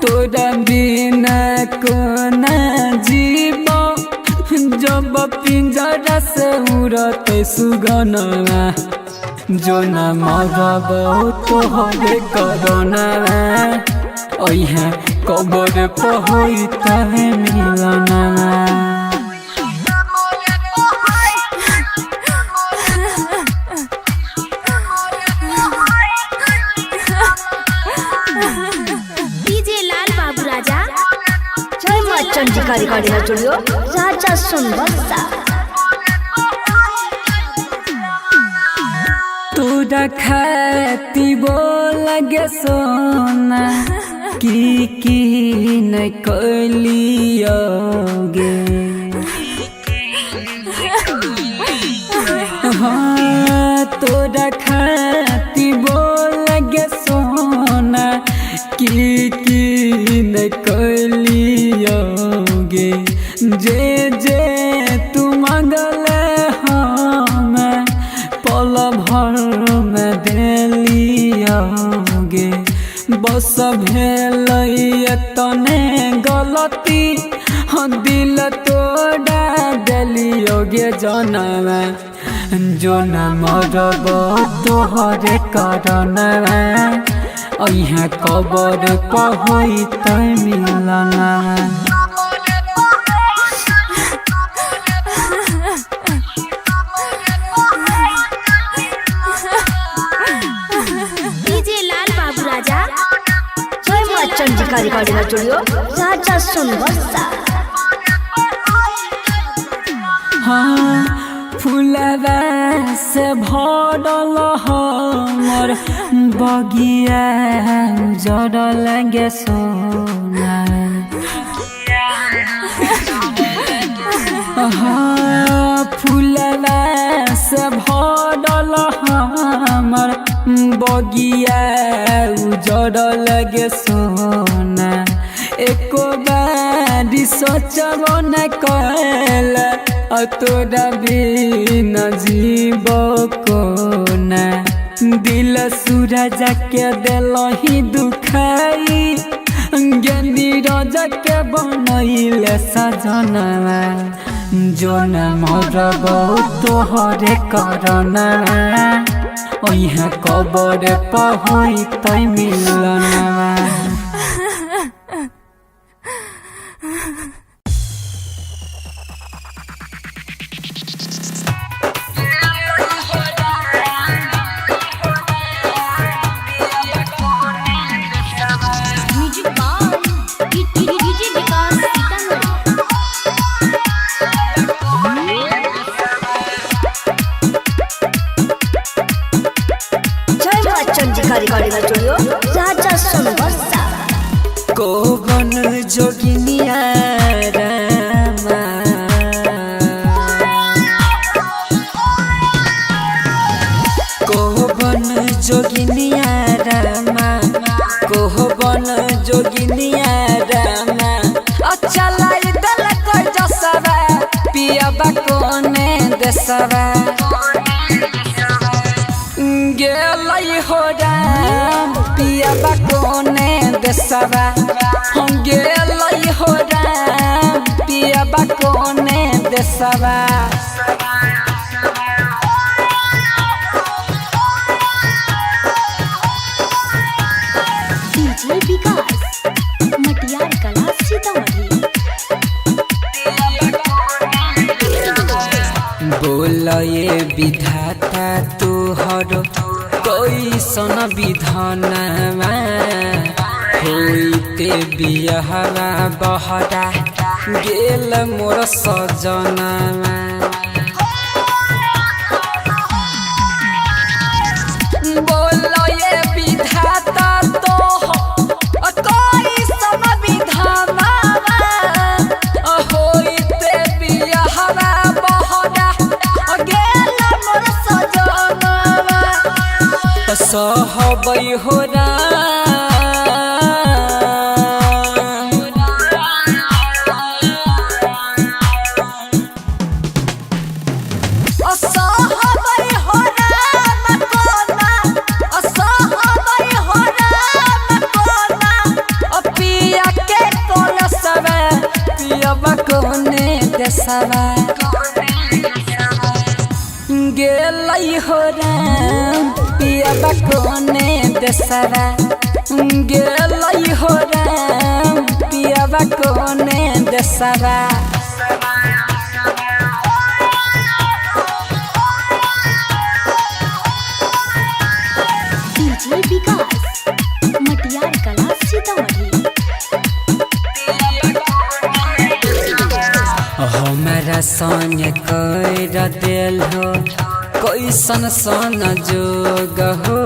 G: तोरा बिना कोना जीव जब पिंजरा से उड़त सुगना जो न मरबौ तोहरे करना अइह कबर पहोई तै मिलना।
B: चंडिका रिकॉर्डिंग स्टूडियो, राजा सोनबरसा।
G: तोरा खाती बोलगे सोना की न कलियोगे हाँ तोरा खाती बोलगे सोना की न कलियोगे जे जे तू मंगल हम पल भर में देलियोगे बस भेल तने गलती दिल तोड़ा देलियोगे जनवा जो न मरबौ तोहरे करना अइह कबर पहोई तै मिलना।
E: डीजे लाल बाबू राजा,
B: जय मां चंडिका रिकॉर्डिंग स्टूडियो, राजा सोनबरसा।
G: हाँ फूलवा से भरल हमर बगिया जड़ लगे सोना हाँ फूलवा से भरल हमर बगिया उजड़ लगे सोना एको बारी सोचब न कल तोरा बिना जीव कोना दिल सूरज के दिलही दुखाई ज्ञानी राजा के बनैले सजनवा जो न मरबौ तोहरे करना अइह कबर पहोई तै मिलना।
B: रिकॉर्डिंग स्टूडियो, राजा सोनबरसा।
A: कोवन जोगिनिया रामा कोवन जोगिनिया रामा कोवन जोगिनिया रामा अच्छा लाई दल कोई जसवा पिया कोने देसवा गेलई हो राम पिया कोने देसवा हम गेलई हो राम पिया कोने देसवा।
E: डीजे विकास मटियार कला सीतामढ़ी।
A: बोल ये विधाता तोहर
G: विधानमा होइते बियाहरा बहरा गेल मोर सजनमा बोलो ये विधाता तो कैसन विधानमा होइते बियाहरा बहरा गेल मोर सजनमा सहबै हो गेलै हो राम पियाबा कोने देसरा गेलै हो राम पियाबा कोने देसरा
B: डीजे विकास मटियार कला सीतामढ़ी।
G: हमारा संग कर दिल हो कैसन सन जोग हो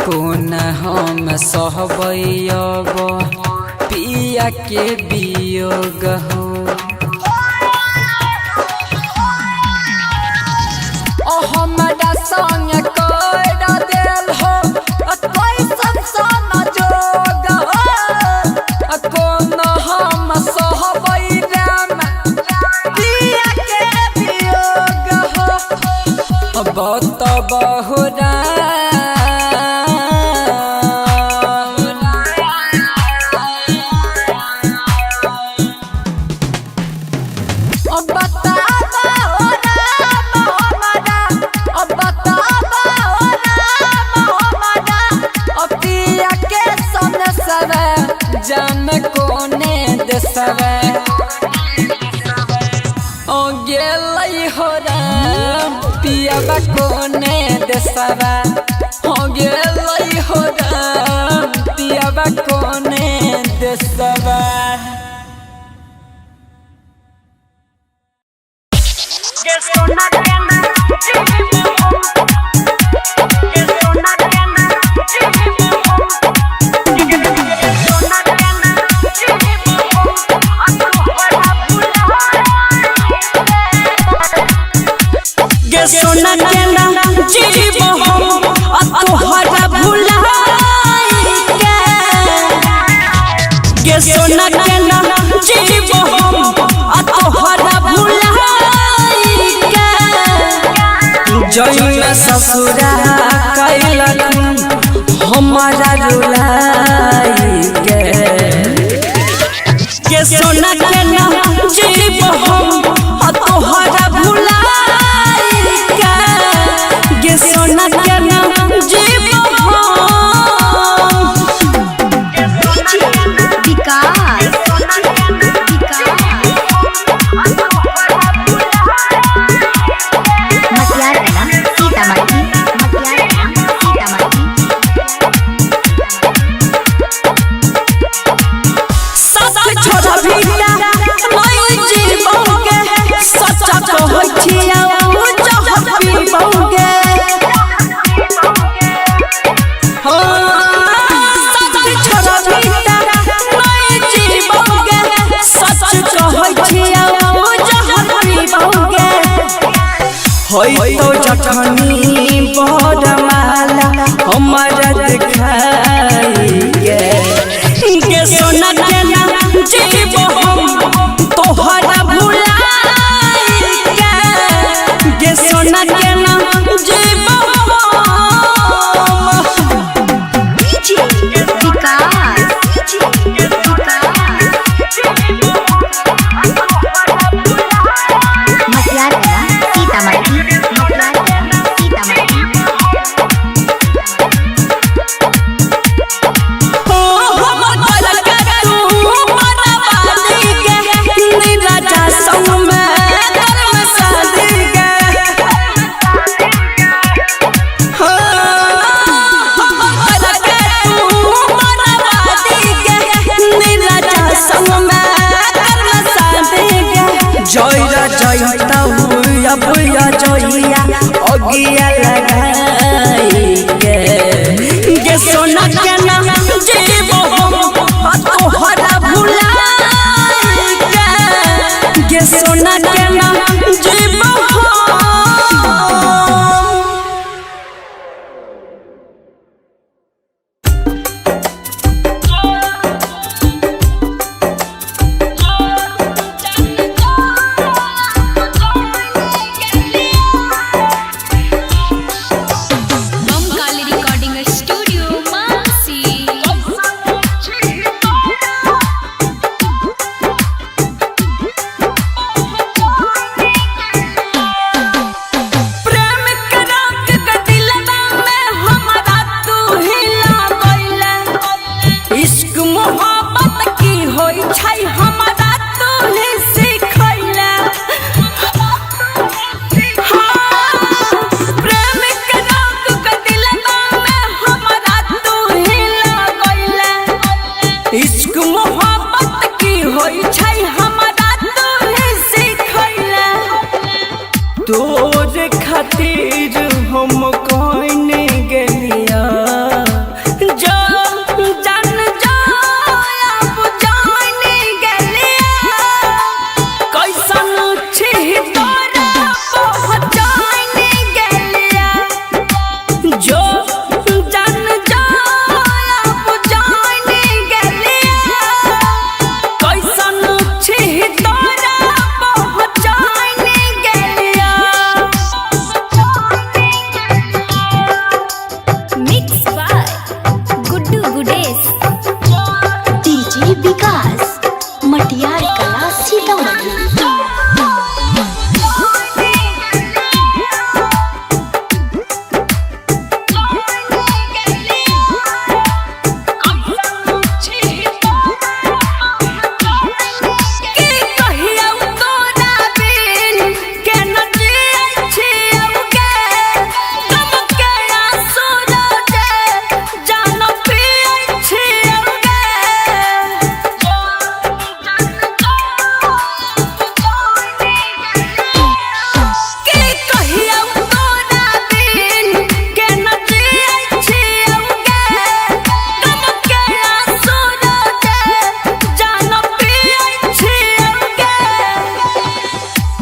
G: कोन हम सहबै अब पिया के वियोग हो हमारा संग कर दिल हो कैसन सन जोग हो कोन हम सहबै बहुत बहुरा जान कोने देसवे ओ गेलै हो राम पियाबा कोने देसवा हो गेलै हो राम पियाबा कोने देसवा
H: सोना के ना जीव हम तोहरा भुलाई के सोना के ना जीव हम तोहरा भुलाई के
G: जइना ससुरा कैलक हमारा रुलाई के
H: सोना के ना जीव हम तोहरा भुलाई सोना के नाम जीव
B: विकास मटियार कला सीतामढ़ी।
H: सब छोड़ा भीटा मैं जीवों के सच्चा कहै छिया चाहत पीबोगे
G: होई तो जखनी बड़माला हमारा दिखाई
H: के सोना के नाम जीव हम तोहरा भुलाई के सोना के नाम जीव
B: विकास मटियार कला सीतामढ़ी।
H: हमर भगिया लगाई के सोना के नाम जीवो तोहरा भुलाई के सोना के नाम जीवो तोरे खातिर हम कौन गेलिया जान अब जान गेलिया कैसन छी तोरा पहचान गेलिया जो जान अब जान गेलिया कैसन छी तोरा पहचान गेलिया।
E: Mix by Guddu Gudesh
B: DJ विकास मटियार कला सीतामढ़ी।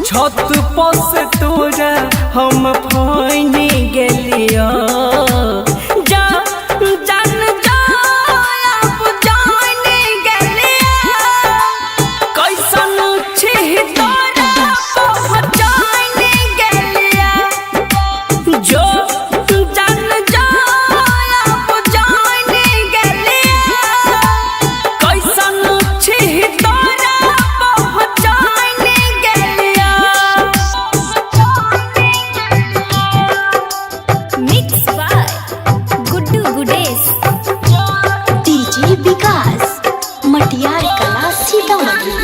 H: छत पस तोरा हम फाइनी गेलिया जान अब जान गेलिया कैसन छी तोरा पहचान गेलिया जो जान अब जान गेलिया कैसन छी तोरा पहचान गेलिया।
E: Mix by Guddu Gudesh
B: DJ विकास मटियार कला सीतामढ़ी।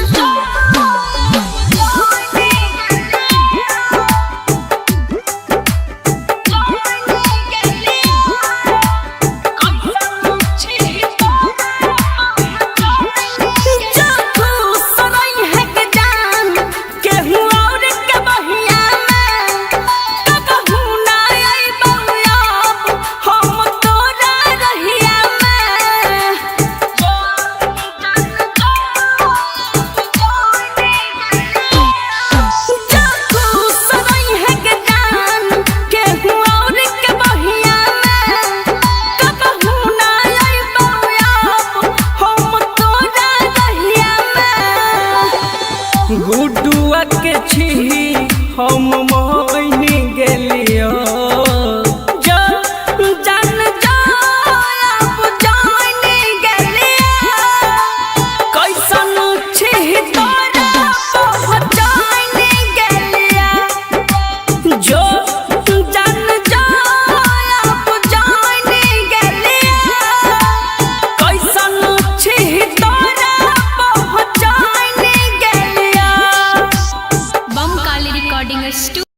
H: गुडुआ के छी हम मान गेलिया जान अब जान गेलिया कैसन छी तोरा पहचान गेलिया जो जान अब जान गेलिया कैसन छी तोरा पहचान गेलिया।
E: Bam Kali recording studio.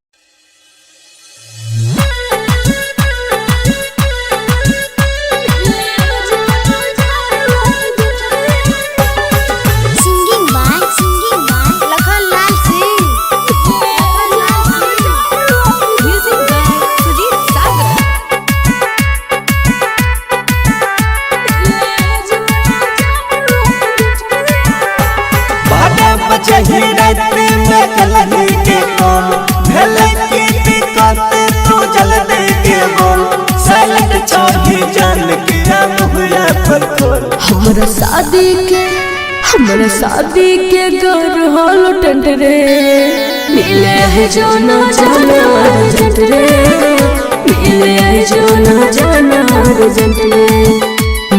C: हमरा शादी के घर हालो टेंट रे मिले है जो ना जाना अर्जेंट रे मिले है जो ना जाना अर्जेंट रे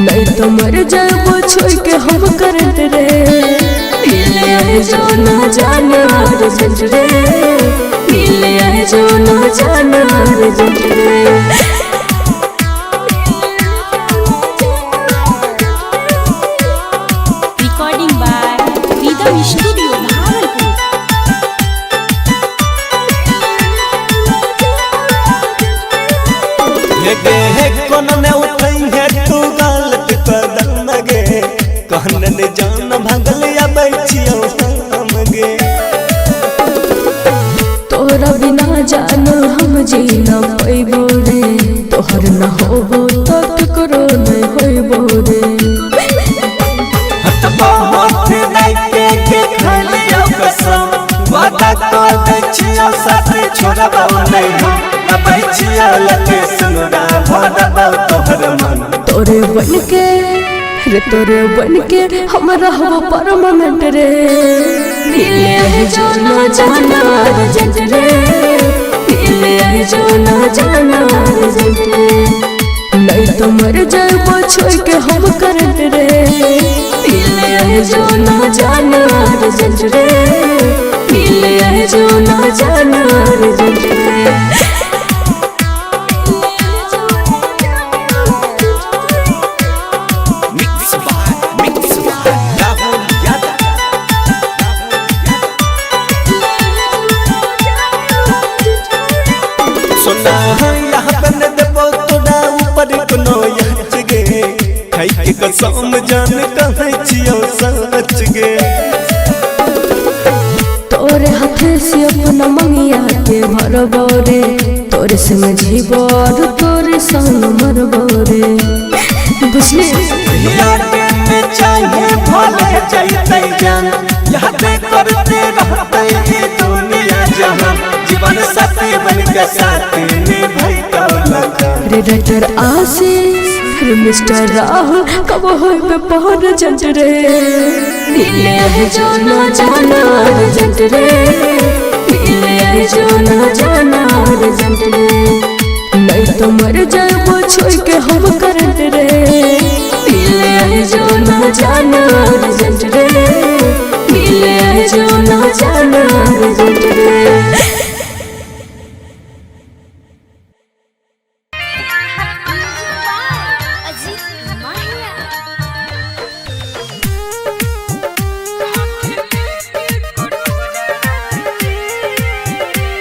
C: नहीं तो मर जाबो छोड़ के हम करंट रे मिले है जो ना जाना अर्जेंट रे मिले है जो ना जाना अर्जेंट रे
E: स्टूडियो भागलपुर।
D: कौन ने उठाई तू गलत कदम गे कहन ने जान भगल या बैठियो हम गे
C: तोरा बिना जान हम जी न पैबो रे तोहर न होबो तो करो नहीं होइबो रे
D: बहुत लाइके के खालियो कसम वादा कर दे छियो साथ छोड़बो नहीं हम बैठियो लगे सुनरा भरबो तोहर मन
C: तोरे बन के हम रहबो परमानेंट रे मिले है जो ना जाना अर्जेंट रे मिले है जो ना जाना अर्जेंट रे नहीं तो मर जाबो छोड़ के हम करंट रे मिले है जो ना जाना अर्जेंट रे मिले है जो ना जाना अर्जेंट रे
D: कसम जान कहै छियो सच गे
C: तोरे हाथ से अपना मंगिया के भरबो रे तोरे संग जीवो और तोरे संग मरबो रे बुझले
D: याद में चाहिए भले जाइते जान याद करते रहते ये दुनिया जहां जीवन साथी बन के साथ निभाई तो लगा
C: रे डॉक्टर आशीष मिस्टर राहुल कब हो पे पहुंच जंट रे मिले है जो ना जाना अर्जेंट रे मिले है जो ना जाना अर्जेंट रे नहीं तो मर जाबो छोड़ के हम करंट रे मिले है जो ना जाना अर्जेंट रे मिले है जो ना जाना अर्जेंट रे